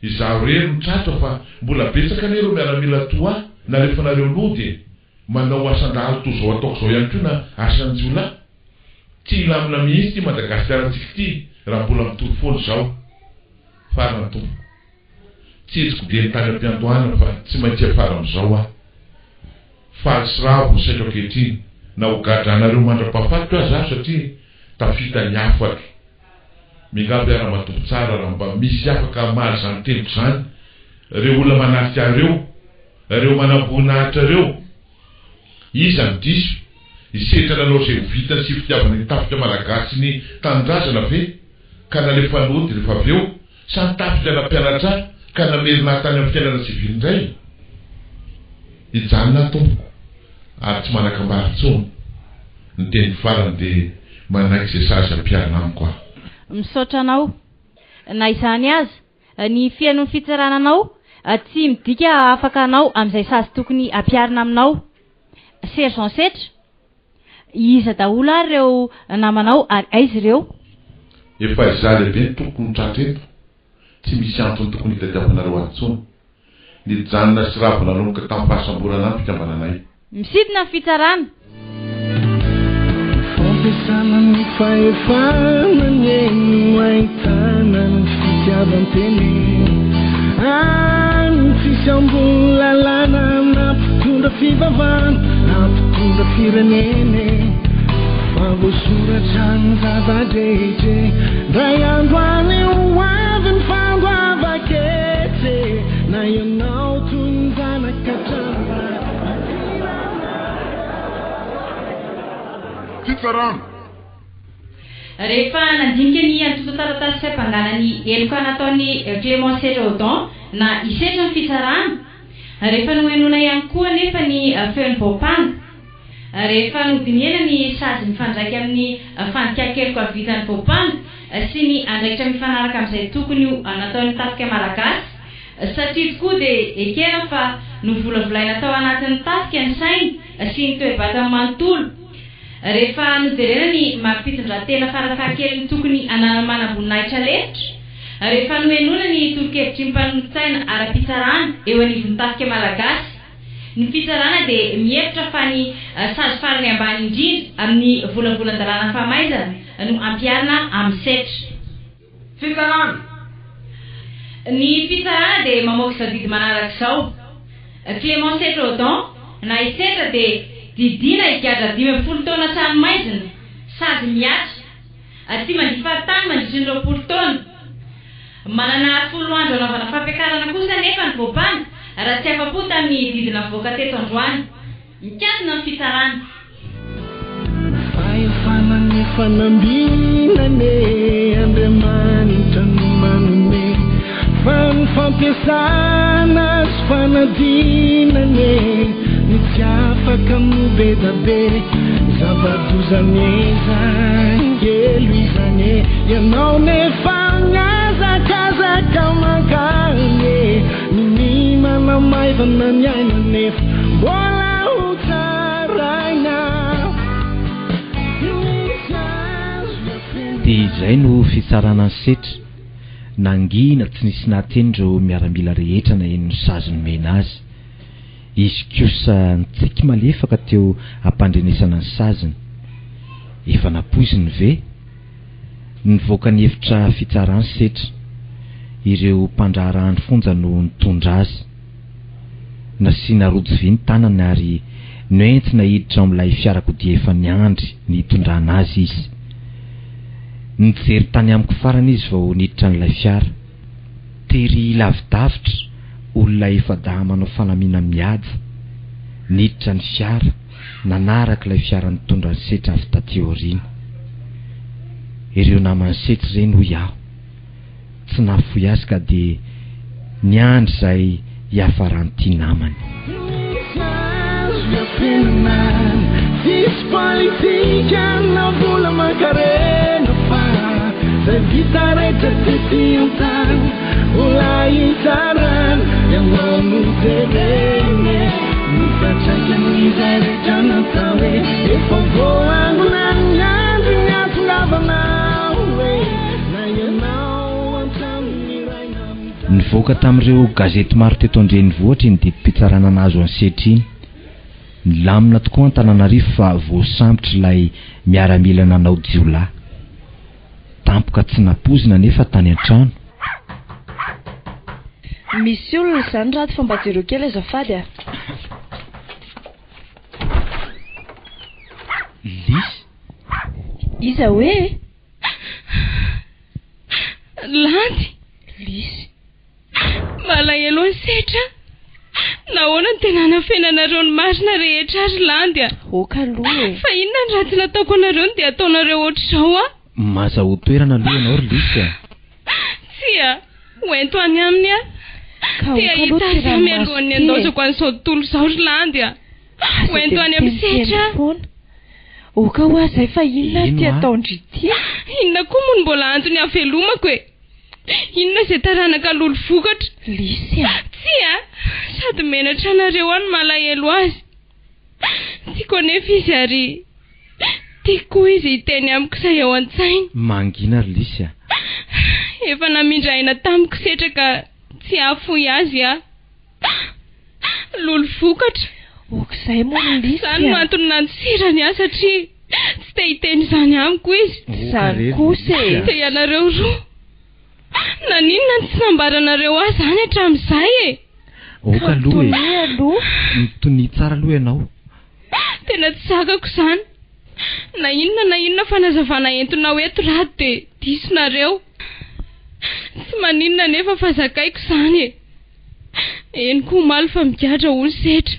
izaho rery mitratra fa mbola betsaka an'ireo miaramila toa na rehefa nareo lody manao asandalo to zao ataoko zao ihany koa na asanjiola tsy ilamina mihitsy ty Madagasikara-tsika ty raha mbola mitory folo zao farana tompoko tsitsiko de nitany am-piandohana fa tsy maintsy afara am'izao aho faly sy ravo saiko ankehitriny na hogadranareo mandra-pahafatiko azy aho satria tafita ny afaky mingavy ara matompo tsara raha mba misy afaka mary zany teniko zany reo olona manarika areo reo manamboninahitra reo iza ny diso isetra nanao zay vitany sy fitiavana ny tafika malagasy ny tanindrazana ve ka nalefa lody rehefa avy eo samy tafika nampianatra ka namerina tany amin'ny fiainana sivily indray ijanona tompoko ary tsy manakambary tsony ny teny farany de manaiky zay sazy ampiarina amiko aho misaotra anao na izany aza ny fiain'ny fitsarananao tsy midika afaka anao amin'izay sazy tokony ampiarina aminao sergent setra iza daholo ary reo namanao ary aizy ireo efa iza lehibe ny tokony tratra eto tsy misy antony tokony hitadiavanareo antsony ny janona sy ravina nanomboka tamin'ny fahasamborana ampy fikambananay misidina ny fitsarana fampiasana ny fahefana ny eno ahitana ny fitiavan-teny ny fisambony lalàna nampitondra fivavana nampitondra firenene favosoratra ny zava-drehetre ndray andro any ho avy ny fandoava-ketse na ianao toy ny zanakatramba fitsarana rehefa nandinika ny antototaratasy fampanganany eloka nataony Clément Serodon na isetra ny fitsarana rehefa noenona ihany koa nefa ny feony vaopanga rehefa nodiniena ny sazy mifandraiky amin'ny fandikakeloka vitany vaopanga sy ny andraikitra mifanaraka amin'izay tokony io nataony tafika malagasy satria tokoa de ekena fa novolavolaina tao anatin'ny tafika ny sainy sy ny toe-batany manontolo rehefa nojerena ny mampitondratena farafahakely ny tokony anana manamboninahitra lefitra rehefa noenona ny toro-kevitry ny mpanolontsaina ara-pitsarana eo anivon'ny tafika malagasy ny fitsarana de mihevitra fa ny sazy farany ambany indrindra amin'ny volavolan-dalàna famaizana no ampiarina amin'ny setra fitsarana ny fitsarana de mamoaka zadidy manarak'izao Clément Serodon na isetra de didina igadra 50 taona tranomaizina sazy miatra ty mandifatany mandritry ny 20 taona manana 10 andro anaovana fampiakarana kosa nefa ny vaopana raha tsy afa-po tamin'ny didina voaka teto androany mikasina ny fitsarana fahefana ny fanambinane Andriamanitra no manome fa ny fampiasana sy fanadinane ny tsy afaka mobedabe zavadozaneza ngelo izane ianao nefa ngazakazaka mankane ny manamaivana ny aina nefa mbola ho tsaraina dia izay no fitsarana ny setra nangina tsy nisy natenyreo miaramila rehetra na eno sazy nomena azy izy kosa nitsika malefaka teo ampandrenesana ny saziny efa napoiziny ve nivoaka ny hevitra fitsarany setra ireo mpandraharahany fonja no nitondra azy nasiana rojo vy ny tanany ary noentina hiditra amin'ilay fiarakodia efa niandry nitondrana azy izy nijery tany amiko farana izy vao niditra n'ilay fiara tery lavidavitra olona efa daha manao fanamina miady niditra ny fiara nanaraka ilay fiara nitondra ny setra avy taty aoriana ireo namany setry ireny hoy aho tsy nafoy azy ka dia niandry izay hiafaran'ity namany. This politika na vola makarena fa zay vita rehetra tetiantany ola hitaran ianao tereny mifatraika n'izay rehetra natao hoe efa voangona ny andro ny atongavanao hoe na ianao antramin'ny raina nivoaka tamin'ireo gazety maro teto Andrenivohitra ny didim-pitsarana nazo any Setry iny. Nilamina tokoa Antananarivo fa voasambotra ilay miaramila nanao jiolahy. Tampoka tsy napozina nefa tany an-trano. Misy olona izany raty fa mba jero kely azafady a. Lisy? Iza hoe? Landy. Lisy. Malahelo ny Setra. Nahoana ny tena nafenanareo ny marina rehetra ary Landy a. Oka aloha e. Fa inona ny ratsy nataoko anareo dia ataonareo ohatr'izao a? Maza ho toerana aloha ianao ry Lisy a. Tsy a, hoento any aminy a. Tia hita azy mialohan'ny andaosako an'izao tontolo izao ry Landy a. Hoento any amin'ny Setra. Oka ho azy fa inona ty ataondry ity? Inona koa moa mbola antony havelomako e? Inona izay taranaka lolo vokatra? Lisy a. Tsy a, sady menatra anareo any malahelo azy. Tiako anefa izy ary tiako izy hiteny amiko izay ao an-tsainy. Mangina ry Lisy a. Efa namindraina tamiko Setra ka tsy afoy azy a. Lolo vokatra. Okizay moa ny Lisy a. Izany no antony nansirany a satria tsy te hiteny izany amiko izy. Izany kosa e. Te ianareo roa. Naninona ny tsy nambaranareo azy izany hatramin'izay e? Oka aloha e. Nitony tsara aloha ianao. Tena tsy zakako izany. Na inona fanazavana entona hoeto raty dia disonareo. Tsy maninona nefa fa zakaiko izany e. Eny koa maly fa migadra ho ny Setra.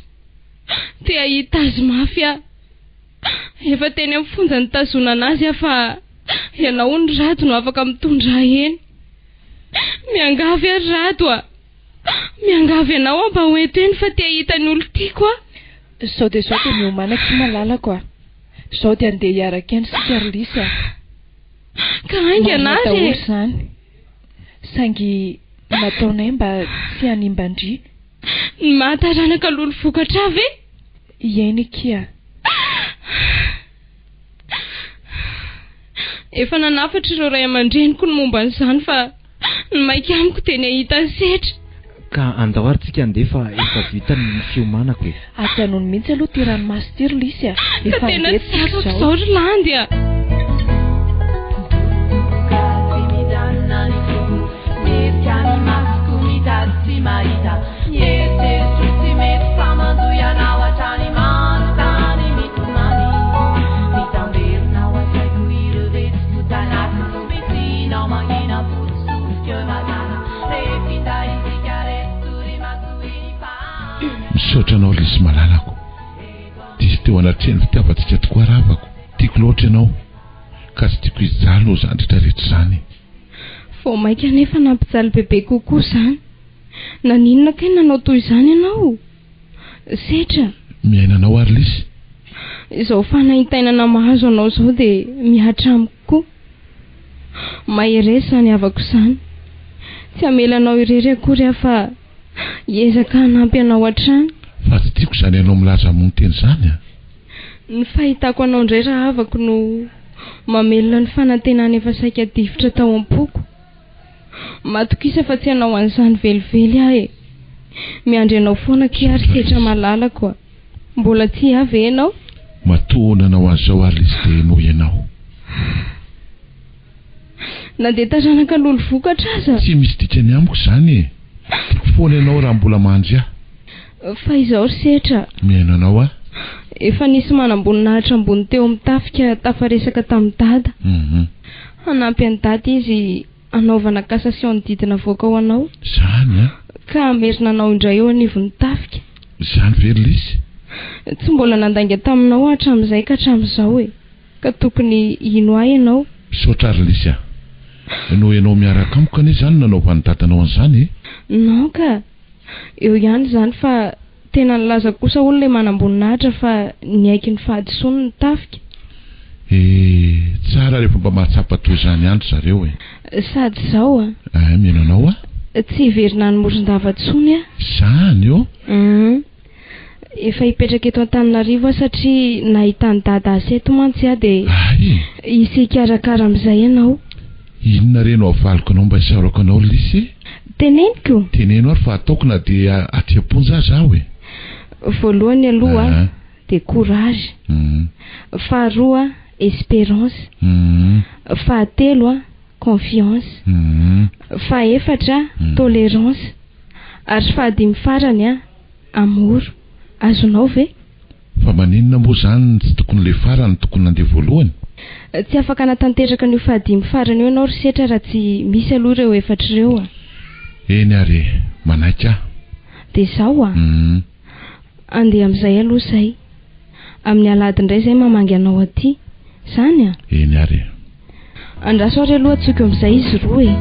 Te ahita azy mafy a. Efa teny amin'ny fonja nitazonana azy a fa ianao ny rato no afaka mitondra eny. Miangavy ary rato a. Miangavy ianao a mba hoeto eny fa te ahita ny olo tiako a. Sao dia sao dia miomana tsy malalako a. Sao dia andeha hiaraka eny sika ry Lisy a. Ka ainga anazy e. Izany. Sangy nataonay mba tsy hanimba-ndry. Ny mahataranaka lolo vokatra avy e? Iainy kia. Efa nanafatra ireo ray aman-dreniko ny momba an'izany fa ny maika amiko teny ahita ny Setra. Ka andahoarintsika andefa efa vita ny fiomanako e. Ajanony mihitsy aloha ty ranomasy ty ry Lisy a. Ka tena tsy zakako izao ry Landy a. Misaotra anao Lisy malalako. Diso teo anatreny fitiavantsika tokoa ravako. Tiako loatra ianao ka tsy tiako izalo izany rehetra izany. Vao maika nefa nampijaly bebe kokoa izany. Naninona kay nanao toy izany ianao? Setra. Miainanao ary Lisy. Izao fanahitainana mahazo anao izao dia mihatra amiko koa. Mahery izany havako izany. Tsy hamelanao irery akory aho fa hiezaka hanampy anao hatrany. Fa tsy tiako izany ianao milaza mony teny izany a. Ny fahitako anao indray raha havako no mamelona ny fanantenana efa saika difotra tao am-poko. Matokisa fa tsy hanao an'izany velively aho e. Miandry anao foana kia ary Setra malalako a. Mbola tsy avy ianao? Matoa nanao an'izao ary Lisy dia noho ianao. Nandeha taranaka lolo vokatra aza? Tsy misy dikany amiko izany e. Foana ianao raha mbola mandry aho. Fa izao ry Setra. Miaino anao a? Efa nisy manamboninaitra ambony teo amin'ny tafika tafaresaka tamin'ny dada. Hanampy an'i dada izy hanaovana cassation didina voaka ho anao. Izany a? Ka merina anao indray eo anivon'ny tafika. Izany ve ry Lisy? Tsy mbola nandainga taminao hatramin'izay ka hatramin'izao e. Ka tokony ino ahy ianao? Misaotra ary Lisy no ianao miaraka amiko ane zany nanao vanodatanao an'izany non ka eo ihany zany fa tena nilaza kosa olona le manamboninahitra fa ny aiky ny fahadisoany ny tafika. Tsara rehefa mba mahatsapa-to zany andro zareo sady zao mino anao tsy hiverina ny moron-dava-tsony zany efa hipetraka eto Antananarivo satria nahita ny dada asy eto mantsy dia isy ikarakara amin'izay ianao. Inona reno avaliko anao mba hisarako anao Lisy? Teneniko. Teneno ary fa ataoko na dia aty-aponja zaho voalohany aloha dia courage, faharoa espérance, fahatelo confiance, fahaefatra tolérance, ary fahadimy farany amour. Azonao ve? Fa maninona moa zany tsy tokony le farany tokony nandeha voalohany? Tsy afaka natanteraka ny fahadimy farany eo ianao ry setra raha tsy misy aloha ireo efatra ireo Eny ary manaika dia zao andeha amin'izay aloha zay amin'ny alady indray zay mamangy anao aty zany Eny ary andraso ary aloha atsoko amin'izay izy roa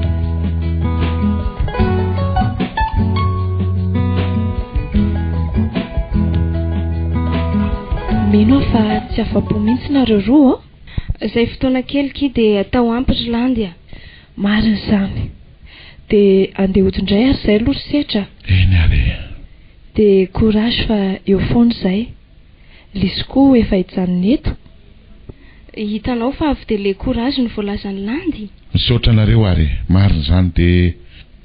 mino fa tsy afa-po mihitsy nareo roa izay fotoana kelyky dia atao ampitra landy marina zany dia andeha hodindray ary zay aloha ry setra. Eny ary dia courage fa eo foana izay Lisy koa efa hijanona eto. Hitanao fa avy dia le courage ny voalazany landy. Misaotra anareo ary marina zany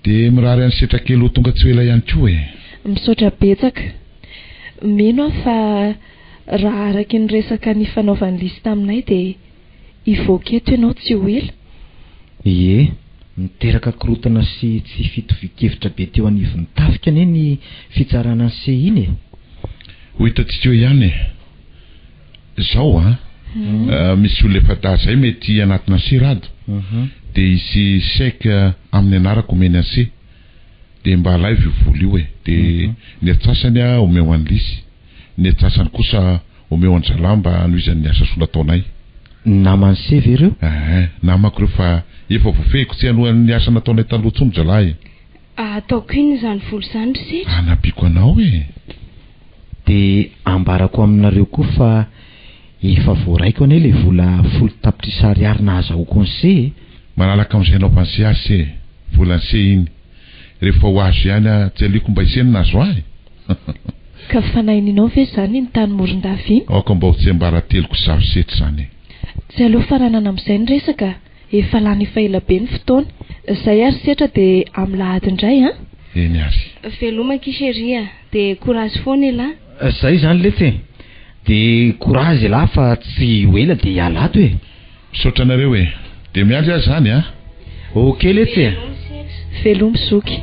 dia mirary any setra kely ho tonga tsy ho ela ihany koa misaotra betsaka mino fa raha araky ny resaka ny fanaovan'ny Lisy taminay dia ivoaketo ianao tsy ho ela. Miteraka korotana sy tsy fitovikevitra be teo anivon'ny tafika ane ny fitsarana ny se iny ho hitantsika eo ihany zao misy olona efa dazay mety anatina sirado dia isy seka amin'ny anarako omeny anse dia mba live voly io dia ny atsasany omeo an'ny Lisy, ny atsasany kosa omeo an'ny Jalamba nohizan'ny asa sola taonay. Namany se ve ireo? Namako ireo fa efa voafehiko tsy hanohan'ny asa nataonay taloha tsony zalahy. Ataoko iny zany voly zany ry setra. Anabiako anao dia ambarako aminareo koa fa efa voaraiko ane le vola 10 tapitrisa ariary nahazahoako ny se manalaka amin'izay naovany se asy vola ny se iny rehefa ho azo ihany tsy aliko mba hisenina azo ka fanaininao ve zany ny tany moron-davy iny? Aoka mba ho tsy ambarateliko zaho setra zany tsy aloha faranana amin'izay ny resaka efa lany efa ela be ny fotoana izay ary setra dia amin'ny lahady indray Eny ary velomaka iseria dia courage foana ela zay zany letsy dia courage ela fa tsy ho ela dia hiala ato misaotra anareo dia miandry azy zany ok letsy velomy soky.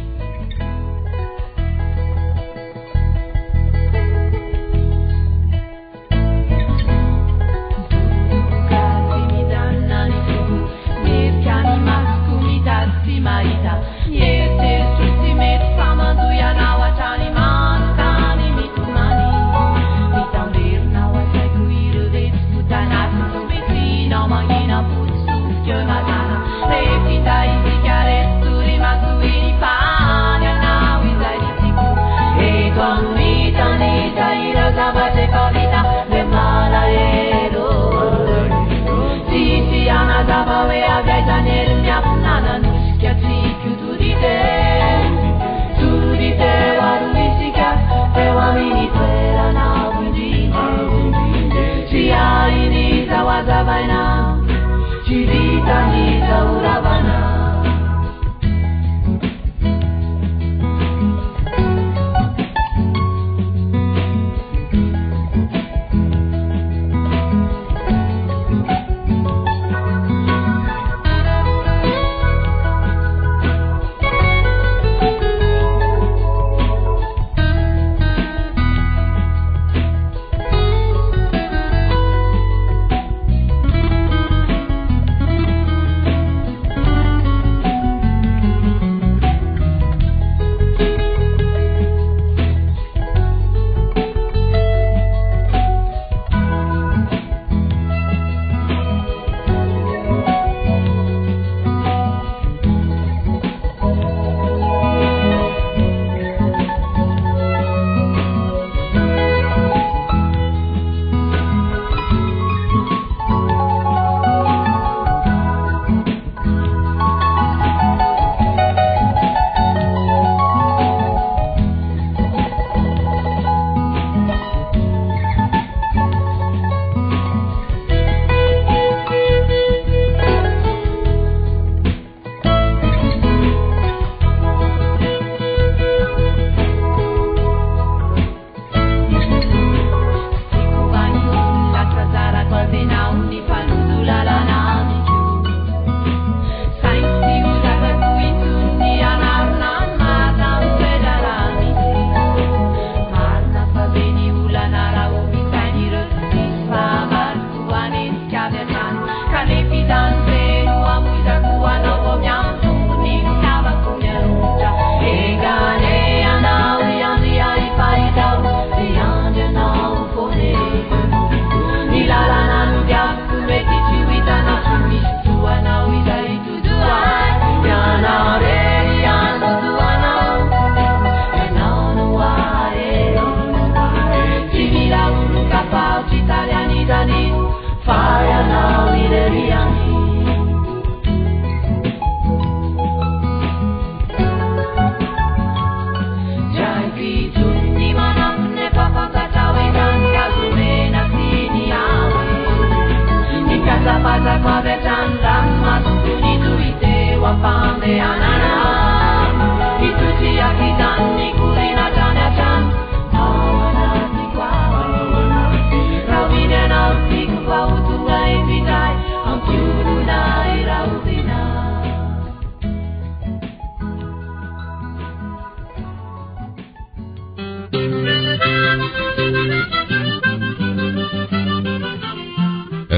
Refinda e zicaretu rimasu iripa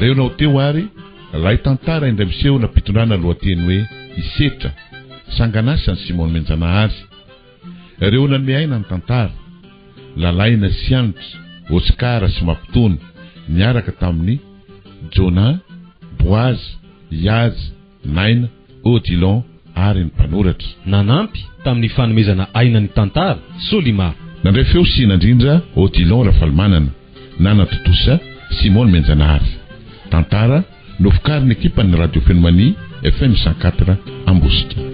Nareonao teo ary lay tantara indray miseho nampitondrana lohateny hoe Isetra, sanganasa ny Simona Menjanahary. Ireo namiaina ny tantara, lalaina Sianitra, Oscar sy Mampitony niaraka tamin'ny Jona, Boaz, Iaz, Naina, Odilon ary ny mpanoratra. Nanampy tamin'ny fanomezana aina ny tantara Solima. Nandray feo sinandrindra Odilon Rafalmanana, nanatotosa Simona Menjanahary. Tantara novokarin'ny ekipan'ny Radio Fenomania FM 104 Ambositra.